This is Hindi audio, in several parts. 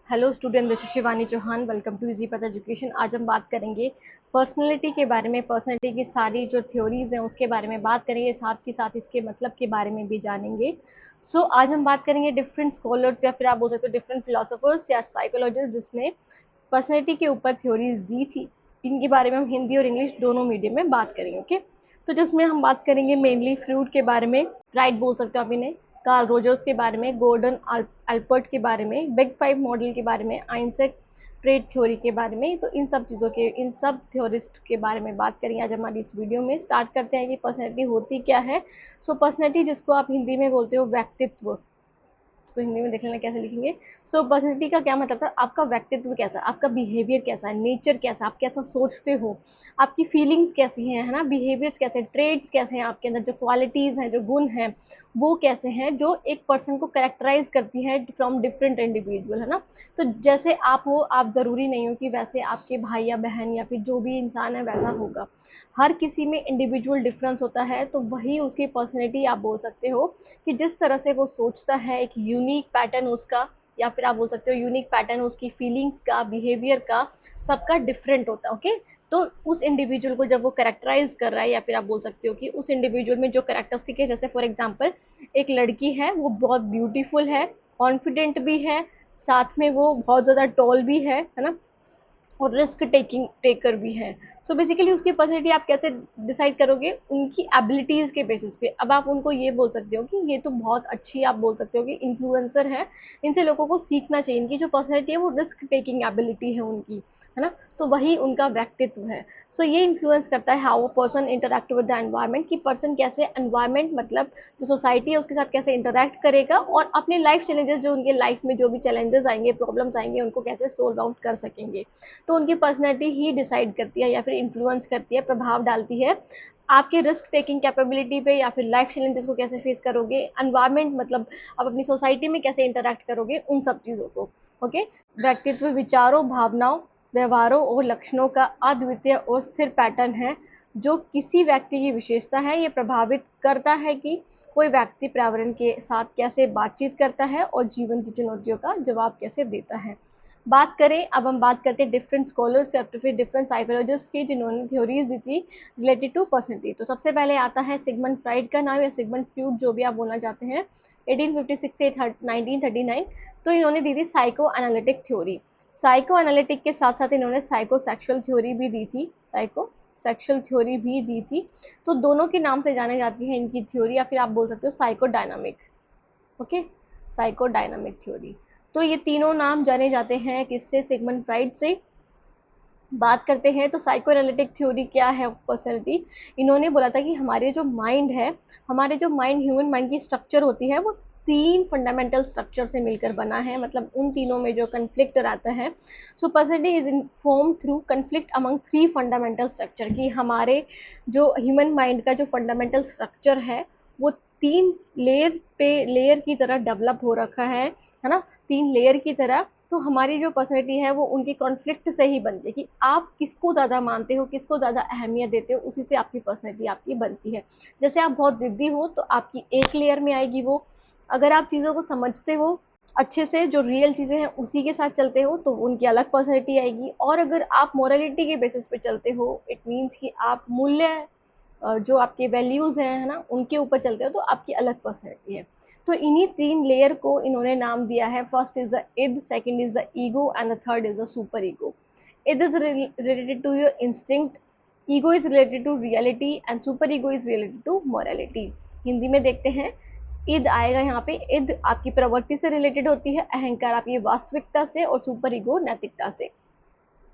Hello student, this is Shivani Chauhan. Welcome to easy path education. आज हम बात करेंगे पर्सनैलिटी के बारे में। पर्सनैलिटी की सारी जो थ्योरीज हैं उसके बारे में बात करेंगे, साथ के साथ इसके मतलब के बारे में भी जानेंगे। आज हम बात करेंगे डिफरेंट स्कॉलर्स या फिर आप बोल सकते हो डिफरेंट फिलोसोफर्स या साइकोलॉजिस्ट जिसने पर्सनैलिटी के ऊपर थ्योरीज दी थी। इनके बारे में हम हिंदी और इंग्लिश दोनों मीडियम में बात करेंगे। ओके, तो जिसमें हम बात करेंगे मेनली फ्रूड के बारे में, फ्राइड बोल सकते हो आप इन्हें, कार्ल रोजर्स के बारे में, गोर्डन अल्पर्ट के बारे में, बिग फाइव मॉडल के बारे में, आइंसैक ट्रेड थ्योरी के बारे में। तो इन सब चीज़ों के, इन सब थ्योरिस्ट के बारे में बात करेंगे आज हमारी इस वीडियो में। स्टार्ट करते हैं कि पर्सनैलिटी होती क्या है। पर्सनैलिटी जिसको आप हिंदी में बोलते हो व्यक्तित्व, इसको हिंदी में देख लेना कैसे लिखेंगे। पर्सनैलिटी का क्या मतलब था, आपका व्यक्तित्व कैसा है, आपका बिहेवियर कैसा है, नेचर कैसा है, आप कैसा सोचते हो, आपकी फीलिंग्स कैसी हैं, है ना, बिहेवियर्स कैसे, ट्रेड्स कैसे हैं आपके अंदर, जो क्वालिटीज़ हैं, जो गुण हैं वो कैसे हैं, जो एक पर्सन को करेक्टराइज करती है फ्रॉम डिफरेंट इंडिविजुअल, है ना। तो जैसे आप हो, आप ज़रूरी नहीं हो कि वैसे आपके भाई या बहन या फिर जो भी इंसान है वैसा होगा। हर किसी में इंडिविजुअल डिफरेंस होता है, तो वही उसकी पर्सनैलिटी आप बोल सकते हो कि जिस तरह से वो सोचता है, एक यूनिक पैटर्न उसका, या फिर आप बोल सकते हो यूनिक पैटर्न उसकी फीलिंग्स का, बिहेवियर का, सबका डिफरेंट होता है। ओके, तो उस इंडिविजुअल को जब वो करेक्टराइज कर रहा है, या फिर आप बोल सकते हो कि उस इंडिविजुअल में जो करेक्टरिस्टिक है, जैसे फॉर एग्जांपल एक लड़की है, वो बहुत ब्यूटीफुल है, कॉन्फिडेंट भी है, साथ में वो बहुत ज़्यादा टॉल भी है ना, और रिस्क टेकिंग टेकर भी है। बेसिकली उसकी पर्सनैलिटी आप कैसे डिसाइड करोगे, उनकी एबिलिटीज़ के बेसिस पे। अब आप उनको ये बोल सकते हो कि ये तो बहुत अच्छी, आप बोल सकते हो कि इन्फ्लुएंसर है, इनसे लोगों को सीखना चाहिए, इनकी जो पर्सनैलिटी है वो रिस्क टेकिंग एबिलिटी है उनकी, है ना। तो वही उनका व्यक्तित्व है। ये इन्फ्लुएंस करता है how a person interact with the environment, कि पर्सन कैसे एनवायरनमेंट मतलब जो सोसाइटी है उसके साथ कैसे इंटरेक्ट करेगा, और अपने लाइफ चैलेंजेस, जो उनके लाइफ में जो भी चैलेंजेस आएंगे, प्रॉब्लम्स आएंगे, उनको कैसे सोल्व आउट कर सकेंगे। तो उनकी पर्सनैलिटी ही डिसाइड करती है या फिर इन्फ्लुएंस करती है, प्रभाव डालती है आपके रिस्क टेकिंग कैपेबिलिटी पे, या फिर लाइफ चैलेंजेस को कैसे फेस करोगे, एनवायरनमेंट मतलब आप अपनी सोसाइटी में कैसे इंटरेक्ट करोगे, उन सब चीज़ों को। ओके, व्यक्तित्व विचारों, भावनाओं, व्यवहारों और लक्षणों का अद्वितीय और स्थिर पैटर्न है जो किसी व्यक्ति की विशेषता है। ये प्रभावित करता है कि कोई व्यक्ति पर्यावरण के साथ कैसे बातचीत करता है और जीवन की चुनौतियों का जवाब कैसे देता है। बात करें, अब हम बात करते हैं डिफरेंट स्कॉलर्स या फिर डिफरेंट साइकोलॉजिस्ट की जिन्होंने थ्योरीज दी थी रिलेटेड टू पर्सनैलिटी। तो सबसे पहले आता है सिगमंड फ्राइड का नाम, या सिगमंड फ्रूड जो भी आप बोलना चाहते हैं, 1856 से 1939। तो इन्होंने दी थी psycho analytic theory. Psycho analytic के साथ साथ इन्होंने साइको सेक्सुअल थ्योरी भी दी थी, साइको सेक्सुअल थ्योरी भी दी थी। तो दोनों के नाम से जाने जाती है इनकी थ्योरी, या फिर आप बोल सकते हो psycho dynamic. Okay, psycho dynamic theory. तो ये तीनों नाम जाने जाते हैं किससे, सिगमंड फ्राइड से। बात करते हैं तो साइको एनालिटिक थ्योरी क्या है पर्सनैलिटी। इन्होंने बोला था कि हमारे जो माइंड है, हमारे जो माइंड, ह्यूमन माइंड की स्ट्रक्चर होती है, वो तीन फंडामेंटल स्ट्रक्चर से मिलकर बना है, मतलब उन तीनों में जो कन्फ्लिक्ट रहता है। Personality is inform through conflict among three fundamental structure, कि हमारे जो ह्यूमन माइंड का जो फंडामेंटल स्ट्रक्चर है वो तीन लेयर की तरह डेवलप हो रखा है ना, तीन लेयर की तरह। तो हमारी जो पर्सनैलिटी है वो उनकी कॉन्फ्लिक्ट से ही बनती है, कि आप किसको ज़्यादा मानते हो, किसको ज़्यादा अहमियत देते हो, उसी से आपकी पर्सनैलिटी आपकी बनती है। जैसे आप बहुत ज़िद्दी हो तो आपकी एक लेयर में आएगी वो। अगर आप चीज़ों को समझते हो अच्छे से, जो रियल चीज़ें हैं उसी के साथ चलते हो, तो उनकी अलग पर्सनैलिटी आएगी। और अगर आप मोरालिटी के बेसिस पे चलते हो, इट मीन्स कि आप मूल्य, जो आपके वैल्यूज़ हैं, है ना, उनके ऊपर चलते हो, तो आपकी अलग पर्सनैलिटी है। तो इन्हीं तीन लेयर को इन्होंने नाम दिया है। First is the id, second is the ego, and the third is the super ego. Id is related to your instinct, ego is related to reality, and super ego is related to morality. Hindi में देखते हैं, ईद आएगा यहाँ पे। ईद आपकी प्रवृत्ति से रिलेटेड होती है, अहंकार आपकी वास्तविकता से, और सुपर ईगो नैतिकता से।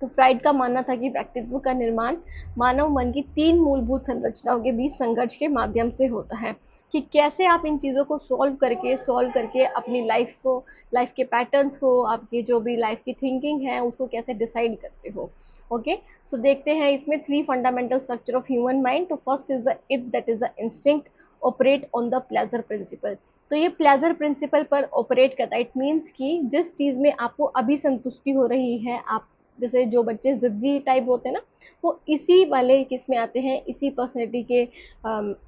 तो फ्राइड का मानना था कि व्यक्तित्व का निर्माण मानव मन की तीन मूलभूत संरचनाओं के बीच संघर्ष के माध्यम से होता है, कि कैसे आप इन चीज़ों को सॉल्व करके अपनी लाइफ को, लाइफ के पैटर्न्स को, आपकी जो भी लाइफ की थिंकिंग है उसको कैसे डिसाइड करते हो। ओके, देखते हैं इसमें three fundamental structure of human mind. तो first is the id, that is the instinct operate on the pleasure principle. तो ये प्लेजर प्रिंसिपल पर ऑपरेट करता है। इट मीन्स कि जिस चीज़ में आपको अभी संतुष्टि हो रही है, आप जैसे जो बच्चे ज़िद्दी टाइप होते हैं ना, वो इसी वाले किस में आते हैं, इसी पर्सनैलिटी के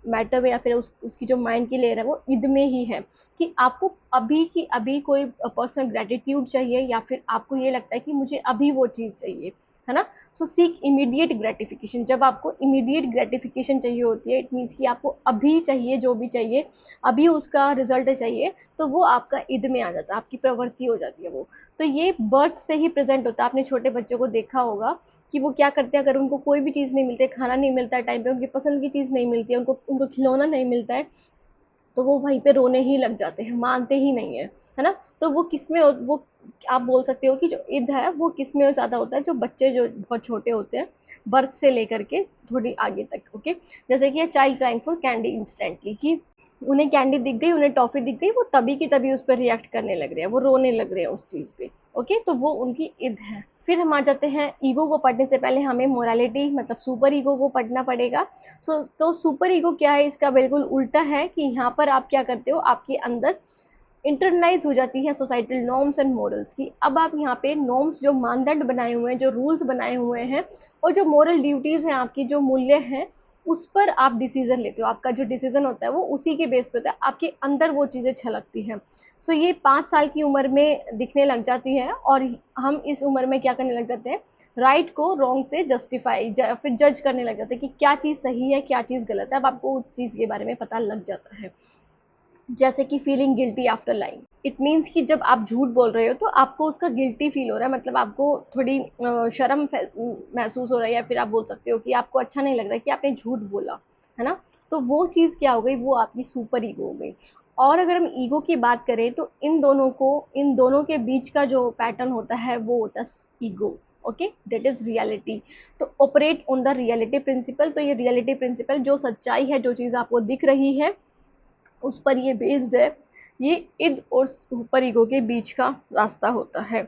मैटर में, या फिर उसकी जो माइंड की लेयर है वो ईद में ही है, कि आपको अभी की अभी कोई पर्सनल ग्रेटिट्यूड चाहिए, या फिर आपको ये लगता है कि मुझे अभी वो चीज़ चाहिए, है ना। सो सीक इमीडिएट ग्रेटिफिकेशन। जब आपको इमीडिएट ग्रेटिफिकेशन चाहिए होती है, इट मीन्स कि आपको अभी चाहिए, जो भी चाहिए अभी उसका रिजल्ट चाहिए, तो वो आपका ईद में आ जाता है, आपकी प्रवृत्ति हो जाती है वो। तो ये बर्थ से ही प्रेजेंट होता है। आपने छोटे बच्चों को देखा होगा कि वो क्या करते हैं, अगर उनको कोई भी चीज़ नहीं मिलती है, खाना नहीं मिलता है टाइम पे, उनकी पसंद की चीज़ नहीं मिलती है, उनको उनको खिलौना नहीं मिलता है, तो वो वहीं पे रोने ही लग जाते हैं, मानते ही नहीं है ना। तो वो किसमें वो आप बोल सकते हो कि जो ईद है वो किसमें ज़्यादा होता है, जो बच्चे जो बहुत छोटे होते हैं, बर्थ से लेकर के थोड़ी आगे तक। ओके, जैसे कि child crying for candy instantly, कि उन्हें कैंडी दिख गई, उन्हें टॉफी दिख गई, वो तभी की तभी उस पर रिएक्ट करने लग रहे हैं, वो रोने लग रहे हैं उस चीज़ पे। ओके, तो वो उनकी ईद है। फिर हम आ जाते हैं ईगो को पढ़ने से पहले हमें मोरालिटी मतलब सुपर ईगो को पढ़ना पड़ेगा। तो सुपर ईगो क्या है, इसका बिल्कुल उल्टा है, कि यहाँ पर आप क्या करते हो, आपके अंदर इंटरनाइज हो जाती है सोसाइटल नॉर्म्स एंड मॉरल्स की। अब आप यहाँ पे नॉर्म्स, जो मानदंड बनाए हुए हैं, जो रूल्स बनाए हुए हैं, और जो मॉरल ड्यूटीज हैं, आपकी जो मूल्य हैं, उस पर आप डिसीजन लेते हो। आपका जो डिसीजन होता है वो उसी के बेस पे होता है, आपके अंदर वो चीज़ें छलकती हैं। सो ये 5 साल की उम्र में दिखने लग जाती है, और हम इस उम्र में क्या करने लग जाते हैं, राइट को रॉन्ग से जस्टिफाई फिर जज करने लग जाते हैं कि क्या चीज़ सही है, क्या चीज़ गलत है। अब आपको उस चीज़ के बारे में पता लग जाता है। जैसे कि feeling guilty after lying, it means कि जब आप झूठ बोल रहे हो तो आपको उसका गिल्टी फील हो रहा है, मतलब आपको थोड़ी शर्म महसूस हो रहा है, या फिर आप बोल सकते हो कि आपको अच्छा नहीं लग रहा है कि आपने झूठ बोला, है ना। तो वो चीज़ क्या हो गई, वो आपकी सुपर ईगो हो गई। और अगर हम ईगो की बात करें तो इन दोनों के बीच का जो पैटर्न होता है वो होता है ego. Okay, that is reality. तो operate on the reality principle. तो ये रियलिटी प्रिंसिपल, जो सच्चाई है, जो चीज़ आपको दिख रही है, उस पर ये बेस्ड है। ये इद और सुपर ईगो के बीच का रास्ता होता है।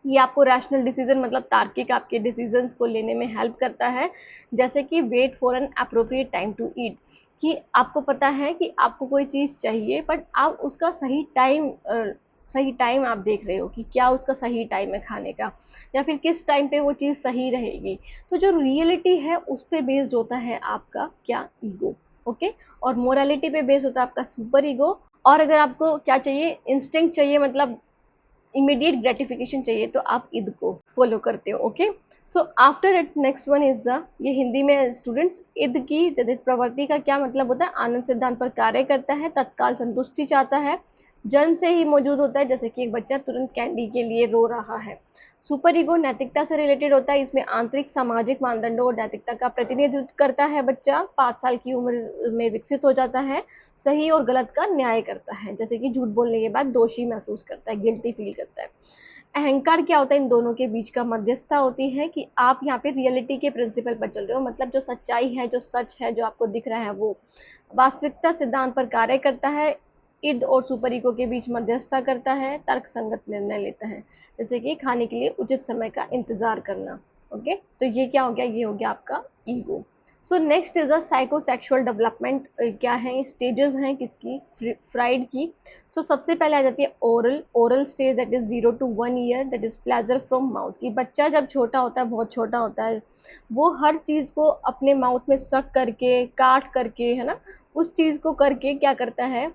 ये आपको रैशनल डिसीजन मतलब तार्किक आपके डिसीजंस को लेने में हेल्प करता है। जैसे कि wait for an appropriate time to eat, कि आपको पता है कि आपको कोई चीज़ चाहिए, बट आप उसका सही टाइम आप देख रहे हो कि क्या उसका सही टाइम है खाने का, या फिर किस टाइम पे वो चीज़ सही रहेगी। तो जो रियलिटी है उस पे बेस्ड होता है आपका क्या, ईगो। ओके, और मोरालिटी पे बेस्ड होता है आपका सुपर ईगो। और अगर आपको क्या चाहिए, इंस्टिंक्ट चाहिए, मतलब इमीडिएट ग्रेटिफिकेशन चाहिए, तो आप ईद को फॉलो करते हो। Okay, so after that next one is the, ये हिंदी में स्टूडेंट्स, ईद की तदित प्रवृत्ति का क्या मतलब होता है, आनंद सिद्धांत पर कार्य करता है, तत्काल संतुष्टि चाहता है, जन्म से ही मौजूद होता है, जैसे कि एक बच्चा तुरंत कैंडी के लिए रो रहा है। सुपर ईगो नैतिकता से रिलेटेड होता है, इसमें आंतरिक सामाजिक मानदंडों और नैतिकता का प्रतिनिधित्व करता है। बच्चा 5 साल की उम्र में विकसित हो जाता है, सही और गलत का न्याय करता है, जैसे कि झूठ बोलने के बाद दोषी महसूस करता है, गिल्टी फील करता है। अहंकार क्या होता है, इन दोनों के बीच का मध्यस्थता होती है, कि आप यहाँ पे रियलिटी के प्रिंसिपल पर चल रहे हो, मतलब जो सच्चाई है, जो सच है, जो आपको दिख रहा है, वो वास्तविकता सिद्धांत पर कार्य करता है, ईद और सुपर ईगो के बीच मध्यस्थता करता है, तर्क संगत निर्णय लेता है, जैसे कि खाने के लिए उचित समय का इंतजार करना। ओके, तो ये क्या हो गया, ये हो गया आपका ego. So next is a psychosexual development. क्या है, स्टेजेस हैं किसकी, फ्राइड की। सो सबसे पहले आ जाती है oral stage, that is 0 to 1 year, that is pleasure from mouth, की बच्चा जब छोटा होता है, बहुत छोटा होता है, वो हर चीज को अपने माउथ में सक करके, काट करके, है ना, उस चीज को करके क्या करता है,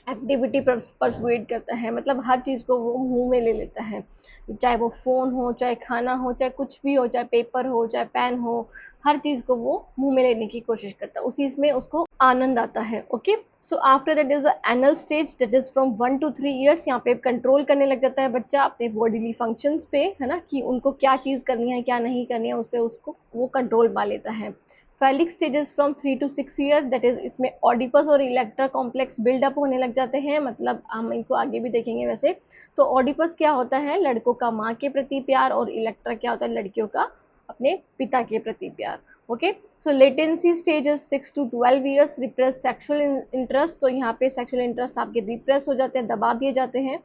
एक्टिविटी परसुएट करता है, मतलब हर चीज़ को वो मुंह में ले लेता है, चाहे वो फ़ोन हो, चाहे खाना हो, चाहे कुछ भी हो, चाहे पेपर हो, चाहे पेन हो, हर चीज़ को वो मुंह में लेने की कोशिश करता है, उसी में उसको आनंद आता है। Okay, so after that is anal stage, that is from 1 to 3 years। यहाँ पे कंट्रोल करने लग जाता है बच्चा अपने बॉडीली फंक्शंस पे, है ना, कि उनको क्या चीज़ करनी है, क्या नहीं करनी है, उस पर उसको वो कंट्रोल पा लेता है। Phallic stages from 3 to 6 years, that is इसमें ऑडिपस और इलेक्ट्रा कॉम्प्लेक्स बिल्डअप होने लग जाते हैं, मतलब हम इनको आगे भी देखेंगे वैसे। तो ऑडिपस क्या होता है, लड़कों का माँ के प्रति प्यार, और इलेक्ट्रा क्या होता है, लड़कियों का अपने पिता के प्रति प्यार। Okay, so latency stages 6 to 12 years, repress sexual interest, तो यहाँ पे सेक्सुअल इंटरेस्ट आपके रिप्रेस हो जाते हैं, दबा दिए जाते हैं।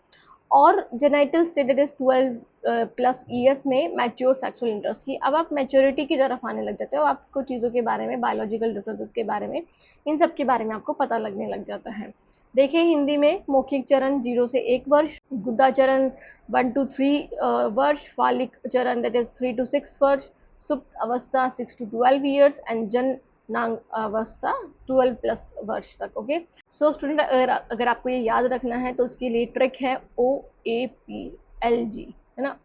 और जेनाइटल स्टेज इज 12+ years में मैच्योर सेक्सुअल इंटरेस्ट की, अब आप मैच्योरिटी की तरफ आने लग जाते हो, आपको चीज़ों के बारे में, बायोलॉजिकल डिफरेंसेस के बारे में, इन सब के बारे में आपको पता लगने लग जाता है। देखें हिंदी में मौखिक चरण 0 से 1 वर्ष, गुदा चरण 1 to 3 वर्ष, फालिक चरण दैट इज 3 to 6 वर्ष, सुप्त अवस्था 6 to 12 years एंड जन नांग अवस्था 12 प्लस वर्ष तक। ओके, सो स्टूडेंट अगर आपको ये याद रखना है तो उसके लिए ट्रिक है OAPLG, है ना,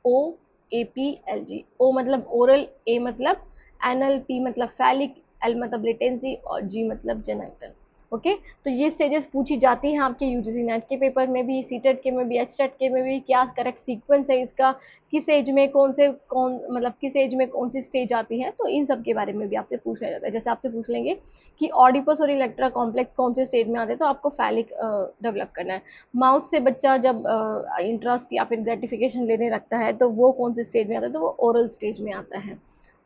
OAPLG। O मतलब ओरल, A मतलब एनल, P मतलब फैलिक, L मतलब लेटेंसी और G मतलब जेनाइटल। ओके, तो ये स्टेजेस पूछी जाती हैं आपके यूजीसी नेट के पेपर में भी, सीटेट के में भी, एचटेट के में भी। क्या करेक्ट सीक्वेंस है इसका, किस एज में कौन मतलब किस एज में कौन सी स्टेज आती है, तो इन सब के बारे में भी आपसे पूछा जाता है। जैसे आपसे पूछ लेंगे कि ऑडिपस और इलेक्ट्रा कॉम्प्लेक्स कौन से स्टेज में आते हैं, तो आपको फैलिक डेवलप करना है। माउथ से बच्चा जब इंटरेस्ट या फिर ग्रेटिफिकेशन लेने लगता है तो वो कौन से स्टेज में आता है, तो वो ओरल स्टेज में आता है।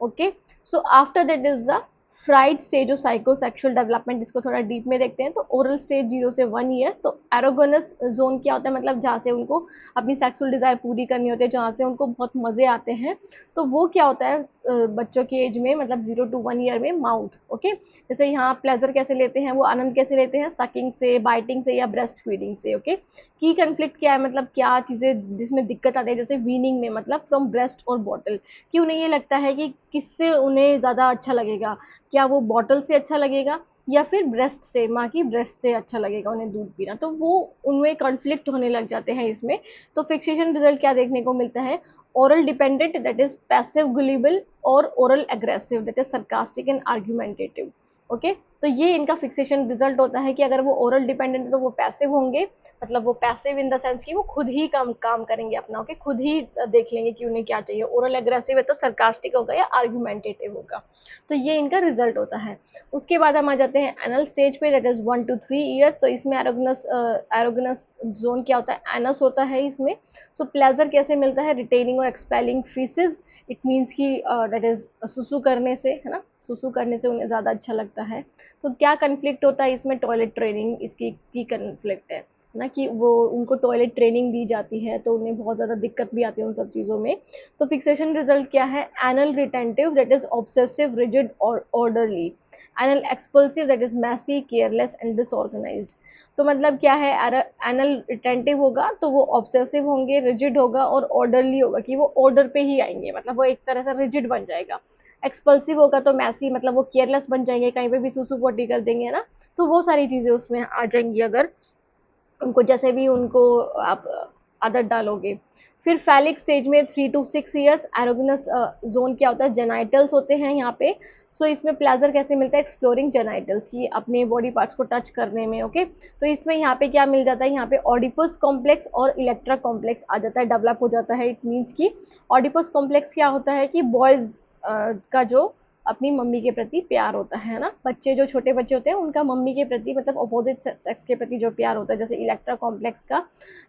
Okay, so after that is the fried stage of psychosexual development. इसको थोड़ा डीप में देखते हैं। तो ओरल स्टेज 0 से 1 ईयर। तो एरोगोनस जोन क्या होता है, मतलब जहाँ से उनको अपनी सेक्सुअल डिजायर पूरी करनी होती है, जहाँ से उनको बहुत मजे आते हैं, तो वो क्या होता है बच्चों की एज में, मतलब 0 to 1 ईयर में माउथ। ओके, जैसे यहाँ प्लेजर कैसे लेते हैं, वो आनंद कैसे लेते हैं, सकिंग से, बाइटिंग से या ब्रेस्ट फीडिंग से। ओके, की कन्फ्लिक्ट क्या है, मतलब क्या चीजें जिसमें दिक्कत आती है, जैसे वीनिंग में, मतलब फ्रॉम ब्रेस्ट और बॉटल, कि उन्हें ये लगता है कि किससे उन्हें ज्यादा अच्छा लगेगा, क्या वो बॉटल से अच्छा लगेगा या फिर ब्रेस्ट से, माँ की ब्रेस्ट से अच्छा लगेगा उन्हें दूध पीना, तो वो उनमें कॉन्फ्लिक्ट होने लग जाते हैं इसमें। तो फिक्सेशन रिजल्ट क्या देखने को मिलता है, oral dependent that is passive gullible, और oral aggressive that is sarcastic and argumentative. Okay, तो ये इनका फिक्सेशन रिजल्ट होता है कि अगर वो ओरल डिपेंडेंट है तो वो पैसिव होंगे, मतलब वो पैसिव इन द सेंस कि वो खुद ही काम करेंगे अपना। ओके, खुद ही देख लेंगे कि उन्हें क्या चाहिए। ओरल एग्रेसिव है तो सरकास्टिक होगा या आर्ग्यूमेंटेटिव होगा। तो ये इनका रिजल्ट होता है। उसके बाद हम आ जाते हैं एनल स्टेज पे, दैट इज 1 to 3 ईयर्स। तो इसमें एरोगनस जोन क्या होता है, एनस होता है इसमें। सो प्लेजर कैसे मिलता है, रिटेनिंग और एक्सपेलिंग फीसेस, इट मीन्स की दैट इज सुसु करने से, है ना, सुसु करने से उन्हें ज़्यादा अच्छा लगता है। तो क्या कन्फ्लिक्ट होता है इसमें, टॉयलेट ट्रेनिंग इसकी की कन्फ्लिक्ट है ना, कि वो उनको टॉयलेट ट्रेनिंग दी जाती है तो उन्हें बहुत ज़्यादा दिक्कत भी आती है उन सब चीज़ों में। तो फिक्सेशन रिजल्ट क्या है, anal retentive that is obsessive rigid और orderly, anal expulsive that is messy careless and disorganised. तो मतलब क्या है, एनल रिटेंटिव होगा तो वो ऑब्सेसिव होंगे, रिजिड होगा और ऑर्डरली होगा, कि वो ऑर्डर पे ही आएंगे, मतलब वो एक तरह से रिजिड बन जाएगा। एक्सपल्सिव होगा तो मैसी, मतलब वो केयरलेस बन जाएंगे, कहीं पे भी सुसु पोटी कर देंगे, है ना। तो वो सारी चीज़ें उसमें आ जाएंगी अगर उनको जैसे भी उनको आप आदत डालोगे। फिर फैलिक स्टेज में 3 to 6 ईयर्स, एरोगनस जोन क्या होता है, जेनाइटल्स होते हैं यहाँ पे। सो इसमें प्लेजर कैसे मिलता है, एक्सप्लोरिंग जेनाइटल्स, की अपने बॉडी पार्ट्स को टच करने में। ओके, तो इसमें यहाँ पे क्या मिल जाता है, यहाँ पे ऑडिपस कॉम्प्लेक्स और इलेक्ट्रा कॉम्प्लेक्स आ जाता है, डेवलप हो जाता है। इट मीन्स की ऑडिपस कॉम्प्लेक्स क्या होता है कि बॉयज का जो अपनी मम्मी के प्रति प्यार होता है ना, बच्चे जो छोटे बच्चे होते हैं उनका मम्मी के प्रति, मतलब अपोजिट सेक्स के प्रति जो प्यार होता है। जैसे इलेक्ट्रा कॉम्प्लेक्स का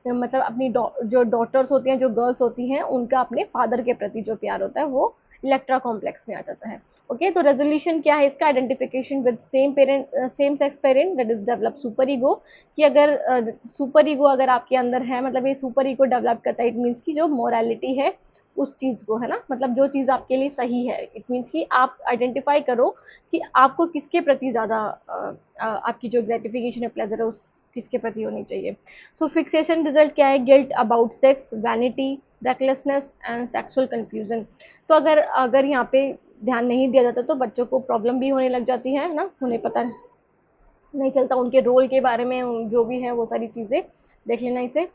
मतलब अपनी जो डॉटर्स होती हैं, जो गर्ल्स होती हैं, उनका अपने फादर के प्रति जो प्यार होता है वो इलेक्ट्रा कॉम्प्लेक्स में आ जाता है। ओके, तो रेजोल्यूशन क्या है इसका, identification with same sex parent that is develop super ego, कि अगर सुपर ईगो अगर आपके अंदर है, मतलब ये सुपर ईगो डेवलप करता है। इट मीन्स की जो मोरालिटी है उस चीज को, है ना, मतलब जो चीज आपके लिए सही है। इट मीन्स कि आप आइडेंटिफाई करो कि आपको किसके प्रति ज्यादा आपकी जो ग्रेटिफिकेशन है, प्लेजर है, उस किसके प्रति होनी चाहिए। सो फिक्सेशन रिजल्ट क्या है, guilt about sex, vanity, recklessness and sexual confusion. तो अगर अगर यहाँ पे ध्यान नहीं दिया जाता तो बच्चों को प्रॉब्लम भी होने लग जाती है ना, उन्हें पता नहीं चलता उनके रोल के बारे में, जो भी है वो सारी चीजें देख लेना इसे।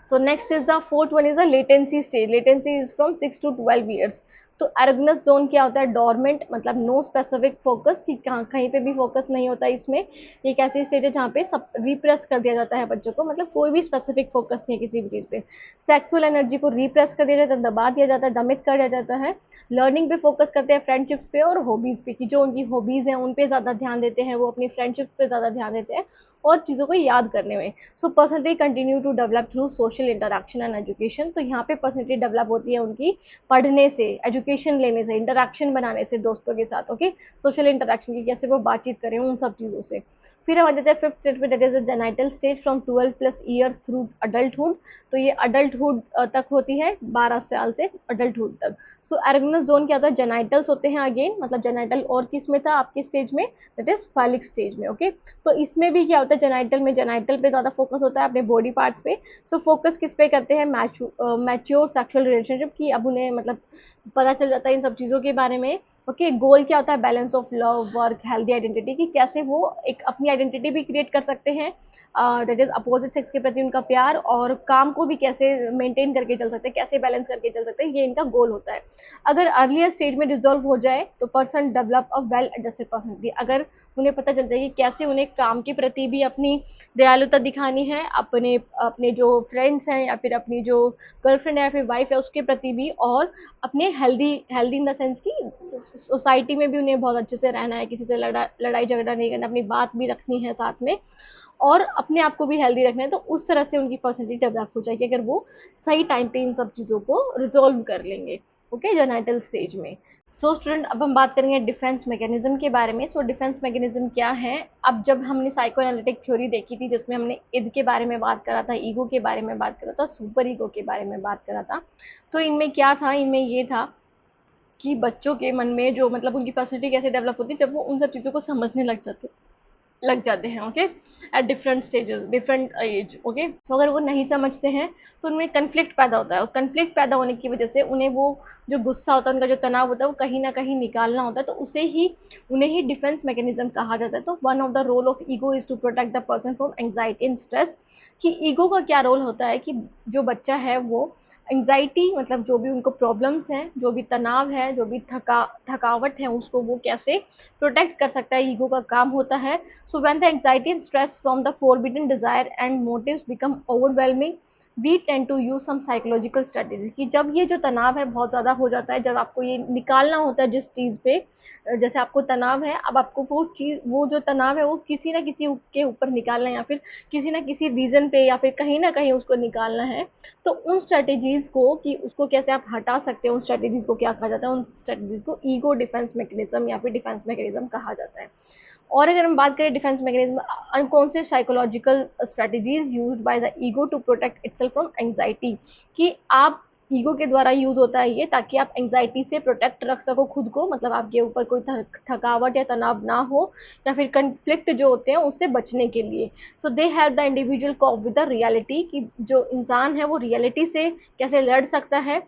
So next is the fourth one is the latency stage. Latency is from 6 to 12 years. तो एरोगनस जोन क्या होता है, डोरमेंट, मतलब नो स्पेसिफिक फोकस, कि कहीं पे भी फोकस नहीं होता इसमें। एक ऐसी स्टेज है जहाँ पे सब रिप्रेस कर दिया जाता है बच्चों को, मतलब कोई भी स्पेसिफिक फोकस नहीं है किसी भी चीज़ पे। सेक्सुअल एनर्जी को रिप्रेस कर दिया जाता है, दबा दिया जाता है, दमित कर दिया जाता है। लर्निंग पे फोकस करते हैं, फ्रेंडशिप्स पे और हॉबीज़ पे, कि जो उनकी हॉबीज़ हैं उन पे ज़्यादा ध्यान देते हैं, वो अपनी फ्रेंडशिप्स पे ज़्यादा ध्यान देते हैं और चीज़ों को याद करने में। So personality continue to develop through social interaction and education. तो यहाँ पे पर्सनैलिटी डेवलप होती है उनकी पढ़ने से, एजुकेशन कम्युनिकेशन लेने से, इंटरेक्शन बनाने से दोस्तों के साथ, ओके, सोशल इंटरेक्शन की कैसे वो बातचीत करें उन सब चीज़ों से। फिर हम आ जाते हैं फिफ्थ स्टेज पे, that is the genital stage from 12+ years through adulthood. तो ये अडल्टहुड तक होती है, 12 साल से अडल्टहुड तक। सो एरोगेनस जोन क्या होता है, जेनाइटल्स होते हैं अगेन, मतलब जेनाइटल और किस में था आपके स्टेज में, दैट इज फैलिक स्टेज में, ओके। तो इसमें भी क्या होता है, जेनाइटल में जेनाइटल पे ज़्यादा फोकस होता है अपने बॉडी पार्ट्स पे। सो फोकस किस पे करते हैं, मैच्योर सेक्सुअल रिलेशनशिप की, अब उन्हें मतलब पता चल जाता है इन सब चीज़ों के बारे में, ओके। गोल क्या होता है, balance of love work healthy identity की, कैसे वो एक अपनी आइडेंटिटी भी क्रिएट कर सकते हैं, दैट इज अपोजिट सेक्स के प्रति उनका प्यार, और काम को भी कैसे मेंटेन करके चल सकते हैं, कैसे बैलेंस करके चल सकते हैं, ये इनका गोल होता है। अगर अर्लियर स्टेज में डिजोल्व हो जाए तो person develop a well adjusted personality, अगर उन्हें पता चलता है कि कैसे उन्हें काम के प्रति भी अपनी दयालुता दिखानी है, अपने अपने जो फ्रेंड्स हैं या फिर अपनी जो गर्लफ्रेंड है या फिर वाइफ है उसके प्रति भी, और अपने healthy healthy in the sense की सोसाइटी में भी उन्हें बहुत अच्छे से रहना है, किसी से लड़ाई झगड़ा नहीं करना, अपनी बात भी रखनी है साथ में, और अपने आप को भी हेल्दी रखना है। तो उस तरह से उनकी पर्सनैलिटी डेवलप हो जाएगी अगर वो सही टाइम पे इन सब चीज़ों को रिजोल्व कर लेंगे, ओके, जेनाइटल स्टेज में। सो स्टूडेंट, अब हम बात करेंगे डिफेंस मैकेनिज्म के बारे में। सो डिफेंस मैकेनिज्म क्या है, अब जब हमने साइको एनालिटिक थ्योरी देखी थी जिसमें हमने इद के बारे में बात करा था, ईगो के बारे में बात करा था, सुपर ईगो के बारे में बात करा था, तो इनमें क्या था, इनमें ये था कि बच्चों के मन में जो मतलब उनकी पर्सनैलिटी कैसे डेवलप होती है जब वो उन सब चीज़ों को समझने लग जाते हैं, okay, at different stages different age, okay. तो अगर वो नहीं समझते हैं तो उनमें कन्फ्लिक्ट पैदा होता है, और कन्फ्लिक्ट पैदा होने की वजह से उन्हें वो जो गुस्सा होता है, उनका जो तनाव होता है, वो कहीं ना कहीं निकालना होता है, तो उन्हें ही डिफेंस मैकेनिज्म कहा जाता है। तो one of the role of ego is to protect the person from anxiety and stress, कि ईगो का क्या रोल होता है कि जो बच्चा है वो एंग्जाइटी, मतलब जो भी उनको प्रॉब्लम्स हैं, जो भी तनाव है, जो भी थकावट है, उसको वो कैसे प्रोटेक्ट कर सकता है, ईगो का काम होता है। So when the anxiety and stress from the forbidden desire and motives become overwhelming, we tend to use some psychological strategy, कि जब ये जो तनाव है बहुत ज़्यादा हो जाता है, जब आपको ये निकालना होता है जिस चीज़ पे, जैसे आपको तनाव है, अब आपको वो चीज़, वो जो तनाव है वो किसी ना किसी के ऊपर निकालना है, या फिर किसी ना किसी रीज़न पे, या फिर कहीं ना कहीं उसको निकालना है, तो उन स्ट्रेटेजीज को, कि उसको कैसे आप हटा सकते हैं, उन स्ट्रेटेजीज को क्या कहा जाता है, उन स्ट्रेटेजीज को ईगो डिफेंस मैकेनिज्म या फिर डिफेंस मैकेनिज्म कहा जाता है। और अगर हम बात करें defence mechanism, unconscious psychological strategies used by the ego to protect itself from anxiety, कि आप ईगो के द्वारा यूज होता है ये, ताकि आप एंग्जाइटी से प्रोटेक्ट रख सको खुद को, मतलब आपके ऊपर कोई थकावट या तनाव ना हो, या फिर कंफ्लिक्ट जो होते हैं उससे बचने के लिए। So they help the individual cope with the reality, कि जो इंसान है वो रियलिटी से कैसे लड़ सकता है,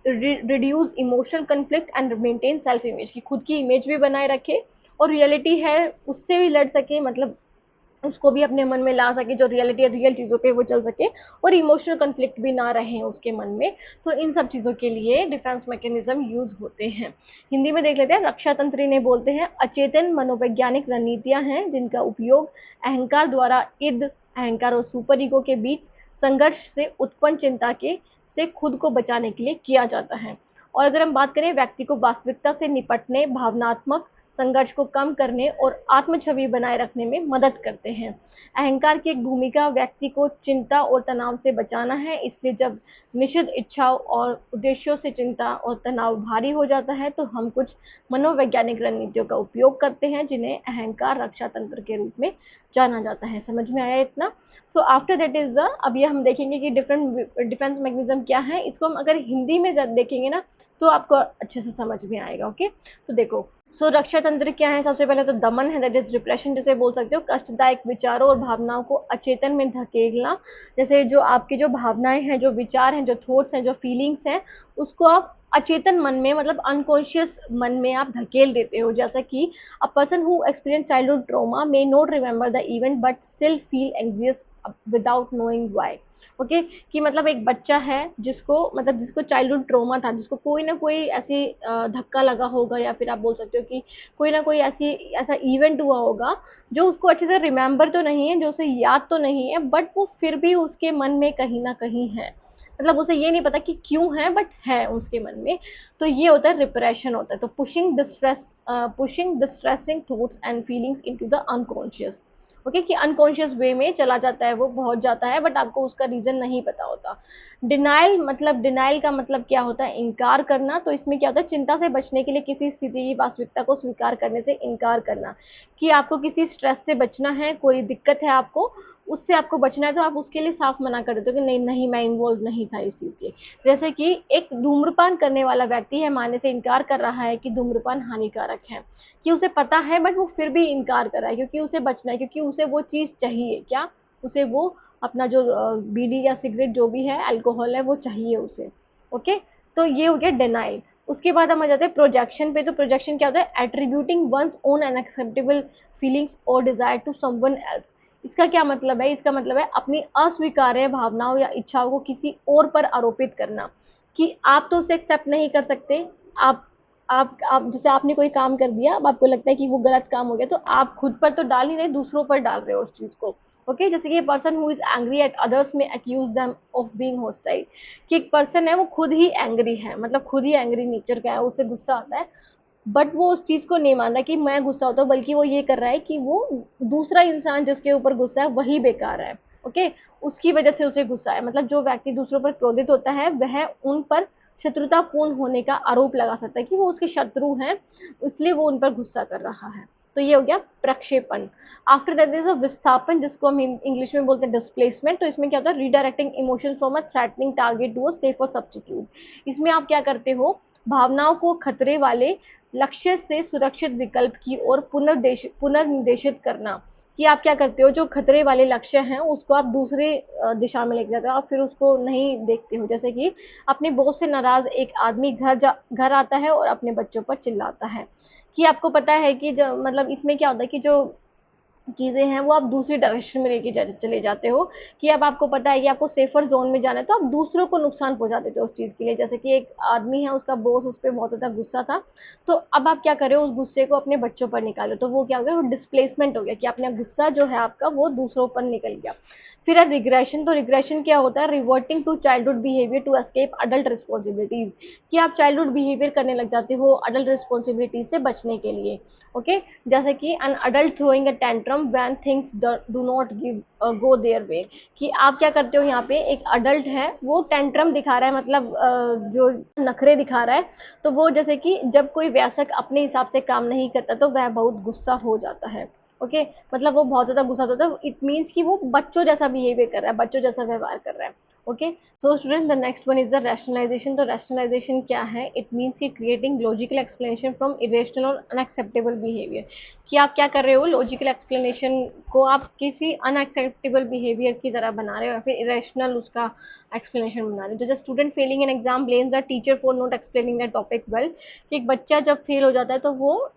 reduce emotional conflict and maintain self image, की खुद की इमेज भी बनाए रखे, और रियलिटी है उससे भी लड़ सके, मतलब उसको भी अपने मन में ला सके, जो रियलिटी है रियल चीज़ों पे वो चल सके, और इमोशनल कन्फ्लिक्ट भी ना रहे उसके मन में। तो इन सब चीज़ों के लिए डिफेंस मैकेनिज्म यूज होते हैं। हिंदी में देख लेते हैं, रक्षा तंत्र इन्हें बोलते हैं। अचेतन मनोवैज्ञानिक रणनीतियां हैं जिनका उपयोग अहंकार द्वारा इद, अहंकार और सुपर ईगो के बीच संघर्ष से उत्पन्न चिंता के से खुद को बचाने के लिए किया जाता है। और अगर हम बात करें, व्यक्ति को वास्तविकता से निपटने, भावनात्मक संघर्ष को कम करने और आत्म छवि बनाए रखने में मदद करते हैं। अहंकार की एक भूमिका व्यक्ति को चिंता और तनाव से बचाना है, इसलिए जब निषिद्ध इच्छाओं और उद्देश्यों से चिंता और तनाव भारी हो जाता है तो हम कुछ मनोवैज्ञानिक रणनीतियों का उपयोग करते हैं जिन्हें अहंकार रक्षा तंत्र के रूप में जाना जाता है। समझ में आया इतना? So after that is the, अब ये हम देखेंगे कि डिफरेंट डिफेंस मैकेनिज्म क्या है। इसको हम अगर हिंदी में देखेंगे ना तो आपको अच्छे से समझ में आएगा, ओके। तो देखो, सो रक्षा तंत्र क्या है, सबसे पहले तो दमन है, दैट इज रिप्रेशन, जिसे बोल सकते हो कष्टदायक विचारों और भावनाओं को अचेतन में धकेलना। जैसे जो आपकी जो भावनाएं हैं, जो विचार हैं, जो थॉट्स हैं, जो फीलिंग्स हैं, उसको आप अचेतन मन में, मतलब अनकॉन्शियस मन में आप धकेल देते हो। जैसा कि a person who experience childhood trauma may not remember the event but still feel anxious without knowing why, okay. कि मतलब एक बच्चा है जिसको चाइल्डहुड ट्रॉमा था, जिसको कोई ना कोई ऐसी धक्का लगा होगा, या फिर आप बोल सकते हो कि कोई ना कोई ऐसा इवेंट हुआ होगा जो उसको अच्छे से रिमेंबर तो नहीं है, जो उसे याद तो नहीं है, बट वो फिर भी उसके मन में कहीं ना कहीं है, मतलब उसे ये नहीं पता कि क्यों है, बट है उसके मन में। तो ये होता है रिप्रेशन होता है। तो pushing distressing thoughts and feelings into the unconscious, okay, कि अनकॉन्शियस वे में चला जाता है, वो पहुंच जाता है, बट आपको उसका रीजन नहीं पता होता। डिनाइल का मतलब क्या होता है? इनकार करना। तो इसमें क्या होता है? चिंता से बचने के लिए किसी स्थिति की वास्तविकता को स्वीकार करने से इनकार करना, कि आपको किसी स्ट्रेस से बचना है, कोई दिक्कत है आपको, उससे आपको बचना है, तो आप उसके लिए साफ मना कर देते हो कि नहीं नहीं, मैं इन्वॉल्व नहीं था इस चीज के। जैसे कि एक धूम्रपान करने वाला व्यक्ति है, मानने से इनकार कर रहा है कि धूम्रपान हानिकारक है, कि उसे पता है बट वो फिर भी इनकार कर रहा है, क्योंकि उसे बचना है, क्योंकि उसे वो चीज चाहिए। क्या? उसे वो अपना जो बीड़ी या सिगरेट जो भी है, अल्कोहल है, वो चाहिए उसे। ओके, तो ये हो गया डिनाइल। उसके बाद हम आ जाते हैं प्रोजेक्शन पे। तो प्रोजेक्शन क्या होता है? Attributing one's own unacceptable feelings और डिजायर टू समवन एल्स। इसका क्या मतलब है? इसका मतलब है अपनी अस्वीकार्य भावनाओं या इच्छाओं को किसी और पर आरोपित करना, कि आप तो उसे एक्सेप्ट नहीं कर सकते। आप आप जैसे आपने कोई काम कर दिया, अब आपको लगता है कि वो गलत काम हो गया, तो आप खुद पर तो डाल ही नहीं, दूसरों पर डाल रहे हो उस चीज को। ओके, जैसे कि person who is angry at others may accuse them of being hostile, कि एक पर्सन है वो खुद ही एंग्री है, मतलब खुद ही एंग्री नेचर का है, उसे गुस्सा आता है, बट वो उस चीज को नहीं मान रहा कि मैं गुस्सा होता हूँ, बल्कि वो ये कर रहा है कि वो दूसरा इंसान जिसके ऊपर गुस्सा है वही बेकार है। ओके, उसकी वजह से उसे गुस्सा है, मतलब जो व्यक्ति दूसरों पर क्रोधित होता है वह उन पर शत्रुतापूर्ण होने का आरोप लगा सकता है, कि वो उसके शत्रु हैं, इसलिए वो उन पर गुस्सा कर रहा है। तो ये हो गया प्रक्षेपण। आफ्टर दैट इज अ विस्थापन, जिसको हम इंग्लिश में बोलते हैं डिस्प्लेसमेंट। तो इसमें क्या होता है? Redirecting emotion from a threatening target to a safer substitute. इसमें आप क्या करते हो? भावनाओं को खतरे वाले लक्ष्य से सुरक्षित विकल्प की ओर पुनर्निर्देशित करना, कि आप क्या करते हो? जो खतरे वाले लक्ष्य हैं उसको आप दूसरे दिशा में लेके जाते हो, आप फिर उसको नहीं देखते हो। जैसे कि अपने बॉस से नाराज एक आदमी घर आता है और अपने बच्चों पर चिल्लाता है, कि आपको पता है कि जो मतलब इसमें क्या होता है कि जो चीज़ें हैं वो आप दूसरी डायरेक्शन में लेके चले जाते हो, कि अब आपको पता है कि आपको सेफर जोन में जाना है, तो आप दूसरों को नुकसान पहुंचा देते हो उस चीज़ के लिए। जैसे कि एक आदमी है, उसका बॉस उस पर बहुत ज़्यादा गुस्सा था, तो अब आप क्या कर रहे हो? उस गुस्से को अपने बच्चों पर निकालो, तो वो क्या हो गया? वो डिस्प्लेसमेंट हो गया, कि अपना गुस्सा जो है आपका वो दूसरों पर निकल गया। फिर है रिग्रेशन। तो रिग्रेशन क्या होता है? Reverting to childhood behaviour to escape adult responsibilities, कि आप चाइल्डहुड बिहेवियर करने लग जाते हो अडल्ट रिस्पॉन्सिबिलिटीज से बचने के लिए। ओके, जैसे कि an adult throwing a tantrum when things do not give go their way, कि आप क्या करते हो? यहाँ पे एक अडल्ट है, वो टेंट्रम दिखा रहा है, मतलब जो नखरे दिखा रहा है, तो वो जैसे कि जब कोई वयस्क अपने हिसाब से काम नहीं करता तो वह बहुत गुस्सा हो जाता है। ओके, मतलब वो बहुत ज्यादा गुस्सा होता है, इट मीन्स कि वो बच्चों जैसा बिहेवियर कर रहा है, बच्चों जैसा व्यवहार कर रहा है। Okay, so student, the next one is the rationalisation. तो रैशनलाइजेशन क्या है? इट मीन्स की creating logical explanation from irrational or unacceptable behaviour, कि आप क्या कर रहे हो? लॉजिकल एक्सप्लेनेशन को आप किसी अनएक्सेप्टेबल बिहेवियर की तरह बना रहे हो, या फिर इरेशनल उसका एक्सप्लेनेशन बना रहे हो। जैसे student failing an exam blames the teacher for not explaining the topic well, कि एक बच्चा जब फेल हो जाता है तो वो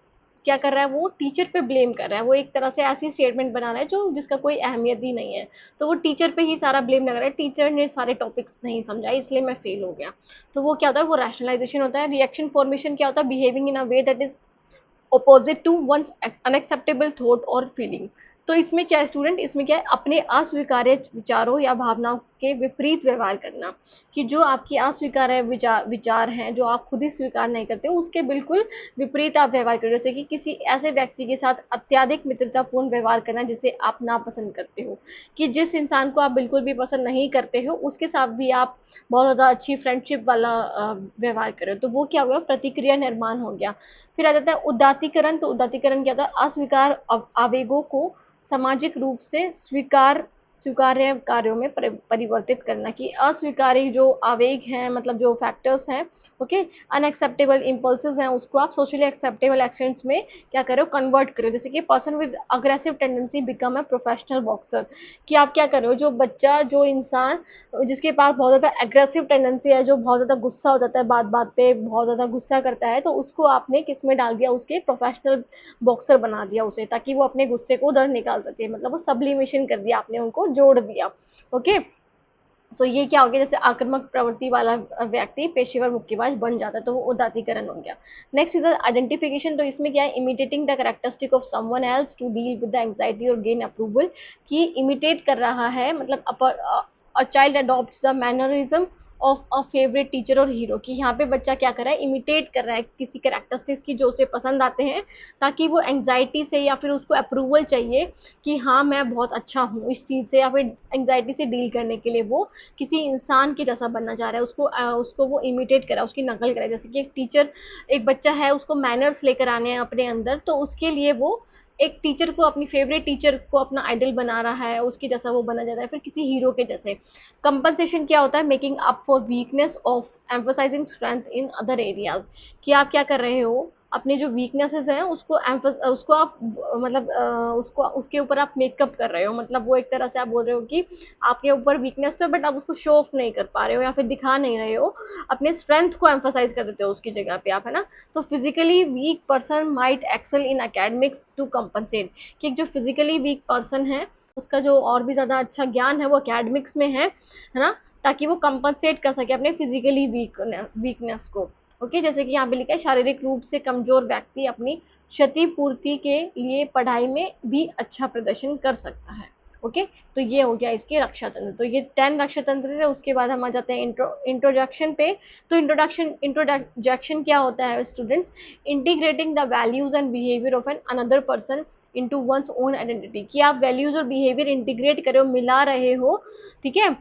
क्या कर रहा है? वो टीचर पे ब्लेम कर रहा है, वो एक तरह से ऐसी स्टेटमेंट बना रहा है जो जिसका कोई अहमियत ही नहीं है, तो वो टीचर पे ही सारा ब्लेम लग रहा है, टीचर ने सारे टॉपिक्स नहीं समझा इसलिए मैं फेल हो गया। तो वो क्या होता है? वो रैशनलाइजेशन होता है। रिएक्शन फॉर्मेशन क्या होता है? Behaving in a way that is opposite to one's unacceptable thought और फीलिंग। तो इसमें क्या है स्टूडेंट? इसमें क्या है? अपने अस्वीकार्य विचारों या भावनाओं के विपरीत व्यवहार करना, कि जो आपकी अस्वीकार्य विचार हैं, जो आप खुद ही स्वीकार नहीं करते हो, उसके बिल्कुल विपरीत आप व्यवहार करो। जैसे कि किसी ऐसे व्यक्ति के साथ अत्यधिक मित्रतापूर्ण व्यवहार करना जिसे आप नापसंद करते हो, कि जिस इंसान को आप बिल्कुल भी पसंद नहीं करते हो उसके साथ भी आप बहुत ज्यादा अच्छी फ्रेंडशिप वाला व्यवहार करो, तो वो क्या हुआ? प्रतिक्रिया निर्माण हो गया। फिर आ जाता है उदातीकरण। तो उदातीकरण क्या होता है? अस्वीकार आवेगों को सामाजिक रूप से स्वीकार्य कार्यों में परिवर्तित करना, कि अस्वीकार्य जो आवेग हैं, मतलब जो फैक्टर्स हैं, ओके, अनएक्सेप्टेबल इम्पल्सिव हैं, उसको आप सोशली एक्सेप्टेबल एक्शंस में क्या करो? कन्वर्ट करो। जैसे कि person with aggressive tendency become a professional boxer, कि आप क्या कर रहे हो? जो बच्चा, जो इंसान जिसके पास बहुत ज़्यादा एग्रेसिव टेंडेंसी है, जो बहुत ज़्यादा गुस्सा हो जाता है, बात बात पे बहुत ज़्यादा गुस्सा करता है, तो उसको आपने किस में डाल दिया? उसके प्रोफेशनल बॉक्सर बना दिया उसे, ताकि वो अपने गुस्से को उधर निकाल सके, मतलब वो सब्लिमेशन कर दिया, आपने उनको जोड़ दिया। ओके, सो ये क्या हो गया? जैसे आक्रामक प्रवृत्ति वाला व्यक्ति पेशेवर मुक्केबाज बन जाता है, तो वो उदातीकरण हो गया। Next is identification. तो इसमें क्या है? Imitating the characteristic of someone else to deal with the anxiety और गेन अप्रूवल, कि इमिटेट कर रहा है, मतलब a child adopts the mannerism of a favourite teacher और हीरो, कि यहाँ पे बच्चा क्या कर रहा है, इमिटेट कर रहा है किसी कैरेक्टरिस्टिक्स की जो उसे पसंद आते हैं, ताकि वो एंग्जाइटी से या फिर उसको अप्रूवल चाहिए कि हाँ मैं बहुत अच्छा हूँ इस चीज़ से, या फिर एंग्जाइटी से डील करने के लिए वो किसी इंसान के जैसा बनना चाह रहा है, उसको वो इमिटेट करा, उसकी नकल करा। जैसे कि एक टीचर, एक बच्चा है, उसको मैनर्स लेकर आने हैं अपने अंदर, तो उसके लिए वो एक टीचर को, अपनी फेवरेट टीचर को अपना आइडल बना रहा है, उसके जैसा वो बना जाता है, फिर किसी हीरो के जैसे। कंपनसेशन क्या होता है, making up for weakness of emphasising strength in other areas, कि आप क्या कर रहे हो, अपने जो वीकनेसेस हैं उसको आप मतलब उसको उसके ऊपर आप मेकअप कर रहे हो, मतलब वो एक तरह से आप बोल रहे हो कि आपके ऊपर वीकनेस तो है, बट आप उसको शो ऑफ नहीं कर पा रहे हो या फिर दिखा नहीं रहे हो, अपने स्ट्रेंथ को एम्फोसाइज कर देते हो उसकी जगह पे आप, है ना। तो physically weak person might excel in academics to compensate, कि जो फिजिकली वीक पर्सन है उसका जो और भी ज्यादा अच्छा ज्ञान है वो एकेडमिक्स में है ना, ताकि वो कंपनसेट कर सके अपने फिजिकली वीकनेस को। ओके, जैसे कि यहाँ पे लिखा है, शारीरिक रूप से कमजोर व्यक्ति अपनी क्षतिपूर्ति के लिए पढ़ाई में भी अच्छा प्रदर्शन कर सकता है। ओके, तो ये हो गया इसके रक्षा तंत्र। तो ये 10 रक्षा तंत्र है। उसके बाद हम आ जाते हैं इंट्रोडक्शन पे। तो इंट्रोडक्शन क्या होता है students, integrating the values and behaviour of an another person into one's own identity, कि आप वैल्यूज और बिहेवियर इंटीग्रेट करे हो, मिला रहे हो, ठीक है,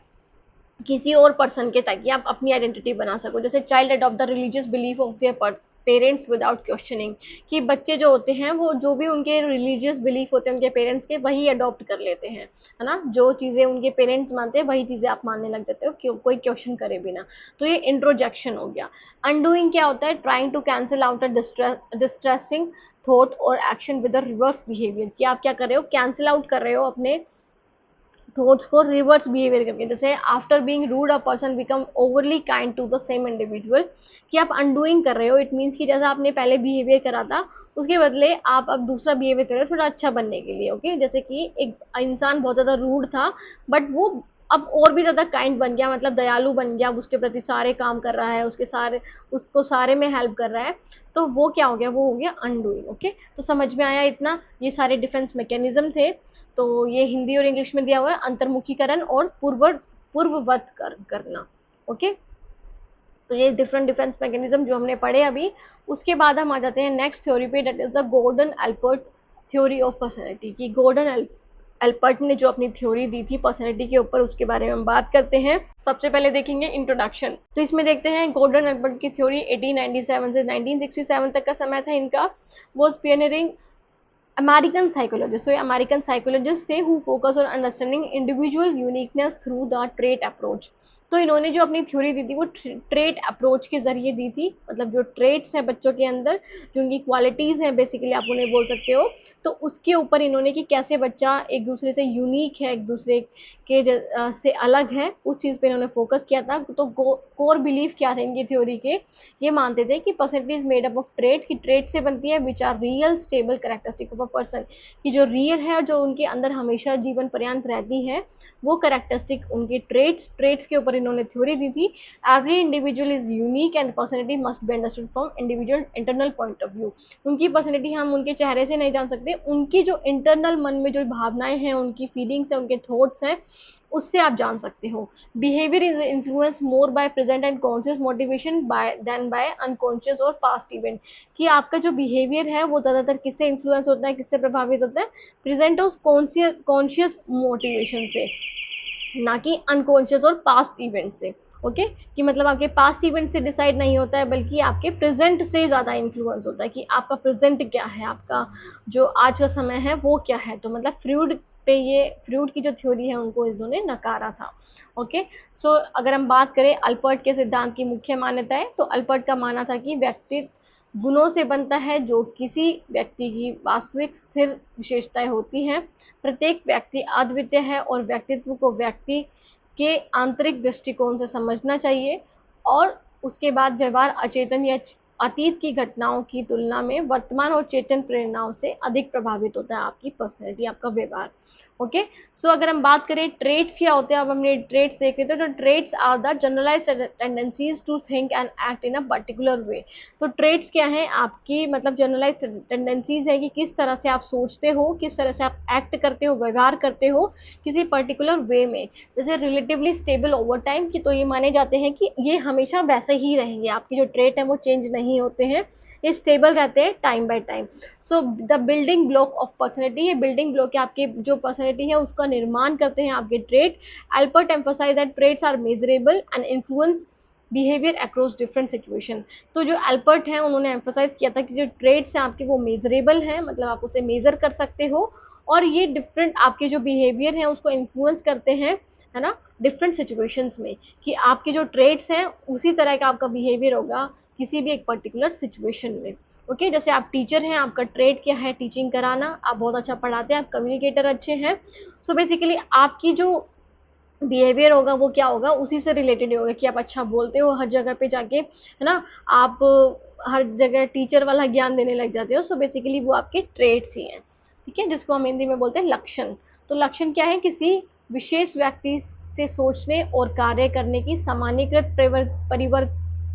किसी और पर्सन के, ताकि आप अपनी आइडेंटिटी बना सको। जैसे child adopt the religious belief of their parents without questioning, कि बच्चे जो होते हैं वो जो भी उनके रिलीजियस बिलीफ होते हैं उनके पेरेंट्स के, वही अडॉप्ट कर लेते हैं, है ना। जो चीजें उनके पेरेंट्स मानते हैं वही चीजें आप मानने लग जाते हो, कोई क्वेश्चन करे बिना। तो ये इंट्रोजेक्शन हो गया। अनडूइंग क्या होता है, trying to cancel out a distressing thought और एक्शन विद रिवर्स बिहेवियर, कि आप क्या कर रहे हो, कैंसिल आउट कर रहे हो अपने थॉट्स को रिवर्स बिहेवियर करके। जैसे after being rude a person become overly kind to the same individual, कि आप अनडूइंग कर रहे हो। इट मीन्स कि जैसा आपने पहले बिहेवियर करा था उसके बदले आप अब दूसरा बिहेवियर कर रहे हो थोड़ा अच्छा बनने के लिए। ओके, जैसे कि एक इंसान बहुत ज्यादा रूड था, बट वो अब और भी ज्यादा काइंड बन गया, मतलब दयालु बन गया, उसके प्रति सारे काम कर रहा है, उसको सारे में हेल्प कर रहा है। तो वो क्या हो गया, वो हो गया अनडूइंग। ओके, तो समझ में आया इतना, ये सारे डिफेंस मैकेनिज्म थे। तो ये हिंदी और इंग्लिश में दिया हुआ है, अंतर्मुखीकरण और पूर्ववत करना। ओके, तो ये डिफरेंट डिफेंस मैकेनिज्म जो हमने पढ़े अभी। उसके बाद हम आ जाते हैं नेक्स्ट थ्योरी पे, that is the Gordon Allport theory of personality, की गॉर्डन एल्पर्ट ने जो अपनी थ्योरी दी थी पर्सनैलिटी के ऊपर, उसके बारे में हम बात करते हैं। सबसे पहले देखेंगे इंट्रोडक्शन। तो इसमें देखते हैं गॉर्डन एल्पर्ट की थ्योरी 1897 से 1967 तक का समय था इनका। वॉज पियनियरिंग अमेरिकन साइकोलॉजिस्ट, तो ये अमेरिकन साइकोलॉजिस्ट थे who focus on understanding individual uniqueness through the trait approach. तो इन्होंने जो अपनी थ्योरी दी थी वो ट्रेट अप्रोच के जरिए दी थी, मतलब जो ट्रेट्स हैं बच्चों के अंदर, जो उनकी क्वालिटीज हैं बेसिकली आप उन्हें बोल सकते हो, तो उसके ऊपर इन्होंने कि कैसे बच्चा एक दूसरे से यूनिक है, एक दूसरे के से अलग है, उस चीज पे इन्होंने फोकस किया था। तो कोर बिलीफ क्या थे इनकी थ्योरी के, ये मानते थे कि personality is made up of trait, की ट्रेट से बनती है which are real stable characteristic of a person, कि जो रियल है, जो उनके अंदर हमेशा जीवन पर्यंत रहती है, वो कैरेक्टरिस्टिक उनकी ट्रेट्स के ऊपर इन्होंने थ्योरी दी थी। Every individual is unique and personality must be understood from individual internal point of view. उनकी पर्सनैलिटी हम उनके चेहरे से नहीं जान सकते, उनकी जो इंटरनल मन में जो भावनाएं हैं, उनकी फीलिंग्स हैं, उनके थॉट्स हैं, उससे आप जान सकते हो। Behaviour is influence more by present and conscious motivation by than by unconscious और पास्ट इवेंट, कि आपका जो बिहेवियर है वो ज्यादातर किससे इन्फ्लुएंस होता है, किससे प्रभावित होता है, प्रेजेंट और कॉन्शियस मोटिवेशन से, ना कि अनकॉन्शियस और पास्ट इवेंट से। ओके, कि मतलब आपके पास्ट इवेंट से डिसाइड नहीं होता है, बल्कि आपके प्रेजेंट से ज्यादा इन्फ्लुएंस होता है, कि आपका प्रेजेंट क्या है, आपका जो आज का समय है वो क्या है। तो मतलब फ्रूड पे, ये फ्रूड की जो थ्योरी है उनको इन्होंने नकारा था। ओके, सो अगर हम बात करें अल्पर्ट के सिद्धांत की मुख्य मान्यताएं, तो अल्पर्ट का मानना था कि व्यक्ति गुणों से बनता है, जो किसी व्यक्ति की वास्तविक स्थिर विशेषताएं होती हैं। प्रत्येक व्यक्ति अद्वितीय है और व्यक्तित्व को व्यक्ति के आंतरिक दृष्टिकोण से समझना चाहिए, और उसके बाद व्यवहार अचेतन या अतीत की घटनाओं की तुलना में वर्तमान और चेतन प्रेरणाओं से अधिक प्रभावित होता है आपकी पर्सनैलिटी, आपका व्यवहार। ओके। सो अगर हम बात करें ट्रेट्स क्या होते हैं, अब हमने ट्रेट्स देख रहे थे, तो traits are the generalised tendencies to think and act in a particular way. तो ट्रेट्स क्या है, आपकी मतलब जनरलाइज्ड टेंडेंसीज है कि किस तरह से आप सोचते हो, किस तरह से आप एक्ट करते हो, व्यवहार करते हो किसी पर्टिकुलर वे में। जैसे रिलेटिवली स्टेबल ओवर टाइम की, तो ये माने जाते हैं कि ये हमेशा वैसे ही रहेंगे, आपके जो ट्रेट है वो चेंज नहीं होते हैं, ये स्टेबल रहते हैं time by time. So the building block of personality, ये बिल्डिंग ब्लॉक है आपके जो पर्सनैलिटी है उसका निर्माण करते हैं आपके trait. Albert emphasise that traits are measurable and influence behaviour across different situation. तो जो एल्बर्ट हैं उन्होंने एम्फसाइज किया था कि जो ट्रेट्स हैं आपके वो मेजरेबल हैं, मतलब आप उसे मेजर कर सकते हो, और ये डिफरेंट आपके जो बिहेवियर है उसको इन्फ्लुएंस करते हैं, है ना, डिफरेंट सिचुएशंस में, कि आपके जो ट्रेट्स हैं उसी तरह का आपका बिहेवियर होगा किसी भी एक पर्टिकुलर सिचुएशन में। ओके, जैसे आप टीचर हैं, आपका ट्रेड क्या है, टीचिंग कराना, आप बहुत अच्छा पढ़ाते हैं, आप कम्युनिकेटर अच्छे हैं। सो बेसिकली आपकी जो बिहेवियर होगा वो क्या होगा, उसी से रिलेटेड होगा कि आप अच्छा बोलते हो हर जगह पे जाके, है ना, आप हर जगह टीचर वाला ज्ञान देने लग जाते हो। सो बेसिकली वो आपके ट्रेड्स ही हैं, ठीक है, जिसको हम हिंदी में बोलते हैं लक्षण। तो लक्षण क्या है, किसी विशेष व्यक्ति से सोचने और कार्य करने की सामान्यकृत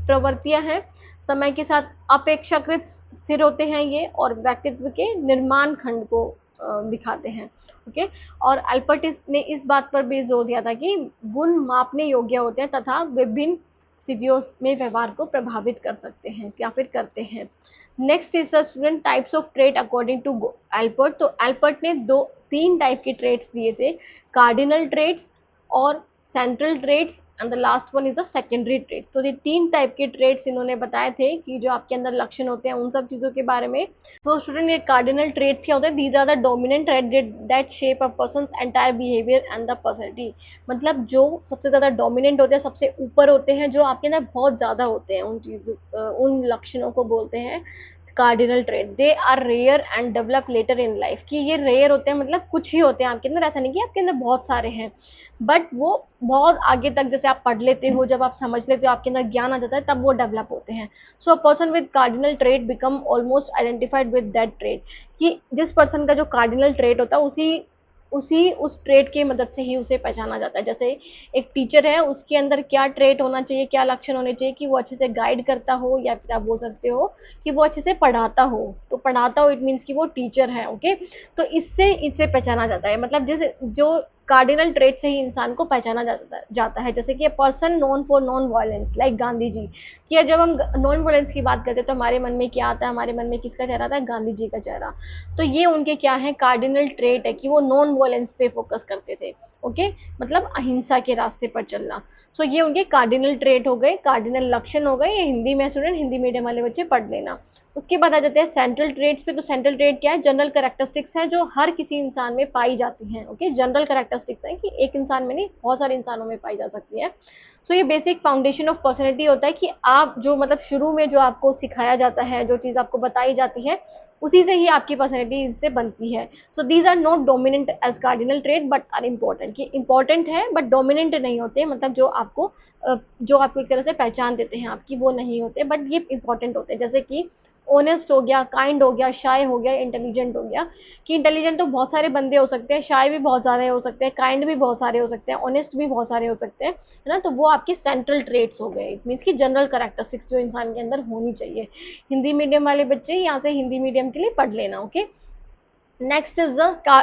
प्रवृत्तियां हैं, समय के साथ अपेक्षाकृत स्थिर होते हैं ये, और व्यक्तित्व के निर्माण खंड को दिखाते हैं। ओके। और अल्बर्ट ने इस बात पर भी जोर दिया था कि गुण मापने योग्य होते हैं तथा विभिन्न स्थितियों में व्यवहार को प्रभावित कर सकते हैं या फिर करते हैं। Next is the student types of trait according to Albert. तो अल्बर्ट ने तीन टाइप के ट्रेट्स दिए थे, कार्डिनल ट्रेट्स और central traits and the last one is the secondary trait. तो ये तीन टाइप के ट्रेट्स इन्होंने बताए थे कि जो आपके अंदर लक्षण होते हैं उन सब चीजों के बारे में। सो स्टूडेंट, ये कार्डिनल ट्रेट्स क्या होते हैं, these are the dominant trait that shape a person's entire behaviour and the personality. मतलब जो सबसे ज्यादा डोमिनेंट होते हैं, सबसे ऊपर होते हैं, जो आपके अंदर बहुत ज्यादा होते हैं, उन लक्षणों को बोलते हैं cardinal trait. They are rare and develop later in life, कि ये रेयर होते हैं, मतलब कुछ ही होते हैं आपके अंदर, ऐसा नहीं कि आपके अंदर बहुत सारे हैं, बट वो बहुत आगे तक जैसे आप पढ़ लेते हो, जब आप समझ लेते हो, आपके अंदर ज्ञान आ जाता है, तब वो डेवलप होते हैं। So a person with cardinal trait become almost identified with that trait, कि जिस पर्सन का जो कार्डिनल ट्रेट होता है उसी उसी उस ट्रेट की मदद से ही उसे पहचाना जाता है। जैसे एक टीचर है, उसके अंदर क्या ट्रेट होना चाहिए, क्या लक्षण होने चाहिए, कि वो अच्छे से गाइड करता हो, या फिर आप बोल सकते हो कि वो अच्छे से पढ़ाता हो। तो पढ़ाता हो इट मीन्स कि वो टीचर है। ओके। तो इससे इसे पहचाना जाता है, मतलब जिस जो कार्डिनल ट्रेट से ही इंसान को पहचाना जाता है। जैसे कि person known for non violence like Gandhi ji, कि जब हम नॉन वायलेंस की बात करते हैं तो हमारे मन में क्या आता है, हमारे मन में किसका चेहरा आता है, गांधी जी का चेहरा। तो ये उनके क्या है, कार्डिनल ट्रेट है कि वो नॉन वायलेंस पे फोकस करते थे। ओके, मतलब अहिंसा के रास्ते पर चलना। सो ये उनके कार्डिनल ट्रेट हो गए, कार्डिनल लक्षण हो गए। ये हिंदी में स्टूडेंट, हिंदी मीडियम वाले बच्चे पढ़ लेना। उसके बाद आ जाते हैं सेंट्रल ट्रेड्स पे। तो सेंट्रल ट्रेड क्या है, जनरल कैरेक्टरिस्टिक्स है जो हर किसी इंसान में पाई जाती हैं। ओके, जनरल कैरेक्टरिस्टिक्स है कि एक इंसान में नहीं, बहुत सारे इंसानों में पाई जा सकती है। सो ये बेसिक फाउंडेशन ऑफ पर्सनैलिटी होता है कि आप जो मतलब शुरू में जो आपको सिखाया जाता है, जो चीज़ आपको बताई जाती है, उसी से ही आपकी पर्सनैलिटी से बनती है। So these are not dominant as cardinal trait but are important, कि इंपॉर्टेंट है बट डोमिनेंट नहीं होते, मतलब जो आपको एक तरह से पहचान देते हैं आपकी, वो नहीं होते, बट ये इंपॉर्टेंट होते हैं। जैसे कि ऑनेस्ट हो गया, काइंड हो गया, शाय हो गया, इंटेलिजेंट हो गया। कि इंटेलिजेंट तो बहुत सारे बंदे हो सकते हैं, शाय भी बहुत सारे हो सकते हैं, काइंड भी बहुत सारे हो सकते हैं, ऑनेस्ट भी बहुत सारे हो सकते हैं, है ना। तो वो आपके सेंट्रल ट्रेट्स हो गए, इट मीन्स की जनरल कैरेक्टरिस्टिक्स जो इंसान के अंदर होनी चाहिए। हिंदी मीडियम वाले बच्चे यहाँ से हिंदी मीडियम के लिए पढ़ लेना। Okay. Next is the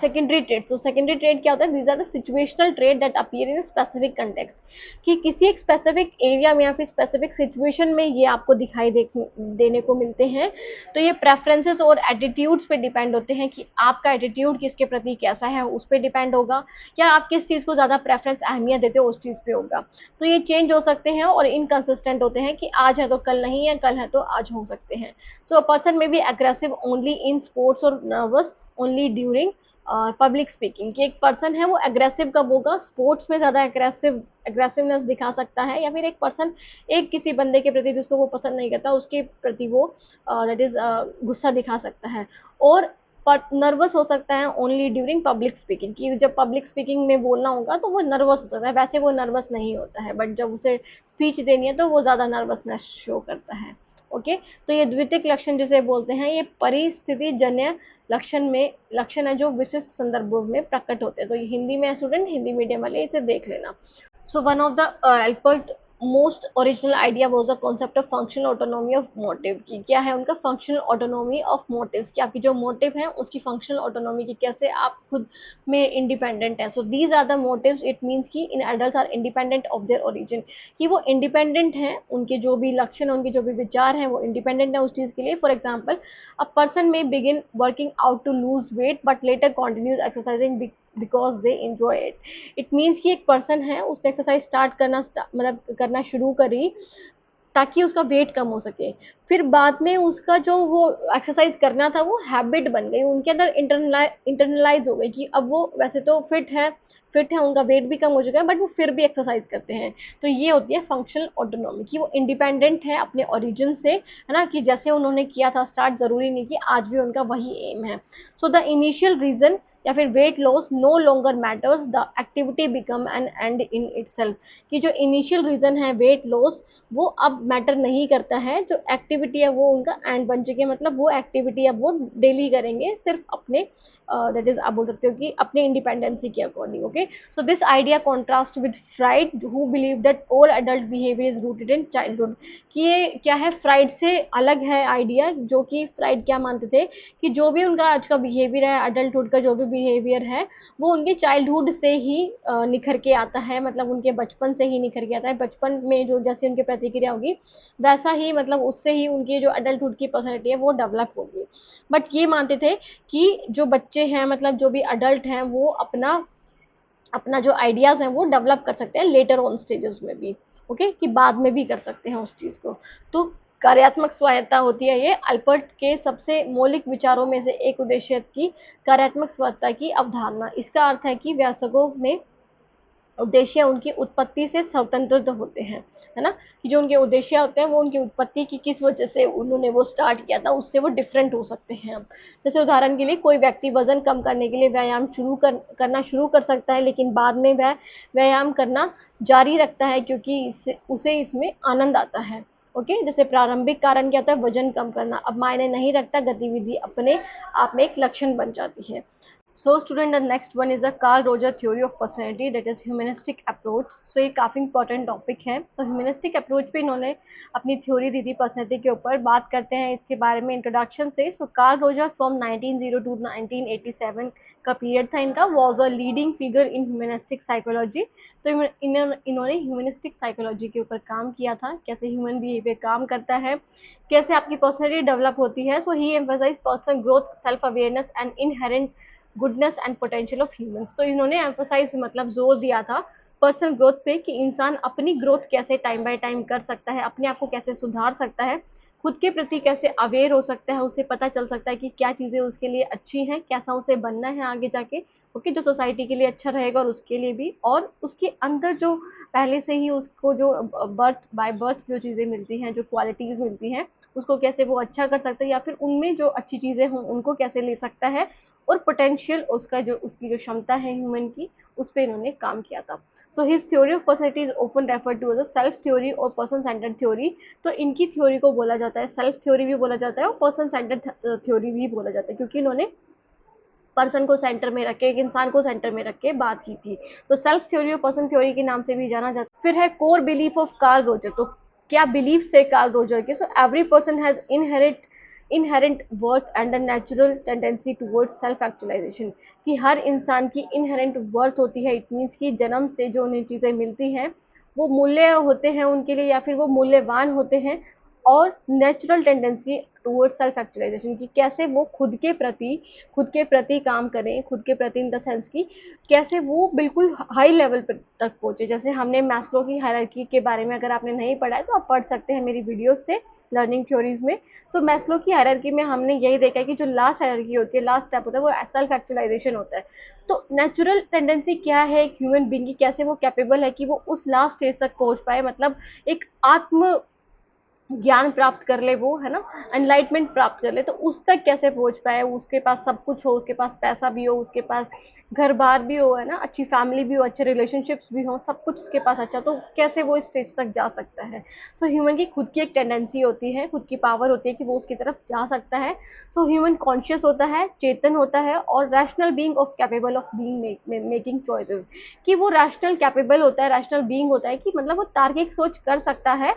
secondary trait. तो सेकेंडरी ट्रेड क्या होता है, these are the situational trait that appear in specific context, कि किसी एक स्पेसिफिक एरिया में या फिर स्पेसिफिक सिचुएशन में ये आपको दिखाई देने को मिलते हैं। तो ये प्रेफरेंसेस और एटीट्यूड्स पे डिपेंड होते हैं कि आपका एटीट्यूड किसके प्रति कैसा है, उस पर डिपेंड होगा, या आप किस चीज़ को ज़्यादा प्रेफरेंस अहमियत देते हो उस चीज़ पे होगा। तो ये चेंज हो सकते हैं और इनकंसिस्टेंट होते हैं, कि आज है तो कल नहीं है, कल है तो आज हो सकते हैं। So a person may be aggressive only in sports और nervous only during public speaking, कि एक पर्सन है वो एग्रेसिव कब होगा, स्पोर्ट्स में ज़्यादा एग्रेसिवनेस दिखा सकता है, या फिर एक पर्सन एक किसी बंदे के प्रति जिसको वो पसंद नहीं करता उसके प्रति वो दैट इज गुस्सा दिखा सकता है। और नर्वस हो सकता है ओनली ड्यूरिंग पब्लिक स्पीकिंग, कि जब पब्लिक स्पीकिंग में बोलना होगा तो वो नर्वस हो सकता है, वैसे वो नर्वस नहीं होता है, बट जब उसे स्पीच देनी है तो वो ज़्यादा नर्वसनेस शो करता है। ओके। तो ये द्वितीयक लक्षण जिसे बोलते हैं, ये परिस्थिति जन्य लक्षण है जो विशिष्ट संदर्भों में प्रकट होते हैं। तो ये हिंदी में है स्टूडेंट, हिंदी मीडियम वाले इसे देख लेना। So one of the Alpert most original idea was the concept of functional autonomy of motive की क्या है उनका functional autonomy of motives कि आपकी जो motive है उसकी functional autonomy की कैसे आप खुद में independent है। So these are the motives, it means कि in adults are independent of their origin कि वो independent हैं, उनके जो भी लक्षण हैं, उनके जो भी विचार हैं वो independent है उस चीज़ के लिए। For example, a person may begin working out to lose weight but later continues exercising because they enjoy it। It means कि एक पर्सन है उसने एक्सरसाइज स्टार्ट करना मतलब करना शुरू करी ताकि उसका वेट कम हो सके, फिर बाद में उसका जो वो एक्सरसाइज करना था वो हैबिट बन गई, उनके अंदर इंटरनलाइज हो गई कि अब वो वैसे तो फिट है, उनका वेट भी कम हो चुका है बट वो फिर भी एक्सरसाइज करते हैं। तो ये होती है फंक्शनल ऑटोनॉमी कि वो इंडिपेंडेंट है अपने ओरिजिन से, है ना, कि जैसे उन्होंने किया था स्टार्ट जरूरी नहीं कि आज भी उनका वही एम है। सो द इनिशियल रीजन या फिर weight loss no longer matters, the activity become an end in itself कि जो इनिशियल रीजन है वेट लॉस वो अब मैटर नहीं करता है, जो एक्टिविटी है वो उनका एंड बन चुकी है, मतलब वो एक्टिविटी अब वो डेली करेंगे सिर्फ अपने दैट इज आप बोल सकते हो कि अपने इंडिपेंडेंसी के according. Okay, so this idea contrast with fried who believe that all adult behaviour is rooted in childhood कि ये क्या है, फ्राइड से अलग है आइडिया, जो कि फ्राइड क्या मानते थे कि जो भी उनका आज का बिहेवियर है, अडल्टहुड का जो भी बिहेवियर है वो उनके चाइल्डहुड से ही निखर के आता है, मतलब उनके बचपन से ही निखर के आता है, बचपन में जो जैसे उनकी प्रतिक्रिया होगी वैसा ही, मतलब उससे ही उनकी जो अडल्टहुड की पर्सनैलिटी है वो डेवलप होगी। बट ये मानते थे कि जो बच्चे हैं, मतलब जो भी अडल्ट हैं, वो अपना अपना जो आइडियाज हैं वो डेवलप कर सकते हैं लेटर ऑन स्टेजेस में भी। ओके, कि बाद में भी कर सकते हैं उस चीज को। तो कार्यात्मक स्वायत्ता होती है ये अल्बर्ट के सबसे मौलिक विचारों में से एक उद्देश्य की कार्यात्मक स्वायत्ता की अवधारणा। इसका अर्थ है कि वयस्कों में उद्देश्य उनकी उत्पत्ति से स्वतंत्र होते हैं, है ना, कि जो उनके उद्देश्य होते हैं वो उनकी उत्पत्ति की किस वजह से उन्होंने वो स्टार्ट किया था उससे वो डिफरेंट हो सकते हैं। जैसे उदाहरण के लिए कोई व्यक्ति वजन कम करने के लिए व्यायाम करना शुरू कर सकता है, लेकिन बाद में वह व्यायाम करना जारी रखता है क्योंकि उसे इसमें आनंद आता है। ओके, जैसे प्रारंभिक कारण क्या होता है, वजन कम करना, अब मायने नहीं रखता, गतिविधि अपने आप में एक लक्षण बन जाती है। So student, the next one is the Carl Roger theory of personality, that is humanistic approach। So ये काफ़ी important topic है। तो humanistic approach पे इन्होंने अपनी theory दी थी personality के ऊपर। बात करते हैं इसके बारे में introduction से। So Carl Roger from 1902 to 1987 का पीरियड था इनका, was a leading figure in humanistic psychology। तो इन्होंने humanistic psychology के ऊपर काम किया था, कैसे human behavior काम करता है, कैसे आपकी personality develop होती है। So he emphasized personal growth, self awareness and inherent goodness and potential of humans. तो इन्होंने एम्फोसाइज मतलब जोर दिया था पर्सनल ग्रोथ पे कि इंसान अपनी ग्रोथ कैसे टाइम बाय टाइम कर सकता है, अपने आप को कैसे सुधार सकता है, खुद के प्रति कैसे अवेयर हो सकता है, उसे पता चल सकता है कि क्या चीज़ें उसके लिए अच्छी हैं, कैसा उसे बनना है आगे जाके, ओके, जो सोसाइटी के लिए अच्छा रहेगा और उसके लिए भी, और उसके अंदर जो पहले से ही उसको जो बर्थ बाय बर्थ जो चीज़ें मिलती हैं, जो क्वालिटीज़ मिलती हैं, उसको कैसे वो अच्छा कर सकता है, या फिर उनमें जो अच्छी चीज़ें हों उनको कैसे ले सकता है, और पोटेंशियल उसकी जो क्षमता है ह्यूमन की, उस पर इन्होंने काम किया था। So his theory of personality is open refer to as a self theory और पर्सन सेंटर्ड थ्योरी। तो इनकी थ्योरी को बोला जाता है सेल्फ थ्योरी भी बोला जाता है और पर्सन सेंटर्ड थ्योरी भी बोला जाता है, क्योंकि इन्होंने पर्सन को सेंटर में रख के, एक इंसान को सेंटर में रख के बात की थी। तो सेल्फ थ्योरी और पर्सन थ्योरी के नाम से भी जाना जाता है। फिर है core belief of Carl Roger. तो क्या बिलीफ से कार्ल रोजर के, so every person has inherent worth and a natural tendency towards self actualisation कि हर इंसान की इनहेरेंट वर्थ होती है। इट मीन्स कि जन्म से जो उन्हें चीज़ें मिलती हैं वो मूल्य होते हैं उनके लिए, या फिर वो मूल्यवान होते हैं, और natural tendency towards self actualisation की कैसे वो खुद के प्रति काम करें, खुद के प्रति इन द सेंस की कैसे वो बिल्कुल हाई लेवल पर तक पहुंचे। जैसे हमने मैस्लो की हायरार्की के बारे में अगर आपने नहीं पढ़ा है तो आप पढ़ सकते हैं मेरी वीडियोस से लर्निंग थ्योरीज में। सो मैस्लो की हायरार्की में हमने यही देखा है कि जो लास्ट हायरार्की होती है, लास्ट स्टेप होता है, वो सेल्फ एक्चुअलाइजेशन होता है। तो नेचुरल टेंडेंसी क्या है एक ह्यूमन बीइंग की, कैसे वो कैपेबल है कि वो उस लास्ट स्टेज तक पहुंच पाए, मतलब एक आत्म ज्ञान प्राप्त कर ले वो, है ना, एनलाइटमेंट प्राप्त कर ले, तो उस तक कैसे पहुंच पाए, उसके पास सब कुछ हो, उसके पास पैसा भी हो, उसके पास घर बार भी हो, है ना, अच्छी फैमिली भी हो, अच्छे रिलेशनशिप्स भी हो, सब कुछ उसके पास अच्छा, तो कैसे वो इस स्टेज तक जा सकता है। सो ह्यूमन की खुद की एक टेंडेंसी होती है, खुद की पावर होती है कि वो उसकी तरफ जा सकता है। सो ह्यूमन कॉन्शियस होता है, चेतन होता है, और rational being of capable of being making choices, कि वो रैशनल कैपेबल होता है, रैशनल बीइंग होता है, कि मतलब वो तार्किक सोच कर सकता है।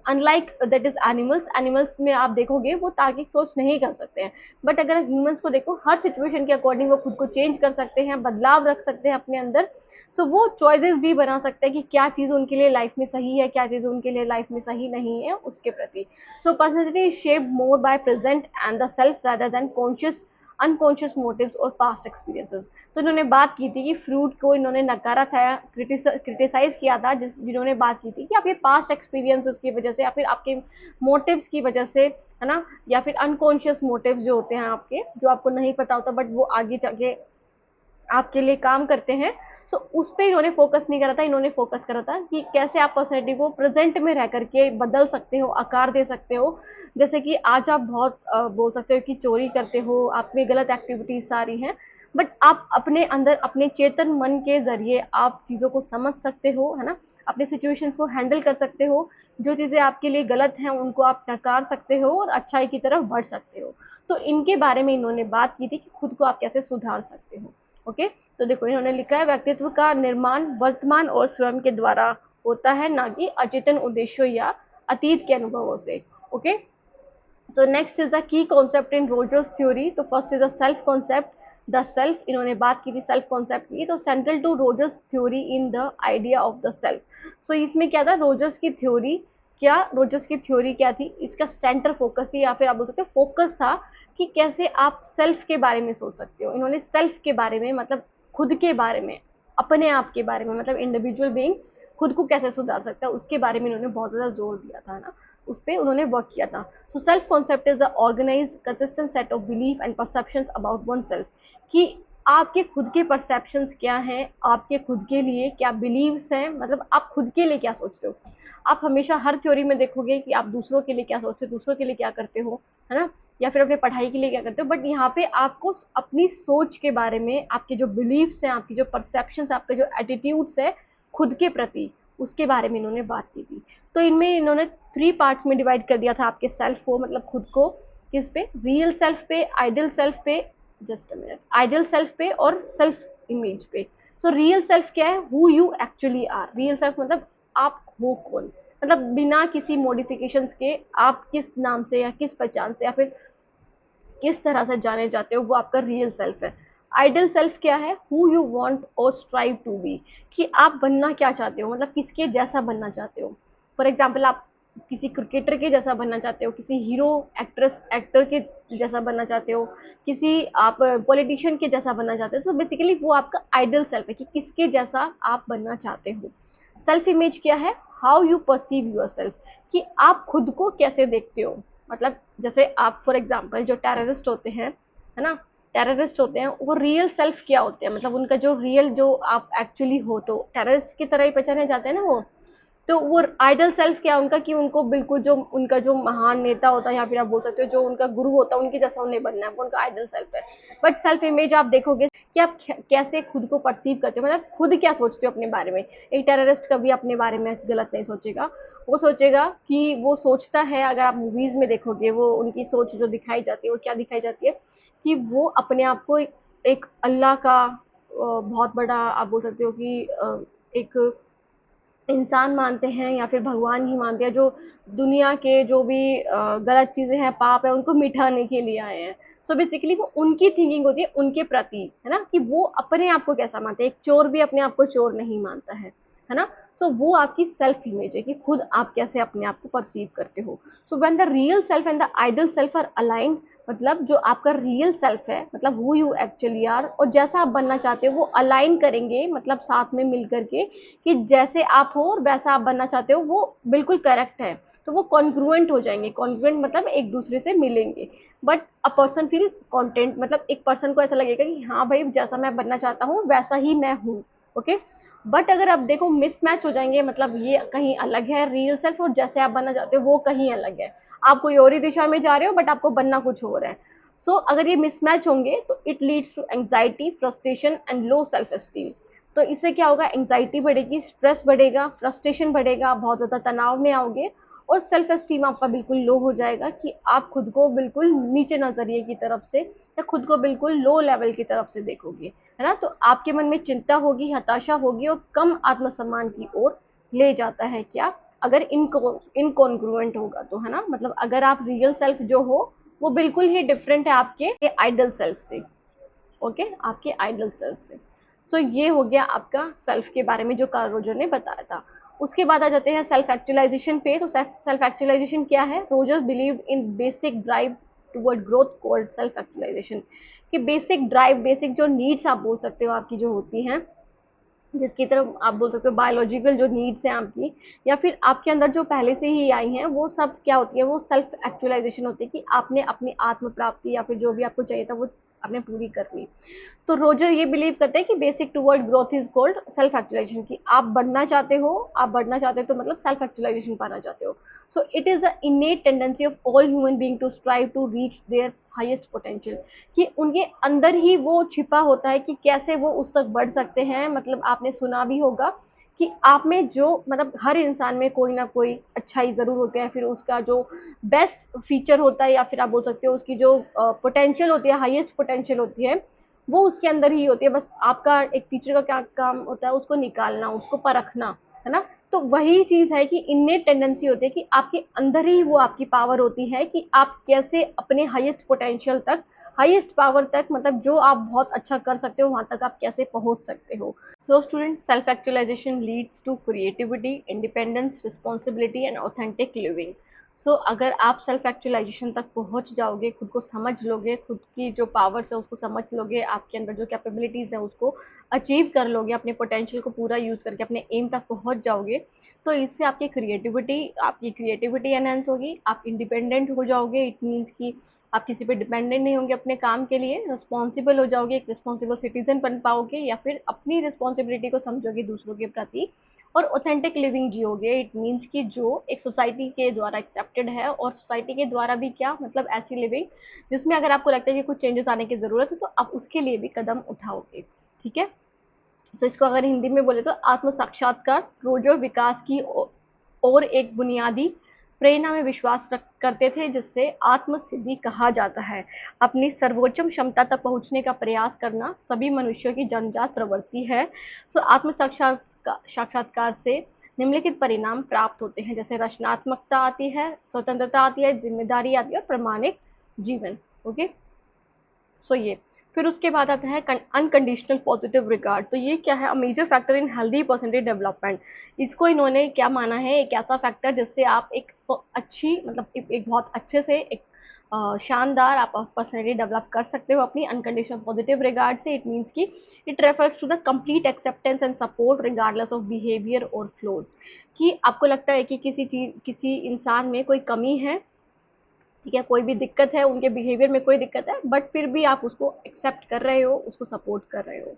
Unlike that is animals, animals में आप देखोगे वो तार्किक सोच नहीं कर सकते हैं, बट अगर ह्यूमंस को देखो, हर सिचुएशन के अकॉर्डिंग वो खुद को चेंज कर सकते हैं, बदलाव रख सकते हैं अपने अंदर। सो वो चॉइसेस भी बना सकते हैं कि क्या चीज़ उनके लिए लाइफ में सही है, क्या चीज़ उनके लिए लाइफ में सही नहीं है, उसके प्रति। So personality is shaped more by present and the self rather than conscious unconscious motives और पास्ट एक्सपीरियंसेस। तो इन्होंने बात की थी कि फ्रूट को इन्होंने नकारा था, क्रिटिसाइज किया था, जिन्होंने बात की थी कि आप ये पास्ट एक्सपीरियंसेस की वजह से या फिर आपके मोटिव्स की वजह से, है ना, या फिर अनकॉन्शियस मोटिव्स जो होते हैं आपके, जो आपको नहीं पता होता बट वो आगे जाके आपके लिए काम करते हैं। सो उस पर इन्होंने फोकस नहीं करा था, इन्होंने फोकस करा था कि कैसे आप पर्सनैलिटी को प्रेजेंट में रह करके बदल सकते हो, आकार दे सकते हो। जैसे कि आज आप बहुत बोल सकते हो कि चोरी करते हो, आप में गलत एक्टिविटीज सारी हैं, बट आप अपने अंदर अपने चेतन मन के जरिए आप चीज़ों को समझ सकते हो, है ना, अपने सिचुएशंस को हैंडल कर सकते हो, जो चीज़ें आपके लिए गलत हैं उनको आप नकार सकते हो और अच्छाई की तरफ बढ़ सकते हो। तो इनके बारे में इन्होंने बात की थी कि खुद को आप कैसे सुधार सकते हो। ओके, तो देखो इन्होंने लिखा है, व्यक्तित्व का निर्माण वर्तमान और स्वयं के द्वारा होता है, ना कि अचेतन उद्देश्यों या अतीत के अनुभवों से। Okay, so next is the key concept in Rogers theory. तो first is the self concept, the self, इन्होंने बात की थी सेल्फ कॉन्सेप्ट की। तो central to Rogers theory in the idea of the self. So इसमें क्या था, रोजर्स की थ्योरी, क्या रोजर्स की थ्योरी क्या थी, इसका सेंटर फोकस थी, या फिर आप बोल सकते हो फोकस था, कि कैसे आप सेल्फ के बारे में सोच सकते हो। इन्होंने सेल्फ के बारे में मतलब खुद के बारे में, अपने आप के बारे में, मतलब इंडिविजुअल बीइंग खुद को कैसे सुधार सकता है, उसके बारे में इन्होंने बहुत ज़्यादा जोर दिया था ना, उस पर उन्होंने वर्क किया था। तो self concept is a organised consistent set of belief and perceptions about one self, कि आपके खुद के परसेप्शंस क्या हैं, आपके खुद के लिए क्या बिलीव्स हैं, मतलब आप खुद के लिए क्या सोचते हो। आप हमेशा हर थ्योरी में देखोगे कि आप दूसरों के लिए क्या सोचते हो, दूसरों के लिए क्या करते हो, है ना, या फिर अपने पढ़ाई के लिए क्या करते हो, बट यहाँ पे आपको अपनी सोच के बारे में, आपके जो बिलीव्स हैं, आपकी जो परसेप्शंस, आपके जो एटीट्यूड्स है खुद के प्रति, उसके बारे में इन्होंने बात की थी। तो इनमें इन्होंने 3 पार्ट्स में डिवाइड कर दिया था आपके सेल्फ को, मतलब खुद को, किस पे, रियल सेल्फ पे, आइडियल सेल्फ पे, just a minute, ideal self पे और सेल्फ इमेज पे। सो रियल सेल्फ क्या है, who you actually are. Real self मतलब आप हो कौन, मतलब बिना किसी मॉडिफिकेशंस के आप किस नाम से या किस पहचान से या फिर किस तरह से जाने जाते हो, वो आपका रियल सेल्फ है। आइडियल सेल्फ क्या है, हु यू वांट और स्ट्राइव टू बी, कि आप बनना क्या चाहते हो, मतलब किसके जैसा बनना चाहते हो। फॉर एग्जाम्पल आप किसी क्रिकेटर के जैसा बनना चाहते हो, किसी हीरो एक्टर के जैसा बनना चाहते हो, किसी आप पॉलिटिशियन के जैसा बनना चाहते हो। तो बेसिकली वो आपका आइडियल सेल्फ है, कि किसके जैसा आप बनना चाहते हो। सेल्फ इमेज क्या है, how you perceive your self, कि आप खुद को कैसे देखते हो। मतलब जैसे आप फॉर एग्जांपल जो टेररिस्ट होते हैं, है ना, टेररिस्ट होते हैं, वो रियल सेल्फ क्या होते हैं, मतलब उनका जो रियल, जो आप एक्चुअली हो, तो टेररिस्ट की तरह ही पहचाने जाते हैं ना वो। तो वो आइडल सेल्फ क्या उनका, कि उनको बिल्कुल जो उनका जो महान नेता होता है, या फिर आप बोल सकते हो जो उनका गुरु होता है, उनके जैसा उन्हें बनना है, वो उनका आइडल सेल्फ है। बट सेल्फ इमेज आप देखोगे कि आप कैसे खुद को परसीव करते हो, मतलब खुद क्या सोचते हो अपने बारे में। एक टेररिस्ट कभी अपने बारे में गलत नहीं सोचेगा, वो सोचेगा कि वो सोचता है, अगर आप मूवीज में देखोगे वो उनकी सोच जो दिखाई जाती है, वो क्या दिखाई जाती है, कि वो अपने आप को एक अल्लाह का बहुत बड़ा, आप बोल सकते हो कि एक इंसान मानते हैं, या फिर भगवान ही मानते हैं, जो दुनिया के जो भी गलत चीज़ें हैं, पाप है, उनको मिटाने के लिए आए हैं। सो बेसिकली वो उनकी थिंकिंग होती है उनके प्रति, है ना, कि वो अपने आप को कैसा मानते हैं। एक चोर भी अपने आप को चोर नहीं मानता है ना। सो वो आपकी सेल्फ इमेज है, कि खुद आप कैसे अपने आप को परसीव करते हो। So when the real self and the ideal self are aligned, मतलब जो आपका रियल सेल्फ है, मतलब हु यू एक्चुअली आर, और जैसा आप बनना चाहते हो, वो अलाइन करेंगे, मतलब साथ में मिल करके, कि जैसे आप हो और वैसा आप बनना चाहते हो वो बिल्कुल करेक्ट है। तो वो कॉन्ग्रुएंट हो जाएंगे, कॉन्ग्रुएंट मतलब एक दूसरे से मिलेंगे। But a person feel content, मतलब एक पर्सन को ऐसा लगेगा कि हाँ भाई, जैसा मैं बनना चाहता हूँ वैसा ही मैं हूँ। ओके, बट अगर आप देखो मिसमैच हो जाएंगे, मतलब ये कहीं अलग है रियल सेल्फ और जैसे आप बनना चाहते हो वो कहीं अलग है, आप कोई और ही दिशा में जा रहे हो बट आपको बनना कुछ और है। अगर ये मिसमैच होंगे तो it leads to anxiety, frustration and low self esteem. तो इससे क्या होगा, एंग्जाइटी बढ़ेगी, स्ट्रेस बढ़ेगा, फ्रस्ट्रेशन बढ़ेगा, आप बहुत ज़्यादा तनाव में आओगे और सेल्फ एस्टीम आपका बिल्कुल लो हो जाएगा कि आप खुद को बिल्कुल नीचे नजरिए की तरफ से या खुद को बिल्कुल लो लेवल की तरफ से देखोगे, है ना। तो आपके मन में चिंता होगी, हताशा होगी और कम आत्मसम्मान की ओर ले जाता है क्या, अगर इनकॉन्ग्रुएंट होगा तो, है ना। मतलब अगर आप रियल सेल्फ जो हो वो बिल्कुल ही डिफरेंट है आपके आइडल सेल्फ से, ओके, आपके आइडल सेल्फ से। ये हो गया आपका सेल्फ के बारे में जो कार्ल रोजर ने बताया था। उसके बाद आ जाते हैं सेल्फ एक्चुअलाइजेशन पे। तो सेल्फ एक्चुअलाइजेशन क्या है, Rogers believe in basic drive toward growth called self actualisation. कि बेसिक ड्राइव, बेसिक जो नीड्स आप बोल सकते हो आपकी जो होती हैं, जिसकी तरफ आप बोल सकते हो बायोलॉजिकल जो नीड्स हैं आपकी, या फिर आपके अंदर जो पहले से ही आई हैं, वो सब क्या होती है, वो सेल्फ एक्चुअलाइजेशन होती है कि आपने अपनी आत्म प्राप्ति या फिर जो भी आपको चाहिए था वो आपने पूरी कर ली। तो रोजर ये बिलीव करते हैं कि basic toward growth is called self actualisation. की आप बढ़ना चाहते हो, आप बढ़ना चाहते हो तो मतलब सेल्फ एक्चुअलाइजेशन पाना चाहते हो। It is a innate tendency of all human being to strive to reach their highest potential. कि उनके अंदर ही वो छिपा होता है कि कैसे वो उस तक बढ़ सकते हैं। मतलब आपने सुना भी होगा कि आप में जो, मतलब हर इंसान में कोई ना कोई अच्छाई ज़रूर होती है, फिर उसका जो बेस्ट फीचर होता है या फिर आप बोल सकते हो उसकी जो पोटेंशियल होती है, हाईएस्ट पोटेंशियल होती है, वो उसके अंदर ही होती है। बस आपका एक टीचर का क्या काम होता है, उसको निकालना, उसको परखना, है ना। तो वही चीज़ है कि इननेट टेंडेंसी होती है कि आपके अंदर ही वो आपकी पावर होती है कि आप कैसे अपने हाईएस्ट पोटेंशियल तक, हाईएस्ट पावर तक, मतलब जो आप बहुत अच्छा कर सकते हो वहाँ तक आप कैसे पहुँच सकते हो। Student, self actualisation leads to creativity, independence, responsibility and authentic living. अगर आप सेल्फ एक्चुअलाइजेशन तक पहुंच जाओगे, खुद को समझ लोगे, खुद की जो पावर्स है उसको समझ लोगे, आपके अंदर जो कैपेबिलिटीज़ है उसको अचीव कर लोगे, अपने पोटेंशियल को पूरा यूज़ करके अपने एम तक पहुंच जाओगे, तो इससे आपकी क्रिएटिविटी एनहेंस होगी, आप इंडिपेंडेंट हो जाओगे। इट मीन्स कि आप किसी पे डिपेंडेंट नहीं होंगे अपने काम के लिए, रिस्पॉन्सिबल हो जाओगे, एक रिस्पॉन्सिबल सिटीजन बन पाओगे या फिर अपनी रिस्पॉन्सिबिलिटी को समझोगे दूसरों के प्रति, और ऑथेंटिक लिविंग जियोगे। इट मीन्स कि जो एक सोसाइटी के द्वारा एक्सेप्टेड है, और सोसाइटी के द्वारा भी क्या, मतलब ऐसी लिविंग जिसमें अगर आपको लगता है कि कुछ चेंजेस आने की ज़रूरत है तो आप उसके लिए भी कदम उठाओगे, ठीक है। इसको अगर हिंदी में बोले तो आत्म साक्षात्कार रोजो विकास की और एक बुनियादी प्रेरणा में विश्वास करते थे, जिससे आत्म सिद्धि कहा जाता है। अपनी सर्वोच्च क्षमता तक पहुंचने का प्रयास करना सभी मनुष्यों की जन्मजात प्रवृत्ति है। आत्म साक्षात्कार से निम्नलिखित परिणाम प्राप्त होते हैं, जैसे रचनात्मकता आती है, स्वतंत्रता आती है, जिम्मेदारी आती है और प्रामाणिक जीवन। ओके, ये फिर उसके बाद आता है अनकंडीशनल पॉजिटिव रिगार्ड। तो ये क्या है, a major factor in healthy personality development. इसको इन्होंने क्या माना है, एक ऐसा फैक्टर जिससे आप एक अच्छी, मतलब एक बहुत अच्छे से एक शानदार आप पर्सनैलिटी डेवलप कर सकते हो अपनी अनकंडीशनल पॉजिटिव रिगार्ड से। इट मीन्स की it refers to the complete acceptance and support regardless of behaviour और फ्लोज। कि आपको लगता है कि किसी इंसान में कोई कमी है, ठीक है, कोई भी दिक्कत है, उनके बिहेवियर में कोई दिक्कत है, बट फिर भी आप उसको एक्सेप्ट कर रहे हो, उसको सपोर्ट कर रहे हो।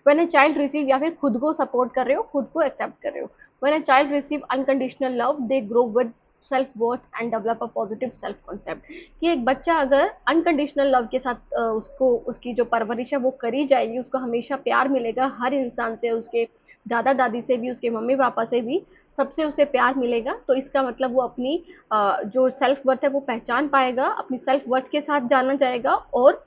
व्हेन अ चाइल्ड रिसीव, या फिर खुद को सपोर्ट कर रहे हो, खुद को एक्सेप्ट कर रहे हो। When a child receive unconditional love, they grow with self worth and develop a positive self concept. कि एक बच्चा अगर अनकंडीशनल लव के साथ उसको, उसकी जो परवरिश है वो करी जाएगी, उसको हमेशा प्यार मिलेगा हर इंसान से, उसके दादा दादी से भी, उसके मम्मी पापा से भी, सबसे उसे प्यार मिलेगा, तो इसका मतलब वो अपनी जो सेल्फ वर्थ है वो पहचान पाएगा, अपनी सेल्फ वर्थ के साथ जाना जाएगा, और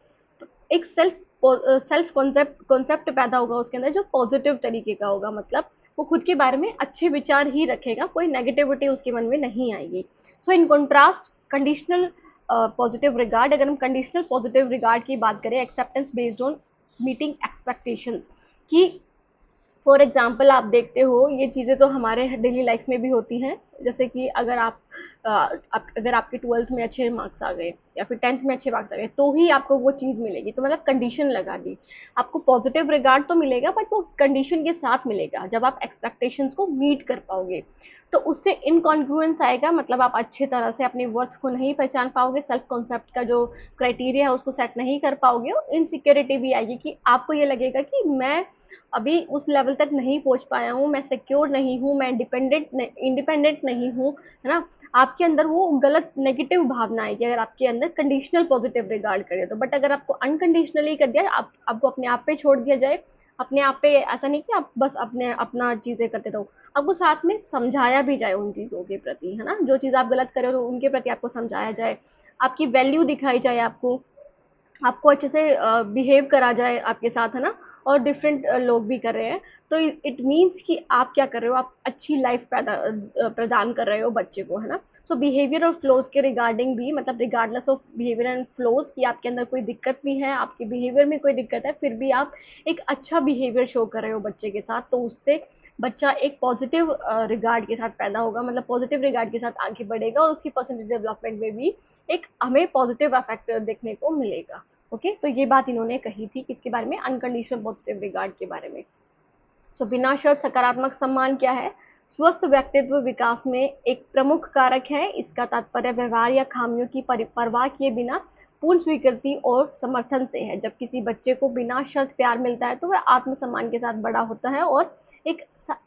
एक सेल्फ कॉन्सेप्ट पैदा होगा उसके अंदर जो पॉजिटिव तरीके का होगा। मतलब वो खुद के बारे में अच्छे विचार ही रखेगा, कोई नेगेटिविटी उसके मन में नहीं आएगी। In contrast conditional positive regard, अगर हम कंडीशनल पॉजिटिव रिगार्ड की बात करें, acceptance based on meeting expectations. कि फॉर एग्जाम्पल आप देखते हो, ये चीज़ें तो हमारे डेली लाइफ में भी होती हैं, जैसे कि अगर आप अगर आपके 12th में अच्छे मार्क्स आ गए या फिर 10th में अच्छे मार्क्स आ गए तो ही आपको वो चीज़ मिलेगी। तो मतलब कंडीशन लगा दी, आपको पॉजिटिव रिगार्ड तो मिलेगा बट वो कंडीशन के साथ मिलेगा, जब आप एक्सपेक्टेशंस को मीट कर पाओगे। तो उससे इनकॉन्ग्रुएंस आएगा, मतलब आप अच्छे तरह से अपने वर्थ को नहीं पहचान पाओगे, सेल्फ कॉन्सेप्ट का जो क्राइटेरिया है उसको सेट नहीं कर पाओगे, और इनसिक्योरिटी भी आएगी कि आपको ये लगेगा कि मैं अभी उस लेवल तक नहीं पहुंच पाया हूँ, मैं सिक्योर नहीं हूँ, मैं इंडिपेंडेंट नहीं हूँ, है ना। आपके अंदर वो गलत नेगेटिव भावना आएगी अगर आपके अंदर कंडीशनल पॉजिटिव रिगार्ड करे तो। बट अगर आपको अनकंडीशनली कर दिया, आपको अपने आप पे छोड़ दिया जाए, अपने आप पे, ऐसा नहीं कि आप बस अपना चीजें करते रहो, आपको साथ में समझाया भी जाए उन चीजों के प्रति, है ना। जो चीज आप गलत कर रहे हो उनके प्रति आपको समझाया जाए, आपकी वैल्यू दिखाई जाए, आपको आपको अच्छे से बिहेव करा जाए आपके साथ, है ना। और डिफरेंट लोग भी कर रहे हैं, तो इट मीन्स कि आप क्या कर रहे हो, आप अच्छी लाइफ प्रदान कर रहे हो बच्चे को, है ना। सो बिहेवियर और फ्लोज के रिगार्डिंग भी, मतलब regardless of behaviour and flows, कि आपके अंदर कोई दिक्कत भी है, आपके बिहेवियर में कोई दिक्कत है, फिर भी आप एक अच्छा बिहेवियर शो कर रहे हो बच्चे के साथ, तो उससे बच्चा एक पॉजिटिव रिगार्ड के साथ पैदा होगा, मतलब पॉजिटिव रिगार्ड के साथ आगे बढ़ेगा, और उसकी पर्सनल डेवलपमेंट में भी एक हमें पॉजिटिव इफेक्ट देखने को मिलेगा। ओके, तो ये बात इन्होंने कही थी किसके बारे में, अनकंडीशनल पॉजिटिव रिगार्ड के बारे में। सो बिना शर्त सकारात्मक सम्मान क्या है, स्वस्थ व्यक्तित्व विकास में एक प्रमुख कारक है। इसका तात्पर्य व्यवहार या खामियों की परवाह किए बिना पूर्ण स्वीकृति और समर्थन से है। जब किसी बच्चे को बिना शर्त प्यार मिलता है तो वह आत्मसम्मान के साथ बड़ा होता है और एक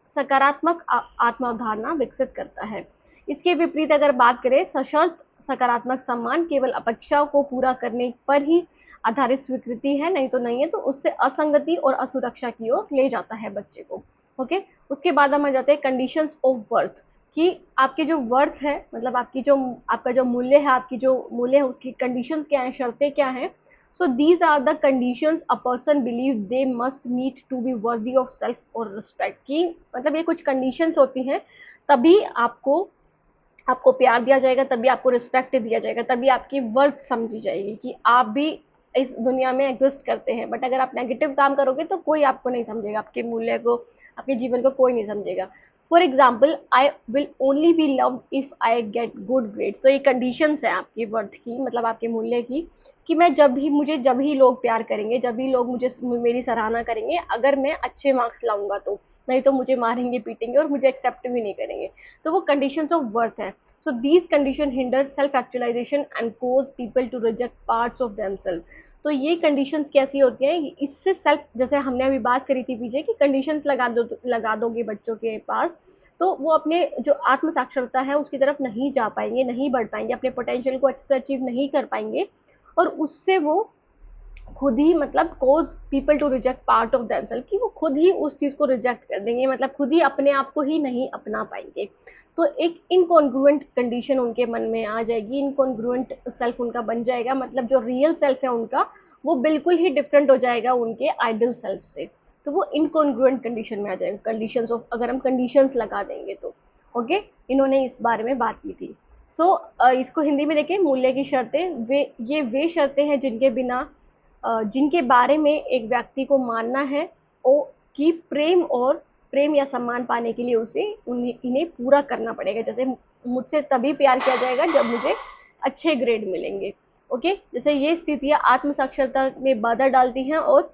सकारात्मक आत्मावधारणा विकसित करता है। इसके विपरीत अगर बात करें, सशर्त सकारात्मक सम्मान केवल अपेक्षाओं को पूरा करने पर ही आधारित स्वीकृति है, नहीं तो नहीं है, तो उससे असंगति और असुरक्षा की ओर ले जाता है बच्चे को। ओके, उसके बाद हम आ जाते हैं कंडीशंस ऑफ वर्थ, कि आपकी जो वर्थ है, मतलब आपका जो मूल्य है, आपकी जो मूल्य है उसकी कंडीशंस क्या है, शर्तें क्या है। So these are the conditions a person believe they must meet to be worthy of self और रिस्पेक्ट, की मतलब ये कुछ कंडीशंस होती हैं, तभी आपको आपको प्यार दिया जाएगा, तभी आपको रिस्पेक्ट दिया जाएगा, तभी आपकी वर्थ समझी जाएगी कि आप भी इस दुनिया में एग्जिस्ट करते हैं। बट अगर आप नेगेटिव काम करोगे तो कोई आपको नहीं समझेगा, आपके मूल्य को, आपके जीवन को कोई नहीं समझेगा। For example, I will only be loved if I get good grades, तो ये कंडीशंस है आपकी वर्थ की, मतलब आपके मूल्य की, कि मैं जब ही लोग प्यार करेंगे, जब भी लोग मेरी सराहना करेंगे अगर मैं अच्छे मार्क्स लाऊंगा तो, नहीं तो मुझे मारेंगे पीटेंगे और मुझे एक्सेप्ट भी नहीं करेंगे। तो वो कंडीशंस ऑफ वर्थ है। So these condition hinder self actualisation and cause people to reject parts of themselves. तो ये कंडीशंस कैसी होती हैं, इससे सेल्फ, जैसे हमने अभी बात करी थी पीछे कि कंडीशंस लगा दोगे बच्चों के पास, तो वो अपने जो आत्म साक्षरता है उसकी तरफ नहीं जा पाएंगे, नहीं बढ़ पाएंगे, अपने पोटेंशियल को अच्छे से अचीव नहीं कर पाएंगे, और उससे वो खुद ही, मतलब causes people to reject part of themselves, कि वो खुद ही उस चीज को रिजेक्ट कर देंगे, मतलब खुद ही अपने आप को ही नहीं अपना पाएंगे। तो एक इनकॉन्ग्रुएंट कंडीशन उनके मन में आ जाएगी, इनकॉन्ग्रुएंट सेल्फ उनका बन जाएगा, मतलब जो रियल सेल्फ है उनका वो बिल्कुल ही डिफरेंट हो जाएगा उनके आइडल सेल्फ से। तो वो इनकॉन्ग्रुएंट कंडीशन में आ जाएगा, कंडीशंस ऑफ, अगर हम कंडीशंस लगा देंगे तो। ओके, इन्होंने इस बारे में बात की थी। सो इसको हिंदी में देखें, मूल्य की शर्तें, वे शर्तें हैं जिनके बारे में एक व्यक्ति को मानना है कि प्रेम या सम्मान पाने के लिए उसे इन्हें पूरा करना पड़ेगा। जैसे मुझसे तभी प्यार किया जाएगा जब मुझे अच्छे ग्रेड मिलेंगे। ओके, जैसे ये स्थितियां आत्म साक्षरता में बाधा डालती हैं और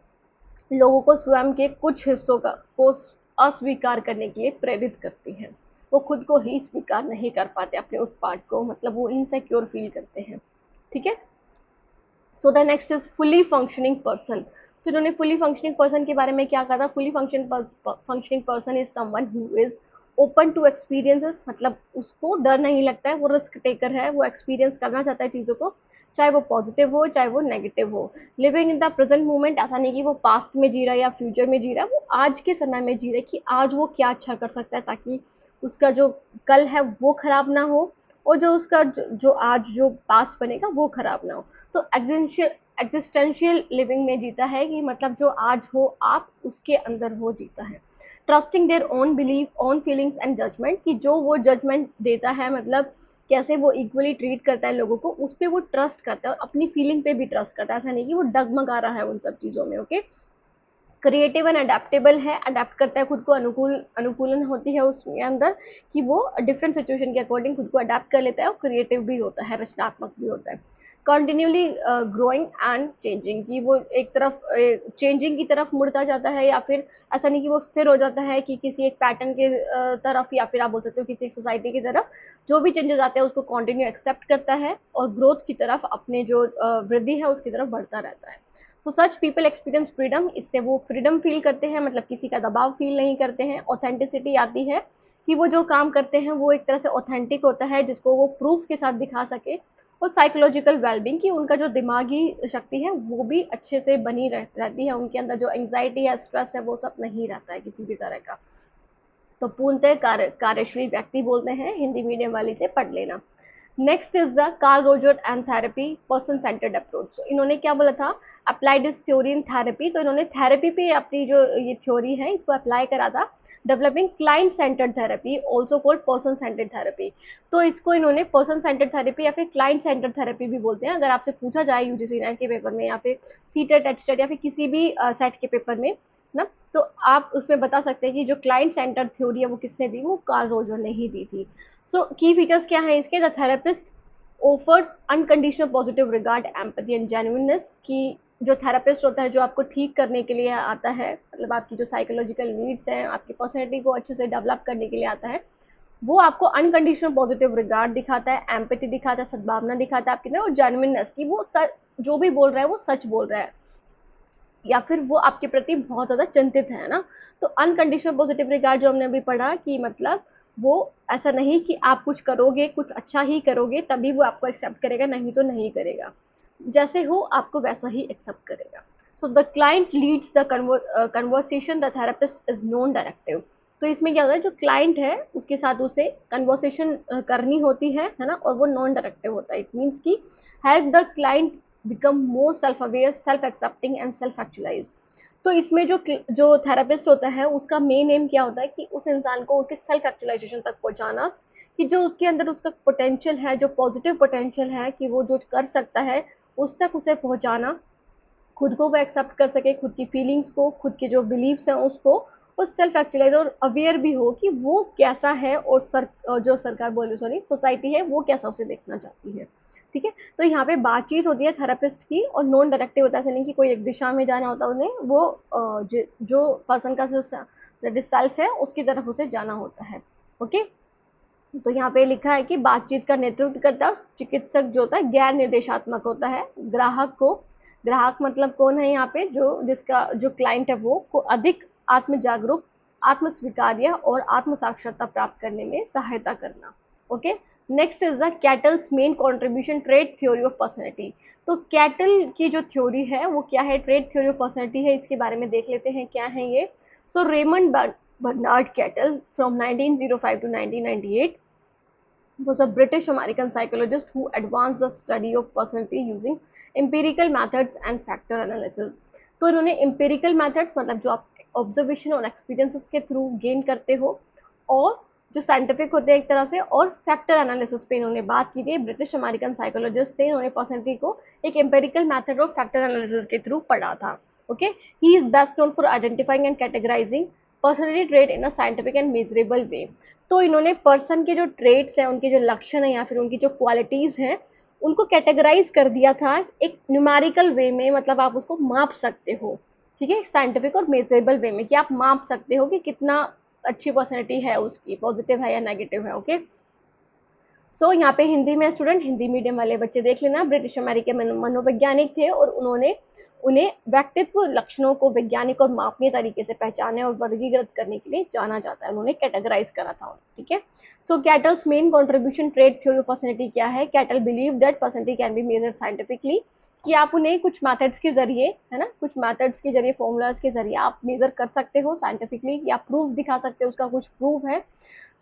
लोगों को स्वयं के कुछ हिस्सों को अस्वीकार करने के लिए प्रेरित करती हैं। वो खुद को ही स्वीकार नहीं कर पाते अपने उस पार्ट को, मतलब वो इनसिक्योर फील करते हैं। ठीक है। सो the next is fully functioning person. तो इन्होंने फुली फंक्शनिंग पर्सन के बारे में क्या कहा था, fully functioning person is someone who is open to experiences, मतलब उसको डर नहीं लगता है, वो रिस्क टेकर है, वो एक्सपीरियंस करना चाहता है चीज़ों को, चाहे वो पॉजिटिव हो चाहे वो नेगेटिव हो। Living in the present moment, ऐसा नहीं कि वो पास्ट में जी रहा है या फ्यूचर में जी रहा है, वो आज के समय में जी रहा है कि आज वो क्या अच्छा कर सकता है ताकि उसका जो कल है वो खराब ना हो, और जो उसका जो आज जो पास्ट बनेगा वो खराब ना हो। तो एग्जिस्टेंशियल लिविंग में जीता है कि मतलब जो आज हो आप उसके अंदर हो जीता है। Trusting their own belief own feelings and judgement, कि जो वो जजमेंट देता है, मतलब कैसे वो इक्वली ट्रीट करता है लोगों को, उस पर वो ट्रस्ट करता है और अपनी फीलिंग पे भी ट्रस्ट करता है, ऐसा नहीं कि वो डगमगा रहा है उन सब चीज़ों में। ओके, क्रिएटिव एंड अडेप्टेबल है, अडेप्ट करता है खुद को, अनुकूलन होती है उसके अंदर कि वो डिफरेंट सिचुएशन के अकॉर्डिंग खुद को अडेप्ट कर लेता है, और क्रिएटिव भी होता है, रचनात्मक भी होता है। कंटिन्यूली ग्रोइंग एंड चेंजिंग, कि वो एक तरफ चेंजिंग की तरफ मुड़ता जाता है, या फिर ऐसा नहीं कि वो स्थिर हो जाता है कि किसी एक पैटर्न के तरफ, या फिर आप बोल सकते हो किसी एक सोसाइटी की तरफ। जो भी चेंजेस आते हैं उसको कंटिन्यू एक्सेप्ट करता है और ग्रोथ की तरफ, अपने जो वृद्धि है उसकी तरफ बढ़ता रहता है। तो सच पीपल एक्सपीरियंस फ्रीडम, इससे वो फ्रीडम फील करते हैं, मतलब किसी का दबाव फील नहीं करते हैं। ऑथेंटिसिटी आती है कि वो जो काम करते हैं वो एक तरह से ऑथेंटिक होता है, जिसको वो प्रूफ के साथ दिखा सके। और साइकोलॉजिकल वेलबींग, की उनका जो दिमागी शक्ति है वो भी अच्छे से बनी रहती है, उनके अंदर जो एंग्जाइटी या स्ट्रेस है वो सब नहीं रहता है किसी भी तरह का। तो पूर्णतः कार्यशील व्यक्ति बोलते हैं, हिंदी मीडियम वाली से पढ़ लेना। Next is the Carl Roger and therapy person centred approach. इन्होंने क्या बोला था, applied this theory in therapy. तो इन्होंने थेरेपी पे अपनी जो ये थ्योरी है इसको अप्लाई करा था। Developing client centred therapy, also called person centred therapy. तो इसको इन्होंने पर्सन सेंटर्ड थेरेपी या फिर क्लाइंट सेंटर्ड थेरेपी भी बोलते हैं। अगर आपसे पूछा जाए यूजीसी नेट के पेपर में, या फिर सीटेट एचटेट या फिर किसी भी सेट के पेपर में ना, तो आप उसमें बता सकते हैं कि जो क्लाइंट सेंटर्ड थ्योरी है वो किसने दी, वो कार्ल रोजर ने ही दी थी। सो की फीचर्स क्या है इसके, the therapist offers unconditional positive regard, empathy and genuineness. कि जो थेरेपिस्ट होता है, जो आपको ठीक करने के लिए आता है, मतलब आपकी जो साइकोलॉजिकल नीड्स हैं, आपकी पर्सनैलिटी को अच्छे से डेवलप करने के लिए आता है, वो आपको अनकंडीशनल पॉजिटिव रिगार्ड दिखाता है, एम्पैथी दिखाता है, सद्भावना दिखाता है आपके अंदर, और जेन्युइननेस, की वो जो भी बोल रहा है वो सच बोल रहा है, या फिर वो आपके प्रति बहुत ज़्यादा चिंतित है ना। तो अनकंडीशनल पॉजिटिव रिगार्ड जो हमने अभी पढ़ा, कि मतलब वो ऐसा नहीं कि आप कुछ करोगे, कुछ अच्छा ही करोगे तभी वो आपको एक्सेप्ट करेगा, नहीं तो नहीं करेगा, जैसे हो आपको वैसा ही एक्सेप्ट करेगा। So the client leads the conversation, the therapist is non directive. तो इसमें क्या होता है, जो क्लाइंट है उसके साथ उसे कन्वर्सेशन करनी होती है ना, और वो नॉन डायरेक्टिव होता है। इट मीन्स की help the client become more self aware, self accepting and self actualised. तो इसमें जो थेरेपिस्ट होता है उसका मेन एम क्या होता है, कि उस इंसान को उसके सेल्फ एक्चुअलाइजेशन तक पहुंचाना, कि जो उसके अंदर उसका पोटेंशियल है, जो पॉजिटिव पोटेंशियल है, कि वो जो कर सकता है उस तक उसे पहुंचाना, खुद को वो एक्सेप्ट कर सके, खुद की फीलिंग्स को, खुद के जो बिलीव्स हैं उसको, और सेल्फ एक्चुअलाइज और अवेयर भी हो कि वो कैसा है, और जो सरकार बोल रही, सॉरी, सोसाइटी है वो कैसा उसे देखना चाहती है। ठीक है, तो यहाँ पे बातचीत होती है थेरेपिस्ट की, और नॉन डायरेक्टिव होता है, ऐसा नहीं कि कोई एक दिशा में जाना होता है उन्हें, वो जो पर्सन का जो सेल्फ है उसकी तरफ उसे जाना होता है। ओके, तो यहाँ पे लिखा है कि बातचीत का नेतृत्व करता है चिकित्सक, जो होता है गैर निर्देशात्मक होता है। ग्राहक मतलब कौन है यहाँ पे, जिसका जो क्लाइंट है वो को अधिक आत्म जागरूक, आत्म स्वीकार्य और आत्म साक्षरता प्राप्त करने में सहायता करना। Okay, next is the kettles main contribution trade theory of personality. तो कैटल की जो थ्योरी है वो क्या है, ट्रेड थ्योरी ऑफ पर्सनैलिटी है, इसके बारे में देख लेते हैं क्या है ये। So Raymond Bernard Cattell from 1905 to 1998 was a British American psychologist who advanced the study of personality using empirical methods and factor analysis। तो इन्होंने empirical methods मतलब जो आप ऑब्जर्वेशन और एक्सपीरियंसेस के थ्रू गेन करते हो, और जो साइंटिफिक होते हैं एक तरह से, और फैक्टर एनालिसिस पे इन्होंने बात की थी। ब्रिटिश अमेरिकन साइकोलॉजिस्ट थे, इन्होंने पर्सनैलिटी को एक एम्पेरिकल मेथड और फैक्टर एनालिसिस के थ्रू पढ़ा था। Okay, he is best known for identifying and categorising personality trait in a scientific and measurable way. तो इन्होंने पर्सन के जो ट्रेट्स हैं, उनके जो लक्षण हैं या फिर उनकी जो क्वालिटीज हैं, उनको कैटेगराइज कर दिया था एक न्यूमेरिकल वे में, मतलब आप उसको माप सकते हो। ठीक है, साइंटिफिक और मेजरेबल वे में, कि आप माप सकते हो कि कितना अच्छी पर्सनैलिटी है उसकी, पॉजिटिव है या नेगेटिव है। ओके, सो यहाँ पे हिंदी में स्टूडेंट, हिंदी मीडियम वाले बच्चे देख लेना, ब्रिटिश अमेरिकन मनोवैज्ञानिक थे, और उन्होंने उन्हें व्यक्तित्व लक्षणों को वैज्ञानिक और मापनीय तरीके से पहचाने और वर्गीकृत करने के लिए जाना जाता है, उन्होंने कैटेगराइज करा था। ठीक है, so Cattell's main contribution trait theory of personality क्या है, Cattell believe that personality can be measured scientifically, कि आप उन्हें कुछ मेथड्स के जरिए, है ना, कुछ मेथड्स के जरिए, फॉर्मूलाज के जरिए आप मेजर कर सकते हो साइंटिफिकली, या प्रूफ दिखा सकते हो, उसका कुछ प्रूफ है।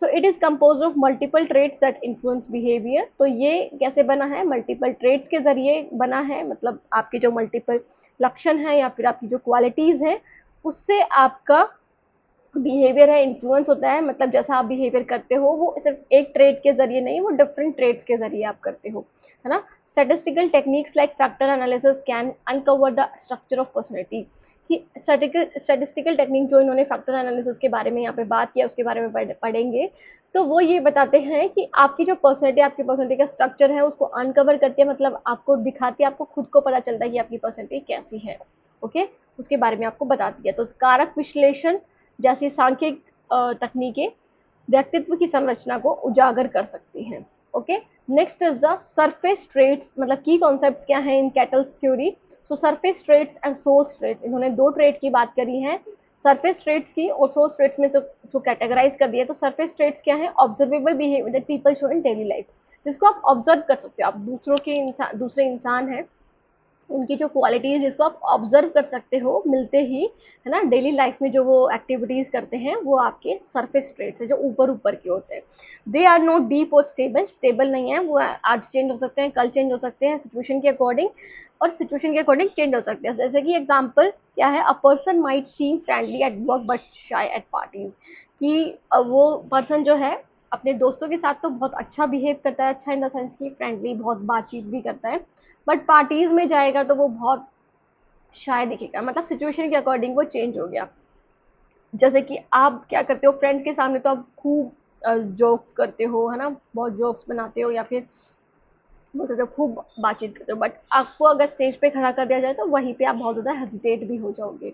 So it is compose of multiple traits that influence behaviour. तो ये कैसे बना है, मल्टीपल ट्रेट्स के जरिए बना है, मतलब आपके जो मल्टीपल लक्षण है या फिर आपकी जो क्वालिटीज है उससे आपका बिहेवियर है इन्फ्लुएंस होता है। मतलब जैसा आप बिहेवियर करते हो वो सिर्फ एक ट्रेट के जरिए नहीं, वो डिफरेंट ट्रेट्स के जरिए आप करते हो, है ना। Statistical techniques like factor analysis can uncover the structure of personality, कि स्टैटिस्टिकल टेक्निक जो इन्होंने फैक्टर एनालिसिस के बारे में यहाँ पे बात किया उसके बारे में पढ़ेंगे। तो वो ये बताते हैं कि आपकी जो पर्सनैलिटी, आपकी पर्सनैलिटी का स्ट्रक्चर है उसको अनकवर करती है, मतलब आपको दिखाती है, आपको खुद को पता चलता है कि आपकी पर्सनैलिटी कैसी है। ओके, उसके बारे में आपको बता दिया। तो कारक विश्लेषण जैसी सांख्यिक तकनीकें व्यक्तित्व की संरचना को उजागर कर सकती हैं। Okay, next is the surface traits, मतलब की कॉन्सेप्ट्स क्या हैं इन kettles theory. So surface traits and source traits, इन्होंने दो ट्रेट की बात करी है, सरफेस ट्रेट्स की और सोर्स ट्रेट्स में इसको कैटेगराइज कर दिया। तो सरफेस ट्रेट्स क्या है, observable behaviour that people show in daily life, जिसको आप ऑब्जर्व कर सकते हो, आप दूसरों के इंसान, दूसरे इंसान हैं उनकी जो क्वालिटीज जिसको आप ऑब्जर्व कर सकते हो मिलते ही, है ना, डेली लाइफ में जो वो एक्टिविटीज करते हैं वो आपके सरफेस ट्रेट्स है जो ऊपर ऊपर के होते हैं। दे आर नॉट डीप और स्टेबल, स्टेबल नहीं है, वो आज चेंज हो सकते हैं, कल चेंज हो सकते हैं सिचुएशन के अकॉर्डिंग, और सिचुएशन के अकॉर्डिंग चेंज हो सकते हैं। जैसे कि एग्जाम्पल क्या है, a person might seem friendly at work but shy eight parties, कि वो पर्सन जो है अपने दोस्तों के साथ तो बहुत अच्छा बिहेव करता है, अच्छा इन द सेंस की फ्रेंडली, बहुत बातचीत भी करता है, बट पार्टीज में जाएगा तो वो बहुत शाय दिखेगा, मतलब सिचुएशन के अकॉर्डिंग वो चेंज हो गया। जैसे कि आप क्या करते हो फ्रेंड्स के सामने तो आप खूब जोक्स करते हो, है ना, बहुत जोक्स बनाते हो या फिर बहुत ज़्यादा खूब बातचीत करते हो, बट आपको अगर स्टेज पे खड़ा कर दिया जाए तो वहीं पे आप बहुत ज़्यादा हेजिटेट भी हो जाओगे।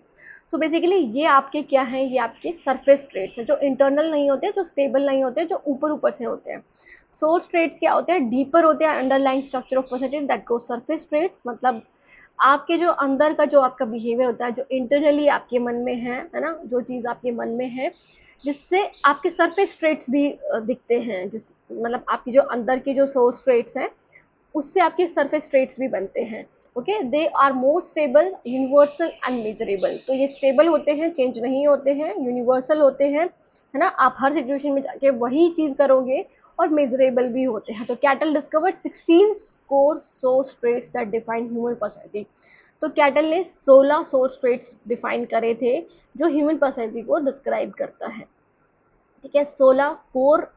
सो बेसिकली ये आपके क्या हैं, ये आपके सरफेस ट्रेट्स हैं जो इंटरनल नहीं होते, जो स्टेबल नहीं होते, जो ऊपर ऊपर से होते हैं। सोर्स ट्रेट्स क्या होते हैं, डीपर होते हैं, underlying structure of personality that go surface traits, मतलब आपके जो अंदर का जो आपका बिहेवियर होता है, जो इंटरनली आपके मन में है ना, जो चीज़ आपके मन में है, जिससे आपके सरफेस ट्रेट्स भी दिखते हैं, जिस मतलब आपकी जो अंदर की जो सोर्स ट्रेट्स हैं उससे आपके सरफेस ट्रेट्स भी बनते हैं। Okay, they are more stable, universal and measurable, तो ये स्टेबल होते हैं, चेंज नहीं होते हैं, यूनिवर्सल होते हैं, है ना, आप हर सिचुएशन में जाके वही चीज़ करोगे, और मेजरेबल भी होते हैं। तो cattle discovered 16 core source traits that define human personality, तो कैटल ने 16 सोर्स ट्रेट्स डिफाइन करे थे जो ह्यूमन पर्सनैलिटी को डिस्क्राइब करता है। ठीक है, 16 कोर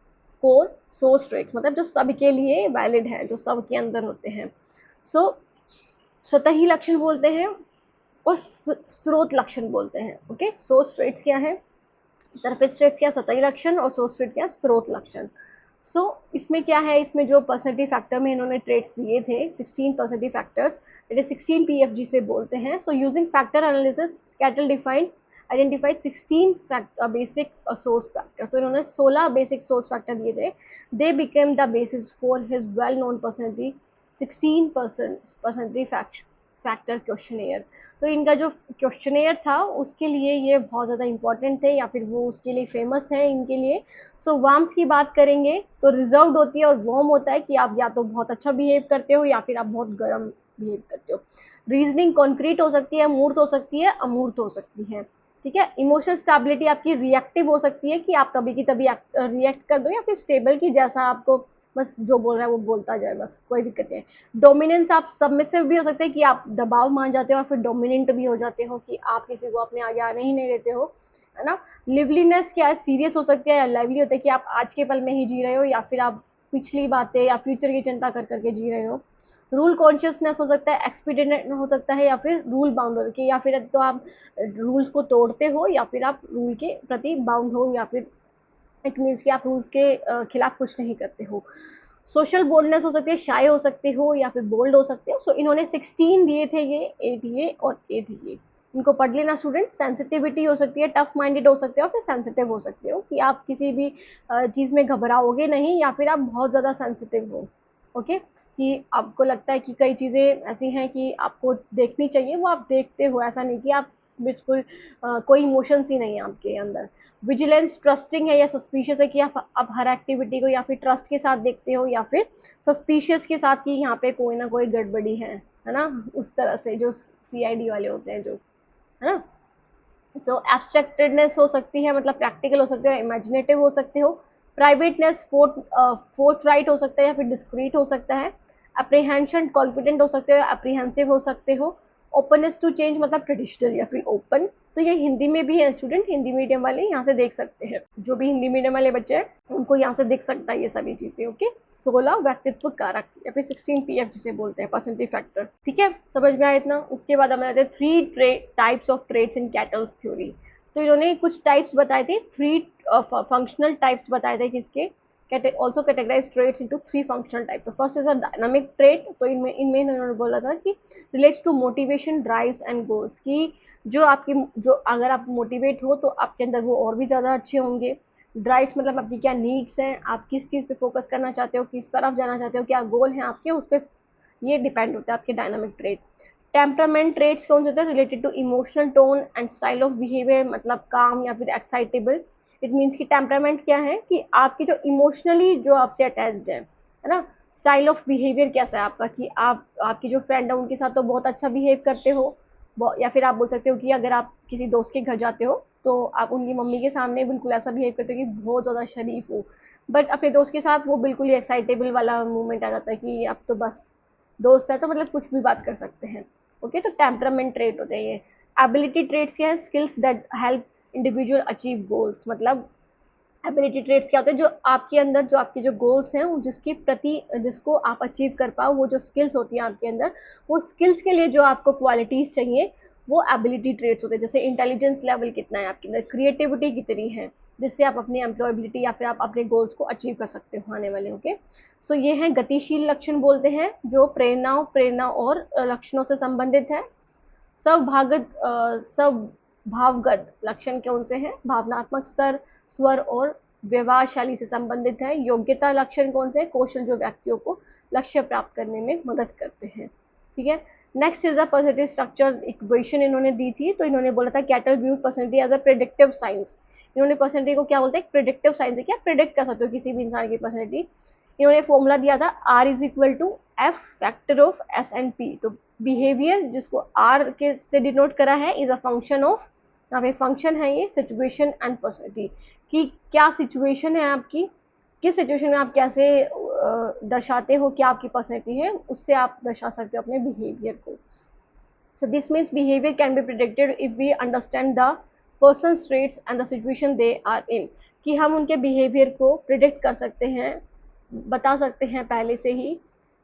कोर सोर्स ट्रेट्स, मतलब जो सबके लिए वैलिड है, जो सबके अंदर होते हैं। सो सतही लक्षण बोलते हैं और स्रोत लक्षण बोलते हैं। ओके, सोर्स ट्रेट्स क्या है, सरफेस ट्रेट्स क्या, सतही लक्षण, और सोर्स ट्रेट क्या, स्रोत लक्षण। सो इसमें क्या है, इसमें जो पर्सनैलिटी फैक्टर में इन्होंने ट्रेट्स दिए थे 16 पर्सनैलिटी फैक्टर्स, 16 पीएफजी से बोलते हैं। So using factor analysis cattle defined identified 16 basic source factor, तो इन्होंने 16 बेसिक सोर्स फैक्टर दिए थे। They became the basis for his well known personality 16 personality factor questionnaire. तो इनका जो क्वेश्चनेयर था उसके लिए ये बहुत ज़्यादा इंपॉर्टेंट थे, या फिर वो उसके लिए फेमस है इनके लिए। सो वार्मथ की बात करेंगे तो रिजर्व्ड होती है, और वार्म होता है कि आप या तो बहुत अच्छा बिहेव करते हो या फिर आप बहुत गर्म बिहेव करते हो। रीजनिंग कॉन्क्रीट हो सकती है, मूर्त हो सकती है, अमूर्त हो सकती है। ठीक है, इमोशनल स्टेबिलिटी आपकी रिएक्टिव हो सकती है कि आप तभी की तभी रिएक्ट कर दो, या फिर स्टेबल की जैसा आपको बस जो बोल रहा है वो बोलता जाए, बस कोई दिक्कत नहीं है। डोमिनेंस, आप सबमिसिव भी हो सकते हैं कि आप दबाव मान जाते हो, या फिर डोमिनेंट भी हो जाते हो कि आप किसी को अपने आगे आने ही नहीं देते हो, है ना। लिवलीनेस क्या है, सीरियस हो सकती है, या लाइवली होता है कि आप आज के पल में ही जी रहे हो, या फिर आप पिछली बातें या फ्यूचर की चिंता कर करके जी रहे हो। रूल कॉन्शियसनेस हो सकता है, एक्सपीडिएंट हो सकता है, या फिर रूल बाउंड हो कि या फिर तो आप रूल्स को तोड़ते हो, या फिर आप रूल के प्रति बाउंड हो, या फिर इट मीन्स कि आप रूल्स के खिलाफ कुछ नहीं करते हो। सोशल बोल्डनेस हो सकती है, शाय हो सकते हो, या फिर बोल्ड हो सकते हो। सो इन्होंने 16 दिए थे, ये 8 ये और 8 ये, इनको पढ़ लेना स्टूडेंट। सेंसिटिविटी हो सकती है, टफ माइंडेड हो सकते हो, फिर सेंसिटिव हो सकते हो कि आप किसी भी चीज़ में घबराओगे नहीं, या फिर आप बहुत ज़्यादा सेंसिटिव हो। ओके, कि आपको लगता है कि कई चीज़ें ऐसी हैं कि आपको देखनी चाहिए, वो आप देखते हो, ऐसा नहीं कि आप बिल्कुल कोई इमोशंस ही नहीं है आपके अंदर। विजिलेंस, ट्रस्टिंग है या सस्पिशियस है कि आप हर एक्टिविटी को या फिर ट्रस्ट के साथ देखते हो, या फिर सस्पिशियस के साथ कि यहाँ पे कोई ना कोई गड़बड़ी है ना, उस तरह से जो सीआईडी वाले होते हैं जो, है ना। सो एब्स्ट्रैक्टेडनेस हो सकती है, मतलब प्रैक्टिकल हो सकते हो, इमेजिनेटिव हो सकते हो। प्राइवेटनेस, फोर्थराइट हो सकता है, या फिर डिस्क्रीट हो सकता है। अप्रीहेंशन, कॉन्फिडेंट हो सकते हो, अप्रीहेंसिव हो सकते हो। ओपननेस टू चेंज मतलब ट्रेडिशनल या फिर ओपन, तो ये हिंदी में भी है स्टूडेंट, हिंदी मीडियम वाले यहाँ से देख सकते हैं, जो भी हिंदी मीडियम वाले बच्चे हैं उनको यहाँ से दिख सकता है ये सभी चीजें। ओके, 16 व्यक्तित्व कारक या फिर 16 PF जिसे बोलते हैं, पर्सनैलिटी फैक्टर। ठीक है, समझ में आया इतना। उसके बाद हम आते हैं 3 types of traits in kettles theory. तो इन्होंने कुछ टाइप्स बताए थे, 3 फंक्शनल टाइप्स बताए थे किसके, also categorize traits into 3 functional type. The first is a dynamic trait, तो इनमें इन्होंने बोला था कि relates to motivation, drives and goals, कि जो अगर आप मोटिवेट हो तो आपके अंदर वो और भी ज़्यादा अच्छे होंगे। ड्राइव्स मतलब आपकी क्या नीड्स हैं, आप किस चीज़ पे फोकस करना चाहते हो, किस तरफ जाना चाहते हो, क्या गोल हैं आपके, उस पर ये डिपेंड होता है आपके डायनामिक ट्रेट। टेम्परामेंट ट्रेट्स कौन से होते हैं, related to emotional tone and style of behaviour, मतलब काम या फिर एक्साइटेबल। इट मीन्स कि टेम्परामेंट क्या है कि आपकी जो इमोशनली जो आपसे अटैच्ड है ना। स्टाइल ऑफ बिहेवियर कैसा है आपका, कि आपकी जो फ्रेंड है उनके साथ तो बहुत अच्छा बिहेव करते हो, या फिर आप बोल सकते हो कि अगर आप किसी दोस्त के घर जाते हो तो आप उनकी मम्मी के सामने बिल्कुल ऐसा बिहेव करते हो कि बहुत ज़्यादा शरीफ हो, बट अपने दोस्त के साथ वो बिल्कुल ही एक्साइटेबल वाला मूवमेंट आ जाता है कि अब तो बस दोस्त है तो मतलब कुछ भी बात कर सकते हैं। ओके, तो टेम्परामेंट ट्रेट होते हैं ये। एबिलिटी ट्रेट्स क्या है, skills that help individual achieve goals, मतलब एबिलिटी ट्रेट्स क्या होते हैं, जो आपके अंदर जो आपके जो गोल्स हैं जिसके प्रति जिसको आप अचीव कर पाओ, वो जो स्किल्स होती हैं आपके अंदर, वो स्किल्स के लिए जो आपको क्वालिटीज़ चाहिए वो एबिलिटी ट्रेट्स होते हैं। जैसे इंटेलिजेंस लेवल कितना है आपके अंदर, क्रिएटिविटी कितनी है, जिससे आप अपनी एम्प्लॉयबिलिटी या फिर आप अपने गोल्स को अचीव कर सकते हो आने वाले। ओके, सो ये हैं गतिशील लक्षण बोलते हैं, जो प्रेरणा और लक्षणों से संबंधित है। स्वभावगत लक्षण कौन से हैं, भावनात्मक स्तर, स्वर और व्यवहारशैली से संबंधित है। योग्यता लक्षण कौन से हैं, कौशल जो व्यक्तियों को लक्ष्य प्राप्त करने में मदद करते हैं। ठीक है, next is a personality structure equation इन्होंने दी थी, तो इन्होंने बोला था Cattell view personality as a predictive science. इन्होंने पर्सनैलिटी को क्या बोलते हैं, प्रेडिक्टिव साइंस है, क्या प्रेडिक्ट कर सकते हो किसी भी इंसान की पर्सनैलिटी। इन्होंने फॉर्मूला दिया था R is equal to F factor of S&P। तो बिहेवियर जिसको R के से डिनोट करा है इज अ फंक्शन ऑफ, यहाँ पे फंक्शन है ये, सिचुएशन एंड पर्सनैलिटी, कि क्या सिचुएशन है आपकी, किस सिचुएशन में आप कैसे दर्शाते हो क्या आपकी पर्सनैलिटी है, उससे आप दर्शा सकते हो अपने बिहेवियर को। So this means behaviour can be predicted if we understand the person's traits and the situation they are in, कि हम उनके बिहेवियर को प्रिडिक्ट कर सकते हैं, बता सकते हैं पहले से ही,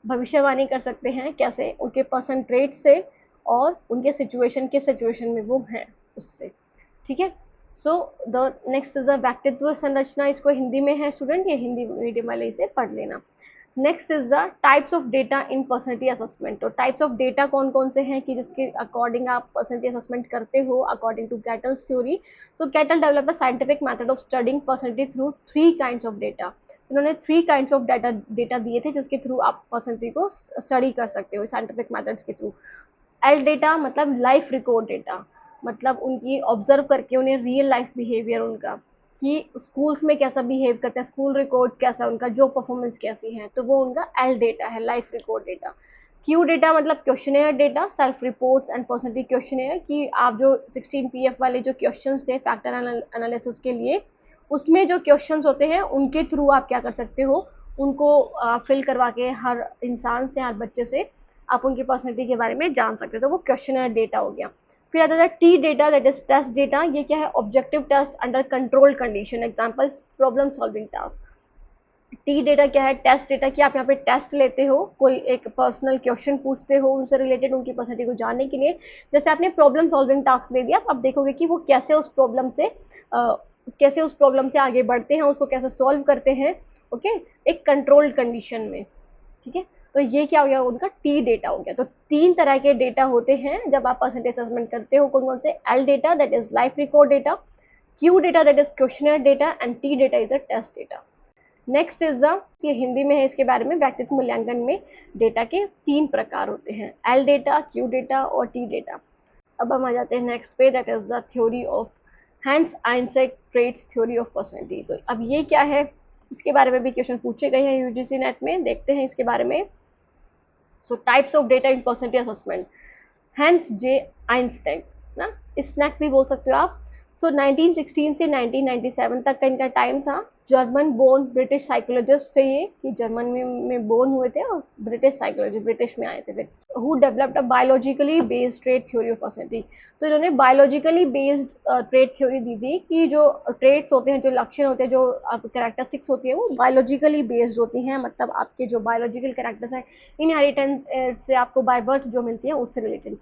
भविष्यवाणी कर सकते हैं कैसे, उनके पर्सन ट्रेट से और उनके सिचुएशन, किस सिचुएशन में वो हैं उससे। ठीक है, सो द नेक्स्ट इज अ व्यक्तित्व संरचना, इसको हिंदी में है स्टूडेंट, ये हिंदी मीडियम वाले इसे पढ़ लेना। Next is the types of data in personality assessment. तो टाइप्स ऑफ डेटा कौन कौन से हैं कि जिसके अकॉर्डिंग आप पर्सनैलिटी असेसमेंट करते हो according to Cattell's theory. So Cattell develop a scientific method of studying personality through 3 kinds of data. इन्होंने 3 काइंड्स ऑफ डेटा दिए थे जिसके थ्रू आप पर्सनैलिटी को स्टडी कर सकते हो साइंटिफिक मेथड्स के थ्रू। एल डेटा मतलब लाइफ रिकॉर्ड डेटा, मतलब उनकी ऑब्जर्व करके उन्हें रियल लाइफ बिहेवियर उनका, कि स्कूल्स में कैसा बिहेव करते हैं, स्कूल रिकॉर्ड कैसा उनका, जो परफॉर्मेंस कैसी है, तो वो उनका एल डेटा है, life record data. Q data मतलब questionnaire data, self reports and personality questionnaire, कि आप जो 16 PF वाले जो क्वेश्चंस थे फैक्टर एनालिसिस के लिए, उसमें जो क्वेश्चंस होते हैं उनके थ्रू आप क्या कर सकते हो, उनको फिल करवा के हर इंसान से, हर बच्चे से आप उनकी पर्सनैलिटी के बारे में जान सकते हो, तो वो क्वेश्चनर डेटा हो गया। फिर आता है T data, that is test data. ये क्या है, objective test under controlled condition, example problem solving task. T data क्या है, टेस्ट डेटा, कि आप यहाँ पे टेस्ट लेते हो, कोई एक पर्सनल क्वेश्चन पूछते हो उनसे रिलेटेड उनकी पर्सनैलिटी को जानने के लिए। जैसे आपने प्रॉब्लम सॉल्विंग टास्क दे दिया, आप देखोगे कि वो कैसे उस प्रॉब्लम से आगे बढ़ते हैं, उसको कैसे सॉल्व करते हैं। ओके, एक कंट्रोल्ड कंडीशन में। ठीक है, तो ये क्या हो गया, उनका टी डेटा हो गया। तो 3 तरह के डेटा होते हैं जब आप पर्सनैलिटी असेसमेंट करते हो, कौन कौन से, L data that is life record data, Q data that is questionnaire data and T data is a test data. Next is the, ये हिंदी में है, इसके बारे में व्यक्तित्व मूल्यांकन में डेटा के 3 प्रकार होते हैं, एल डेटा, क्यू डेटा और टी डेटा। अब हम आ जाते हैं नेक्स्ट पे, that is the theory of Hans आइंसैक ट्रेट्स थ्योरी ऑफ पर्सनैलिटी। तो अब ये क्या है, इसके बारे में भी क्वेश्चन पूछे गए हैं यूजीसी नेट में, देखते हैं इसके बारे में। So types of data in personality assessment, Hans J आइंस्टाइन ना, स्नैक भी बोल सकते हो आप। सो 1916 से 1997 तक का इनका टाइम था। जर्मन बोर्न ब्रिटिश साइकोलॉजिस्ट थे ये जर्मन में बोर्न हुए थे और ब्रिटिश साइकोलॉजी ब्रिटिश में आए थे who developed a biologically based trait theory of personality. तो इन्होंने बायोलॉजिकली बेस्ड ट्रेट थ्योरी दी थी कि जो ट्रेट्स होते हैं, जो लक्षण होते हैं, जो कैरेक्टरिस्टिक्स होती है वो बायोलॉजिकली बेस्ड होती हैं, मतलब आपके जो बायोलॉजिकल कैरेक्टर्स हैं, इनहेरिटेंस से आपको बाय बर्थ जो मिलती है उससे related.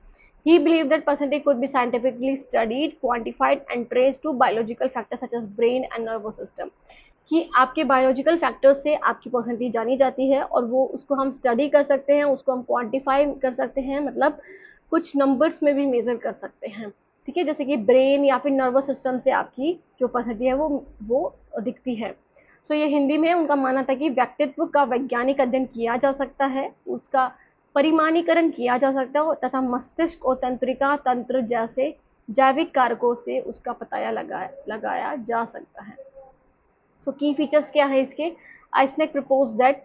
He believed that personality could be scientifically studied, quantified and traced to biological factors such as brain and nervous system. कि आपके बायोलॉजिकल फैक्टर्स से आपकी पर्सनैलिटी जानी जाती है और वो उसको हम स्टडी कर सकते हैं, उसको हम क्वांटिफाई कर सकते हैं, मतलब कुछ नंबर्स में भी मेजर कर सकते हैं। ठीक है, जैसे कि ब्रेन या फिर नर्वस सिस्टम से आपकी जो पर्सनैलिटी है वो दिखती है। सो ये हिंदी में उनका मानना था कि व्यक्तित्व का वैज्ञानिक अध्ययन किया जा सकता है, उसका परिमाणीकरण किया जा सकता है तथा मस्तिष्क और तंत्रिका तंत्र जैसे जैविक कारकों से उसका पता लगाया जा सकता है। सो की फीचर्स क्या है इसके? Eysenck propose that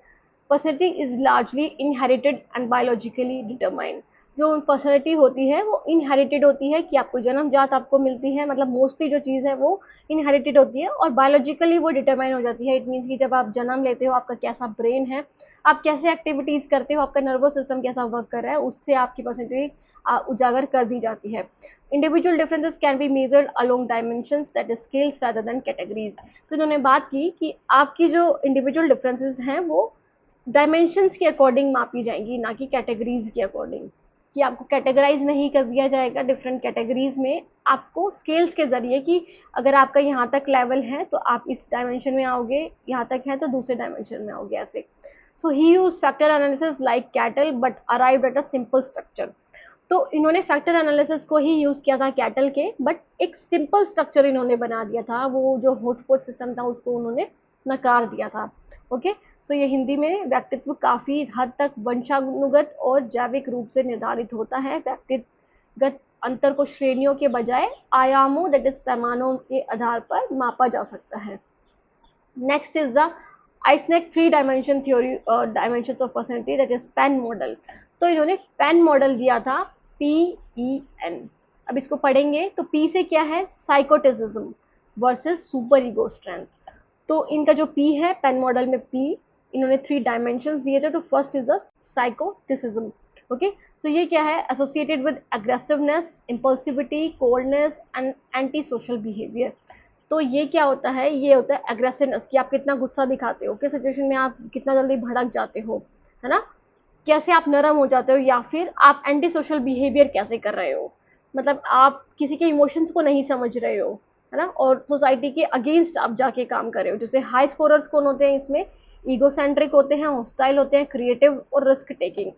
personality is largely inherited and biologically determined. जो पर्सनैलिटी होती है वो इनहेरिटेड होती है कि आपको जन्मजात आपको मिलती है, मतलब मोस्टली जो चीज़ है वो इनहेरिटेड होती है और बायोलॉजिकली वो डिटरमाइन हो जाती है। इट मीन्स कि जब आप जन्म लेते हो आपका कैसा ब्रेन है, आप कैसे एक्टिविटीज़ करते हो, आपका नर्वस सिस्टम कैसा वर्क कर रहा है, उससे आपकी पर्सनैलिटी उजागर कर दी जाती है। Individual differences can be measured along dimensions that is scales rather than categories. तो इन्होंने बात की कि आपकी जो इंडिविजुअल डिफरेंसेस हैं वो डायमेंशंस के अकॉर्डिंग मापी जाएंगी, ना कि कैटेगरीज के अकॉर्डिंग, कि आपको कैटेगराइज नहीं कर दिया जाएगा डिफरेंट कैटेगरीज में, आपको स्केल्स के जरिए कि अगर आपका यहाँ तक लेवल है तो आप इस डायमेंशन में आओगे, यहाँ तक है तो दूसरे डायमेंशन में आओगे, ऐसे। So he use factor analysis like Cattell but arrived at a simple structure. तो इन्होंने फैक्टर एनालिसिस को ही यूज किया था कैटल के, बट एक सिंपल स्ट्रक्चर इन्होंने बना दिया था, वो जो होचपोच सिस्टम था उसको उन्होंने नकार दिया था। ओके, सो ये हिंदी में व्यक्तित्व काफी हद तक वंशानुगत और जैविक रूप से निर्धारित होता है। व्यक्तिगत अंतर को श्रेणियों के बजाय आयामों दैट इज पैमानों के आधार पर मापा जा सकता है। Next is the Eysenck 3 dimension theory dimensions of personality that is PEN model. तो इन्होंने पेन मॉडल दिया था, PEN। अब इसको पढ़ेंगे तो P से क्या है? साइकोटिसिज्म वर्सेस सुपर ईगो स्ट्रेंथ। तो इनका जो P है पेन मॉडल में P, इन्होंने 3 डायमेंशंस दिए थे। तो first is the psychoticism. Okay, so ये क्या है? Associated with aggressiveness, impulsivity, coldness and anti social behaviour. तो ये क्या होता है? ये होता है एग्रेसिवनेस, कि आप कितना गुस्सा दिखाते हो, किस सिचुएशन में आप कितना जल्दी भड़क जाते हो, है ना, कैसे आप नरम हो जाते हो, या फिर आप एंटी सोशल बिहेवियर कैसे कर रहे हो, मतलब आप किसी के इमोशंस को नहीं समझ रहे हो, है ना, और सोसाइटी के अगेंस्ट आप जाके काम कर रहे हो। जैसे हाई स्कोरर्स कौन होते हैं इसमें? ईगोसेंट्रिक होते हैं, हॉस्टाइल होते हैं, क्रिएटिव और रिस्क टेकिंग।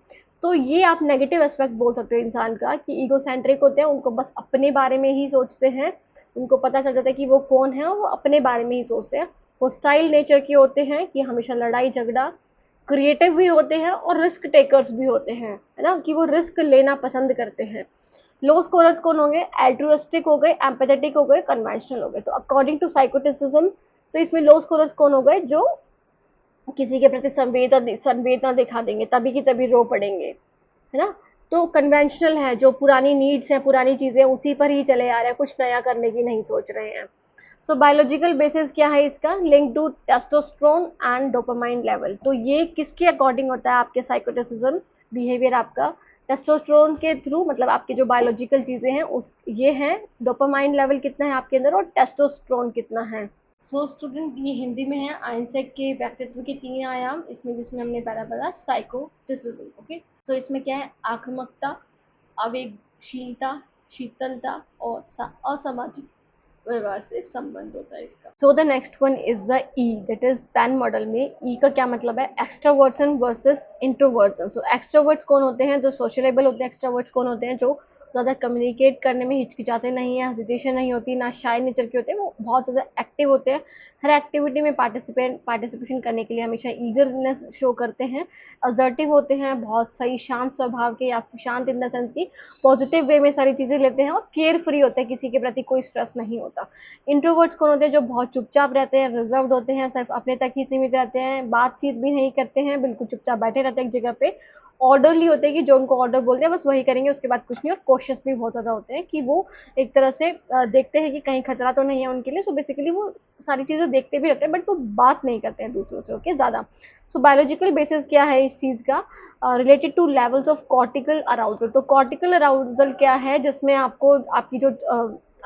तो ये आप नेगेटिव एस्पेक्ट बोल सकते हो इंसान का, कि ईगोसेंट्रिक होते हैं, उनको बस अपने बारे में ही सोचते हैं, उनको पता चल जाता है कि वो कौन है और वो अपने बारे में ही सोचते हैं। हॉस्टाइल नेचर के होते हैं कि हमेशा लड़ाई झगड़ा, क्रिएटिव भी होते हैं और रिस्क टेकर्स भी होते हैं, है ना, कि वो रिस्क लेना पसंद करते हैं। लो स्कोरर्स कौन हो गए? एल्ट्रुइस्टिक हो गए, एम्पैथेटिक हो गए, कन्वेंशनल हो गए। तो अकॉर्डिंग टू साइकोटिसिज्म, तो इसमें लो स्कोरर्स कौन हो गए? जो किसी के प्रति संवेदना दिखा देंगे, तभी की तभी रो पड़ेंगे, है ना। तो कन्वेंशनल है, जो पुरानी नीड्स हैं, पुरानी चीजें उसी पर ही चले आ रहे हैं, कुछ नया करने की नहीं सोच रहे हैं। सो बायोलॉजिकल बेसिस क्या है इसका? Link to testosterone and dopamine level. तो ये किसके अकॉर्डिंग होता है आपके साइकोटिसिज्म बिहेवियर? आपका टेस्टोस्टेरोन के थ्रू, मतलब आपके जो बायोलॉजिकल चीजें हैं उस ये हैं, डोपामाइन लेवल कितना है आपके अंदर और टेस्टोस्टेरोन कितना है। सो स्टूडेंट, ये हिंदी में है आइंसैक के व्यक्तित्व के 3 आयाम, इसमें जिसमें हमने पहला पढ़ा साइकोटिसिज्म। ओके, सो इसमें क्या है? आक्रामकता, आवेगशीलता, शीतलता और असामाजिक व्यवहार से संबंध होता है इसका। So the next one is the E, that is PEN model में ई का क्या मतलब है? एक्सट्रावर्सन वर्सेस इंट्रोवर्सन। सो एक्सट्रावर्ट्स कौन होते हैं? जो सोशलेबल होते हैं। एक्सट्रावर्ट्स कौन होते हैं? जो ज़्यादा कम्युनिकेट करने में हिचकिचाते नहीं है, हेजिटेशन नहीं होती, ना शाय नेचर के होते हैं, वो बहुत ज़्यादा एक्टिव होते हैं, हर एक्टिविटी में पार्टिसिपेशन करने के लिए हमेशा ईगरनेस शो करते हैं, असर्टिव होते हैं, बहुत सही शांत स्वभाव के, या शांत इन द सेंस की पॉजिटिव वे में सारी चीज़ें लेते हैं और केयर फ्री होते हैं, किसी के प्रति कोई स्ट्रेस नहीं होता। इंट्रोवर्ट्स कौन होते हैं? जो बहुत चुपचाप रहते हैं, रिजर्व्ड होते हैं, सिर्फ अपने तक ही सीमित रहते हैं, बातचीत भी नहीं करते हैं, बिल्कुल चुपचाप बैठे रहते हैं एक जगह पे ऑर्डरली होते हैं कि जो उनको ऑर्डर बोलते हैं बस वही करेंगे, उसके बाद कुछ नहीं। और कॉशियस भी बहुत ज़्यादा होते हैं कि वो एक तरह से देखते हैं कि कहीं खतरा तो नहीं है उनके लिए, सो बेसिकली वो सारी चीज़ें देखते भी रहते हैं बट वो बात नहीं करते हैं दूसरों से, ओके, ज़्यादा। सो बायोलॉजिकल बेसिस क्या है इस चीज़ का, related two levels of cortical arousal. तो कॉर्टिकल अराउजल क्या है, जिसमें आपको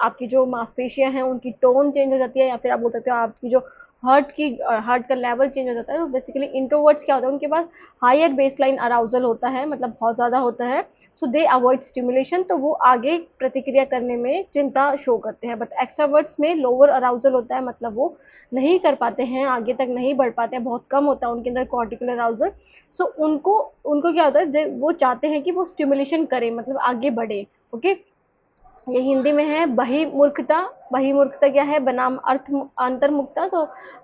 आपकी जो मांसपेशियां हैं उनकी टोन चेंज हो जाती है, या फिर आप बोल सकते हो आपकी जो हार्ट का लेवल चेंज हो जाता है। तो बेसिकली इंट्रोवर्ट्स क्या होता है, उनके पास हायर बेसलाइन अराउजल होता है, मतलब बहुत ज़्यादा होता है। सो दे अवॉइड स्टिमुलेशन, तो वो आगे प्रतिक्रिया करने में चिंता शो करते हैं। बट एक्स्ट्रावर्ट्स में लोअर अराउजल होता है, मतलब वो नहीं कर पाते हैं, आगे तक नहीं बढ़ पाते हैं, बहुत कम होता है उनके अंदर कॉर्टिकल अराउजल। सो उनको उनको क्या होता है, वो चाहते हैं कि वो स्टिमुलेशन करें, मतलब आगे बढ़े, ओके। ये हिंदी में है बहिर्मुखता। बहिर्मुखता क्या है, बनाम अर्थ अंतर्मुखता। तो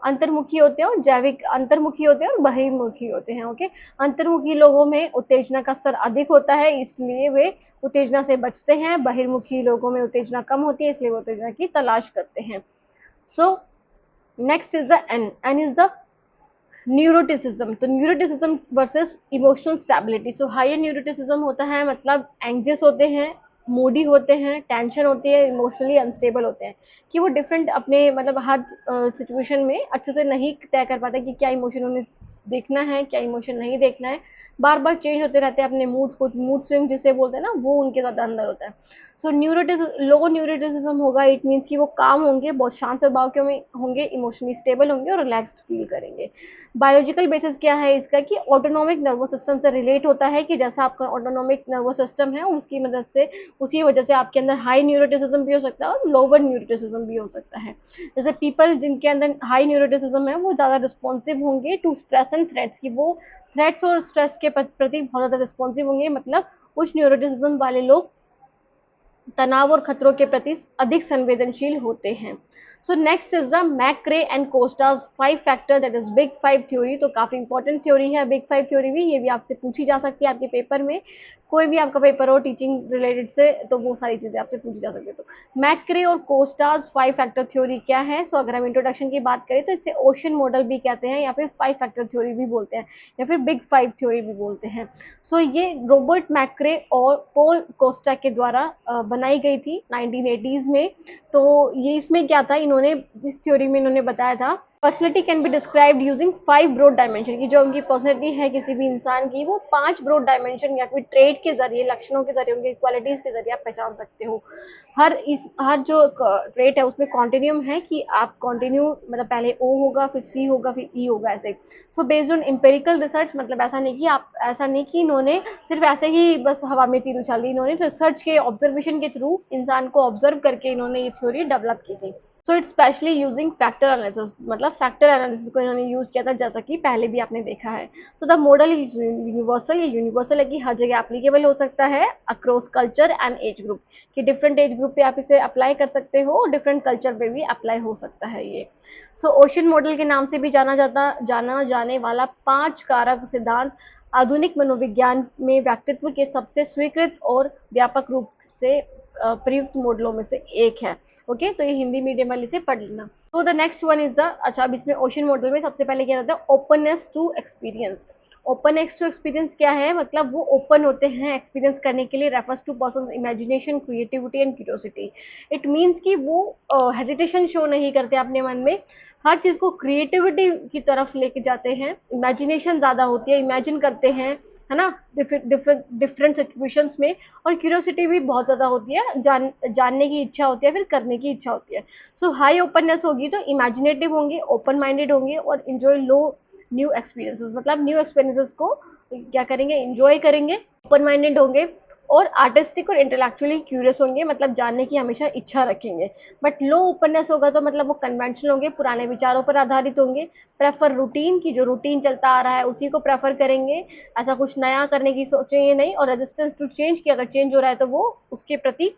अंतर्मुखी होते हैं और जैविक अंतर्मुखी होते हैं और बहिर्मुखी होते हैं, ओके। अंतर्मुखी लोगों में उत्तेजना का स्तर अधिक होता है, इसलिए वे उत्तेजना से बचते हैं। बहिर्मुखी लोगों में उत्तेजना कम होती है, इसलिए वो उत्तेजना की तलाश करते हैं। So next is the N is the neuroticism. तो neuroticism versus emotional stability. So higher neuroticism होता है, मतलब एंग्जियस होते हैं, मूडी होते हैं, टेंशन होती है, इमोशनली अनस्टेबल होते हैं, कि वो डिफरेंट अपने मतलब हर सिचुएशन में अच्छे से नहीं तय कर पाते कि क्या इमोशन उन्हें देखना है, क्या इमोशन नहीं देखना है, बार बार चेंज होते रहते हैं अपने मूड्स को, मूड स्विंग जिसे बोलते हैं ना, वो उनके ज़्यादा अंदर होता है। सो लो न्यूरोटिसिज्म होगा, इट मीन्स कि वो काम होंगे, बहुत शांत स्वभाव के होंगे, इमोशनली स्टेबल होंगे और रिलैक्स्ड फील करेंगे। बायोलॉजिकल बेसिस क्या है इसका, कि ऑटोनॉमिक नर्वस सिस्टम से रिलेट होता है, कि जैसा आपका ऑटोनॉमिक नर्वस सिस्टम है उसकी मदद से, उसकी वजह से आपके अंदर हाई न्यूरोटिसिज्म भी हो सकता है और लोअर न्यूरोटिसिज्म भी हो सकता है। जैसे पीपल जिनके अंदर हाई न्यूरोटिसिज्म है वो ज़्यादा रिस्पॉन्सिव होंगे टू स्ट्रेस एंड थ्रेट्स, की वो थ्रेट्स और स्ट्रेस के प्रति बहुत ज़्यादा रिस्पॉन्सिव होंगे, मतलब उच्च न्यूरोटिसिज्म वाले लोग तनाव और खतरों के प्रति अधिक संवेदनशील होते हैं। So next is the McCrae and Costa's 5 factor, that is big 5 theory. तो काफी इंपॉर्टेंट थ्योरी है बिग 5 थ्योरी भी, ये भी आपसे पूछी जा सकती है आपके पेपर में, कोई भी आपका पेपर हो टीचिंग रिलेटेड से, तो वो सारी चीजें आपसे पूछी जा सकती है। तो मैक्रे और कोस्टाज 5 फैक्टर थ्योरी क्या है, सो अगर हम इंट्रोडक्शन की बात करें तो इसे ओशन मॉडल भी कहते हैं, या फिर 5 फैक्टर थ्योरी भी बोलते हैं, या फिर बिग 5 थ्योरी भी बोलते हैं। सो ये रॉबर्ट मैक्रे और पॉल कोस्टा के द्वारा बनाई गई थी 1980s में। तो ये इसमें क्या था, इन्होंने इस थ्योरी में इन्होंने बताया था, personality can be described using 5 broad dimension, की जो उनकी पर्सनैलिटी है किसी भी इंसान की, वो 5 ब्रॉड डायमेंशन या फिर ट्रेड के जरिए, लक्षणों के जरिए, उनकी क्वालिटीज के जरिए आप पहचान सकते हो। हर जो ट्रेट है उसमें कॉन्टिन्यूम है, कि आप कॉन्टिन्यू मतलब पहले ओ होगा, फिर सी होगा, फिर ई होगा, ऐसे। So based on empirical research, मतलब ऐसा नहीं कि इन्होंने सिर्फ ऐसे ही बस हवा में तीर उछाल दी, इन्होंने रिसर्च के ऑब्जर्वेशन के थ्रू इंसान को ऑब्जर्व करके इन्होंने ये थ्योरी डेवलप की थी। So it's specially using factor analysis, मतलब फैक्टर एनालिसिस को इन्होंने यूज किया था, जैसा कि पहले भी आपने देखा है। तो द मॉडल यूनिवर्सल, ये यूनिवर्सल है कि हर जगह एप्लीकेबल हो सकता है, across culture and age group, कि डिफरेंट एज ग्रुप पे आप इसे अप्लाई कर सकते हो, डिफरेंट कल्चर पे भी अप्लाई हो सकता है ये। सो ओशन मॉडल के नाम से भी जाना जाने वाला 5 कारक सिद्धांत आधुनिक मनोविज्ञान में व्यक्तित्व के सबसे स्वीकृत और व्यापक रूप से प्रयुक्त मॉडलों में से एक है। ओके, तो ये हिंदी मीडियम वाले से पढ़ लेना। तो the next one is the, अच्छा अब इसमें ओशन मॉडल में सबसे पहले क्या रहता है, openness to experience. Openness to experience क्या है, मतलब वो ओपन होते हैं एक्सपीरियंस करने के लिए, refers to persons imagination, creativity and curiosity. It means कि वो हेजिटेशन शो नहीं करते अपने मन में, हर चीज को क्रिएटिविटी की तरफ लेके जाते हैं, इमेजिनेशन ज्यादा होती है, इमेजिन करते हैं, है ना, डिफरेंट सिचुएशंस में। और क्यूरियोसिटी भी बहुत ज्यादा होती है, जानने की इच्छा होती है, फिर करने की इच्छा होती है। सो हाई ओपननेस होगी तो इमेजिनेटिव होंगे, ओपन माइंडेड होंगे, और इंजॉय लो न्यू एक्सपीरियंसेस, मतलब न्यू एक्सपीरियंसेस को क्या करेंगे, इंजॉय करेंगे, ओपन माइंडेड होंगे, और आर्टिस्टिक और इंटेलेक्चुअली क्यूरियस होंगे, मतलब जानने की हमेशा इच्छा रखेंगे। बट लो ओपननेस होगा तो मतलब वो कन्वेंशनल होंगे, पुराने विचारों पर आधारित होंगे, प्रेफर रूटीन, की जो रूटीन चलता आ रहा है उसी को प्रेफर करेंगे, ऐसा कुछ नया करने की सोचेंगे नहीं, और रेजिस्टेंस टू चेंज, की अगर चेंज हो रहा है तो वो उसके प्रति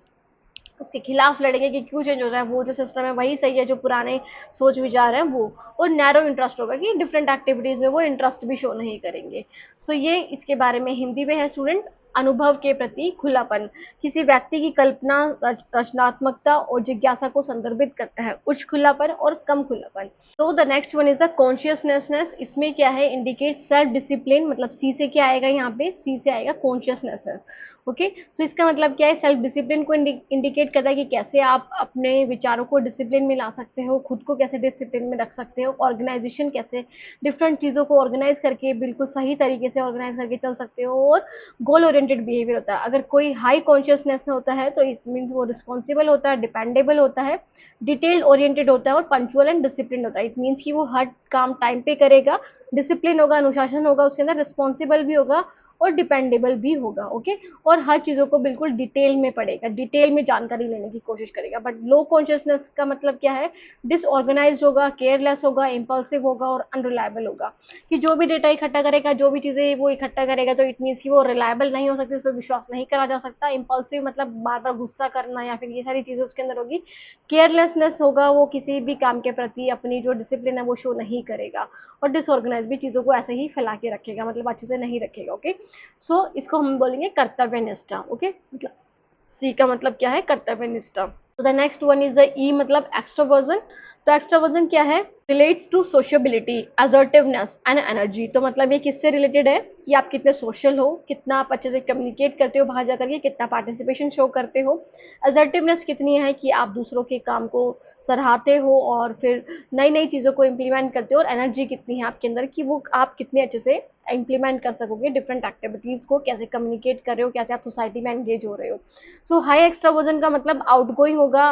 उसके खिलाफ लड़ेंगे कि क्यों चेंज हो रहा है, वो जो सिस्टम है वही सही है, जो पुराने सोच विचार हैं वो। और नैरो इंटरेस्ट होगा, कि डिफरेंट एक्टिविटीज में वो इंटरेस्ट भी शो नहीं करेंगे। सो ये इसके बारे में हिंदी में है स्टूडेंट। अनुभव के प्रति खुलापन, किसी व्यक्ति की कल्पना, रचनात्मकता और जिज्ञासा को संदर्भित करता है, उच्च खुलापन और कम खुलापन। तो the next one is the conscientiousness. इसमें क्या है, इंडिकेट सेल्फ डिसिप्लिन, मतलब सी से क्या आएगा यहाँ पे, सी से आएगा कॉन्शियसनेसनेस। ओके, तो इसका मतलब क्या है, सेल्फ डिसिप्लिन को इंडिकेट करता है कि कैसे आप अपने विचारों को डिसिप्लिन में ला सकते हो, खुद को कैसे डिसिप्लिन में रख सकते हो, ऑर्गेनाइजेशन कैसे डिफरेंट चीज़ों को ऑर्गेनाइज करके बिल्कुल सही तरीके से ऑर्गेनाइज करके चल सकते हो, और गोल ओरिएंटेड बिहेवियर होता है। अगर कोई हाई कॉन्शियसनेस होता है तो इट मीन वो रिस्पॉन्सिबल होता है, डिपेंडेबल होता है, डिटेल ओरिएंटेड होता है और पंक्चुअल एंड डिसिप्लिन होता है। इट मीन्स कि वो हर काम टाइम पे करेगा, डिसिप्लिन होगा, अनुशासन होगा उसके अंदर, रिस्पॉन्सिबल भी होगा और डिपेंडेबल भी होगा। ओके, और हर चीज़ों को बिल्कुल डिटेल में पढ़ेगा, डिटेल में जानकारी लेने की कोशिश करेगा। बट लो कॉन्शियसनेस का मतलब क्या है, डिसऑर्गेनाइज्ड होगा, केयरलेस होगा, इम्पल्सिव होगा और अनरिलायबल होगा, कि जो भी डेटा इकट्ठा करेगा, जो भी चीज़ें वो इकट्ठा करेगा, तो इट मीन्स कि वो रिलायबल नहीं हो सकती, उस पर विश्वास नहीं करा जा सकता। इम्पल्सिव मतलब बार बार गुस्सा करना या फिर ये सारी चीज़ें उसके अंदर होगी। केयरलेसनेस होगा, वो किसी भी काम के प्रति अपनी जो डिसिप्लिन है वो शो नहीं करेगा। और डिसऑर्गेनाइज भी चीज़ों को ऐसे ही फैला के रखेगा, मतलब अच्छे से नहीं रखेगा। ओके, सो इसको हम बोलेंगे कर्तव्य निष्ठा। ओके, मतलब सी का मतलब क्या है, कर्तव्य निष्ठा। तो the next one is the E, मतलब एक्सट्रोवर्जन। तो एक्सट्रोवर्जन क्या है, relates to sociability, assertiveness and energy. तो मतलब ये किससे रिलेटेड है कि आप कितने सोशल हो, कितना आप अच्छे से कम्युनिकेट करते हो बाहर जा करके, कितना पार्टिसिपेशन शो करते हो, असर्टिवनेस कितनी है कि आप दूसरों के काम को सराहते हो और फिर नई नई चीज़ों को इम्प्लीमेंट करते हो, और एनर्जी कितनी है आपके अंदर कि वो आप कितने अच्छे से इम्प्लीमेंट कर सकोगे डिफरेंट एक्टिविटीज़ को, कैसे कम्युनिकेट कर रहे हो, कैसे आप सोसाइटी में एंगेज हो रहे हो। सो हाई एक्स्ट्रावर्जन का मतलब आउटगोइंग होगा,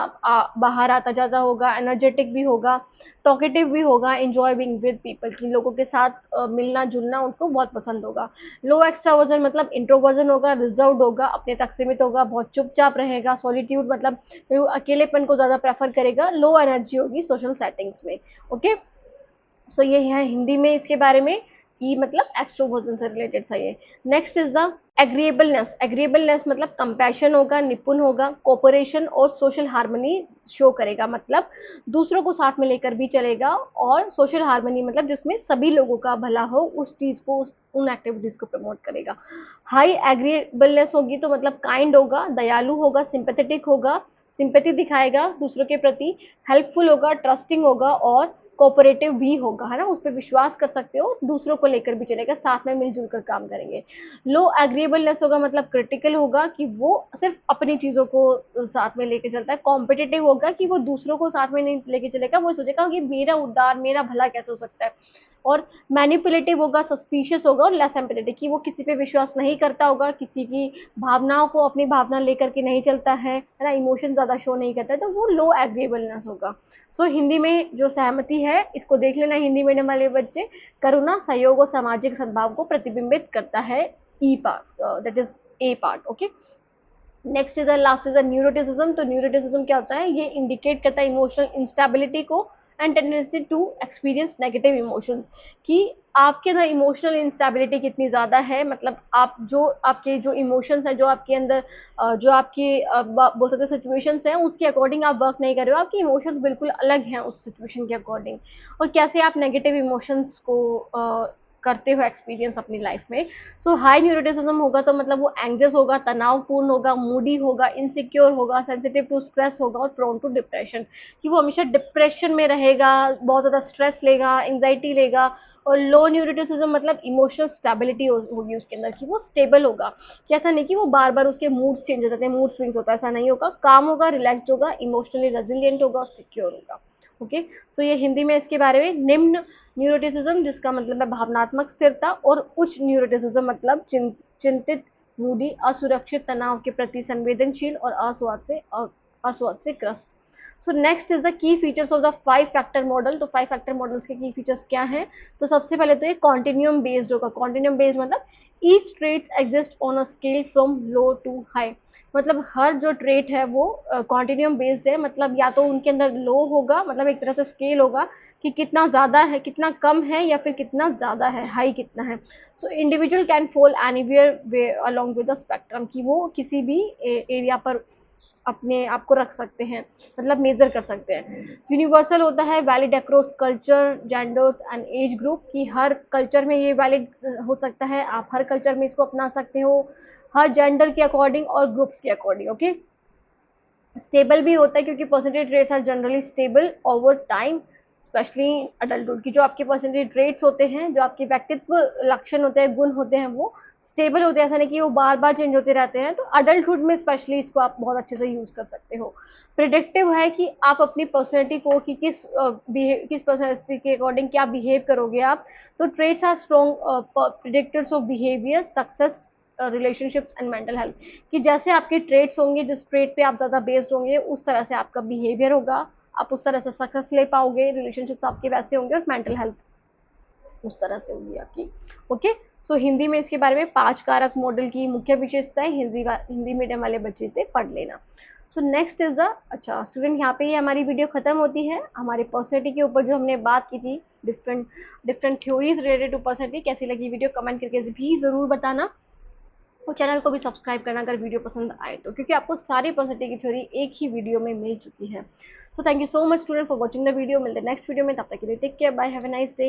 बाहर आता जाता होगा, एनर्जेटिक भी होगा, टॉकेटिव भी होगा, एंजॉय बीइंग विद पीपल, कि लोगों के साथ मिलना जुलना उनको बहुत पसंद होगा। लो एक्स्ट्रावर्जन मतलब इंट्रोवर्जन होगा, रिजर्व्ड होगा, अपने तक सीमित होगा, बहुत चुपचाप रहेगा, सॉलिट्यूड मतलब वो अकेलेपन को ज़्यादा प्रेफर करेगा, लो एनर्जी होगी सोशल सेटिंग्स में। ओके, सो ये है हिंदी में इसके बारे में, ई मतलब एक्सट्रोवर्जन से रिलेटेड था ये। Next is the agreeableness. Agreeableness मतलब कंपैशन होगा, निपुण होगा, कोऑपरेशन और सोशल हार्मनी शो करेगा, मतलब दूसरों को साथ में लेकर भी चलेगा, और सोशल हार्मनी मतलब जिसमें सभी लोगों का भला हो, उस चीज़ को उन एक्टिविटीज़ को प्रमोट करेगा। हाई एग्रीएबलनेस होगी तो मतलब काइंड होगा, दयालु होगा, सिंपैथेटिक होगा, सिंपैथी दिखाएगा दूसरों के प्रति, हेल्पफुल होगा, ट्रस्टिंग होगा और कोऑपरेटिव भी होगा, है ना, उस पर विश्वास कर सकते हो, दूसरों को लेकर भी चलेगा, साथ में मिलजुल कर काम करेंगे। लो एग्रीएबलनेस होगा मतलब क्रिटिकल होगा, कि वो सिर्फ अपनी चीज़ों को साथ में लेके चलता है, कॉम्पिटिटिव होगा कि वो दूसरों को साथ में नहीं लेके चलेगा, वो सोचेगा कि मेरा उद्धार, मेरा भला कैसे हो सकता है। और मैनिपुलेटिव होगा, सस्पिशियस होगा और लेस एम्पैथेटिक, कि वो किसी पे विश्वास नहीं करता होगा, किसी की भावनाओं को अपनी भावना लेकर के नहीं चलता है ना, इमोशन ज़्यादा शो नहीं करता है, तो वो लो एग्रीएबलनेस होगा। सो हिंदी में जो सहमति है इसको देख लेना, हिंदी मीडियम वाले बच्चे, करुणा, सहयोग और सामाजिक सद्भाव को प्रतिबिंबित करता है, E part, that is A part. Okay, next is last is neuroticism. तो न्यूरोटिसिज्म क्या होता है, ये इंडिकेट करता है इमोशनल इंस्टेबिलिटी को and tendency to experience negative emotions, कि आपके अंदर इमोशनल इंस्टेबिलिटी कितनी ज़्यादा है, मतलब आप जो आपके जो इमोशंस हैं, जो आपके अंदर जो आपकी बोल सकते हो सिचुएशंस हैं, उसके अकॉर्डिंग आप वर्क नहीं कर रहे हो, आपके इमोशंस बिल्कुल अलग हैं उस सिचुएशन के अकॉर्डिंग, और कैसे आप नेगेटिव इमोशंस को करते हो एक्सपीरियंस अपनी लाइफ में। सो हाई न्यूरोटिसिज्म होगा तो मतलब वो एंग्जियस होगा, तनावपूर्ण होगा, मूडी होगा, इनसिक्योर होगा, सेंसिटिव टू स्ट्रेस होगा और प्रोन टू डिप्रेशन, कि वो हमेशा डिप्रेशन में रहेगा, बहुत ज़्यादा स्ट्रेस लेगा, एंग्जाइटी लेगा। और लो न्यूरोटिसिज्म मतलब इमोशनल स्टेबिलिटी होगी उसके अंदर, कि वो स्टेबल होगा, कि ऐसा नहीं कि वो बार बार उसके मूड्स चेंज हो जाते हैं, मूड स्विंग्स होता है, ऐसा नहीं होगा, काम होगा, रिलैक्स्ड होगा, इमोशनली रेजिलिएंट होगा और सिक्योर होगा। ओके, सो ये हिंदी में इसके बारे में। निम्न न्यूरोटिसिज्म जिसका मतलब है भावनात्मक स्थिरता, और उच्च न्यूरोटिसिज्म मतलब चिंतित, मूडी, असुरक्षित, तनाव के प्रति संवेदनशील और अस्वाद से ग्रस्त। सो नेक्स्ट इज द की features of the 5 factor model. तो 5 फैक्टर मॉडल्स के की फीचर्स क्या हैं, तो सबसे पहले तो ये कॉन्टिन्यूम बेस्ड होगा। कॉन्टिन्यूम बेस्ड मतलब each traits exist on a scale from low to high, मतलब हर जो ट्रेट है वो कॉन्टिन्यूम बेस्ड है, मतलब या तो उनके अंदर लो होगा, मतलब एक तरह से स्केल होगा कि कितना ज़्यादा है, कितना कम है, या फिर कितना ज़्यादा है, हाई कितना है। So individual can fall anywhere way along with the spectrum, कि वो किसी भी एरिया पर अपने आप को रख सकते हैं, मतलब मेजर कर सकते हैं। यूनिवर्सल होता है, valid across culture, genders and age group, कि हर कल्चर में ये वैलिड हो सकता है, आप हर कल्चर में इसको अपना सकते हो, हर जेंडर के अकॉर्डिंग और ग्रुप्स के अकॉर्डिंग। ओके, स्टेबल भी होता है क्योंकि percentage rates are generally stable over time, specially adulthood की जो आपके परसेंटेज रेट्स होते हैं, जो आपके व्यक्तित्व लक्षण होते हैं, गुण होते हैं, वो स्टेबल होते हैं, ऐसा नहीं कि वो बार बार चेंज होते रहते हैं। तो अडल्टहुड में स्पेशली इसको आप बहुत अच्छे से यूज कर सकते हो। प्रिडिक्टिव है कि आप अपनी पर्सनैलिटी को कि किस पर्सनैलिटी के अकॉर्डिंग क्या बिहेव करोगे आप। तो traits are strong predictors of behaviour, success, relationships and mental health, कि जैसे आपके ट्रेड्स होंगे, जिस ट्रेड पे आप ज़्यादा बेस्ड होंगे, उस तरह से आपका बिहेवियर होगा, आप उस तरह से सक्सेस ले पाओगे, रिलेशनशिप्स आपके वैसे होंगे और मेंटल हेल्थ उस तरह से होगी आपकी। ओके, सो हिंदी में इसके बारे में 5 कारक मॉडल की मुख्य विशेषताएं हिंदी मीडियम वाले बच्चे से पढ़ लेना। सो नेक्स्ट इज द, अच्छा स्टूडेंट, यहाँ पे ही हमारी वीडियो खत्म होती है। हमारी पर्सनैलिटी के ऊपर जो हमने बात की थी, different different theories related to personality, कैसी लगी वीडियो कमेंट करके भी ज़रूर बताना, और चैनल को भी सब्सक्राइब करना अगर वीडियो पसंद आए तो, क्योंकि आपको सारी पर्सनैलिटी की थ्योरी एक ही वीडियो में मिल चुकी है। So thank you so much student for watching the video. मिलते हैं नेक्स्ट वीडियो में, तब तक के लिए take care, bye, have a nice day.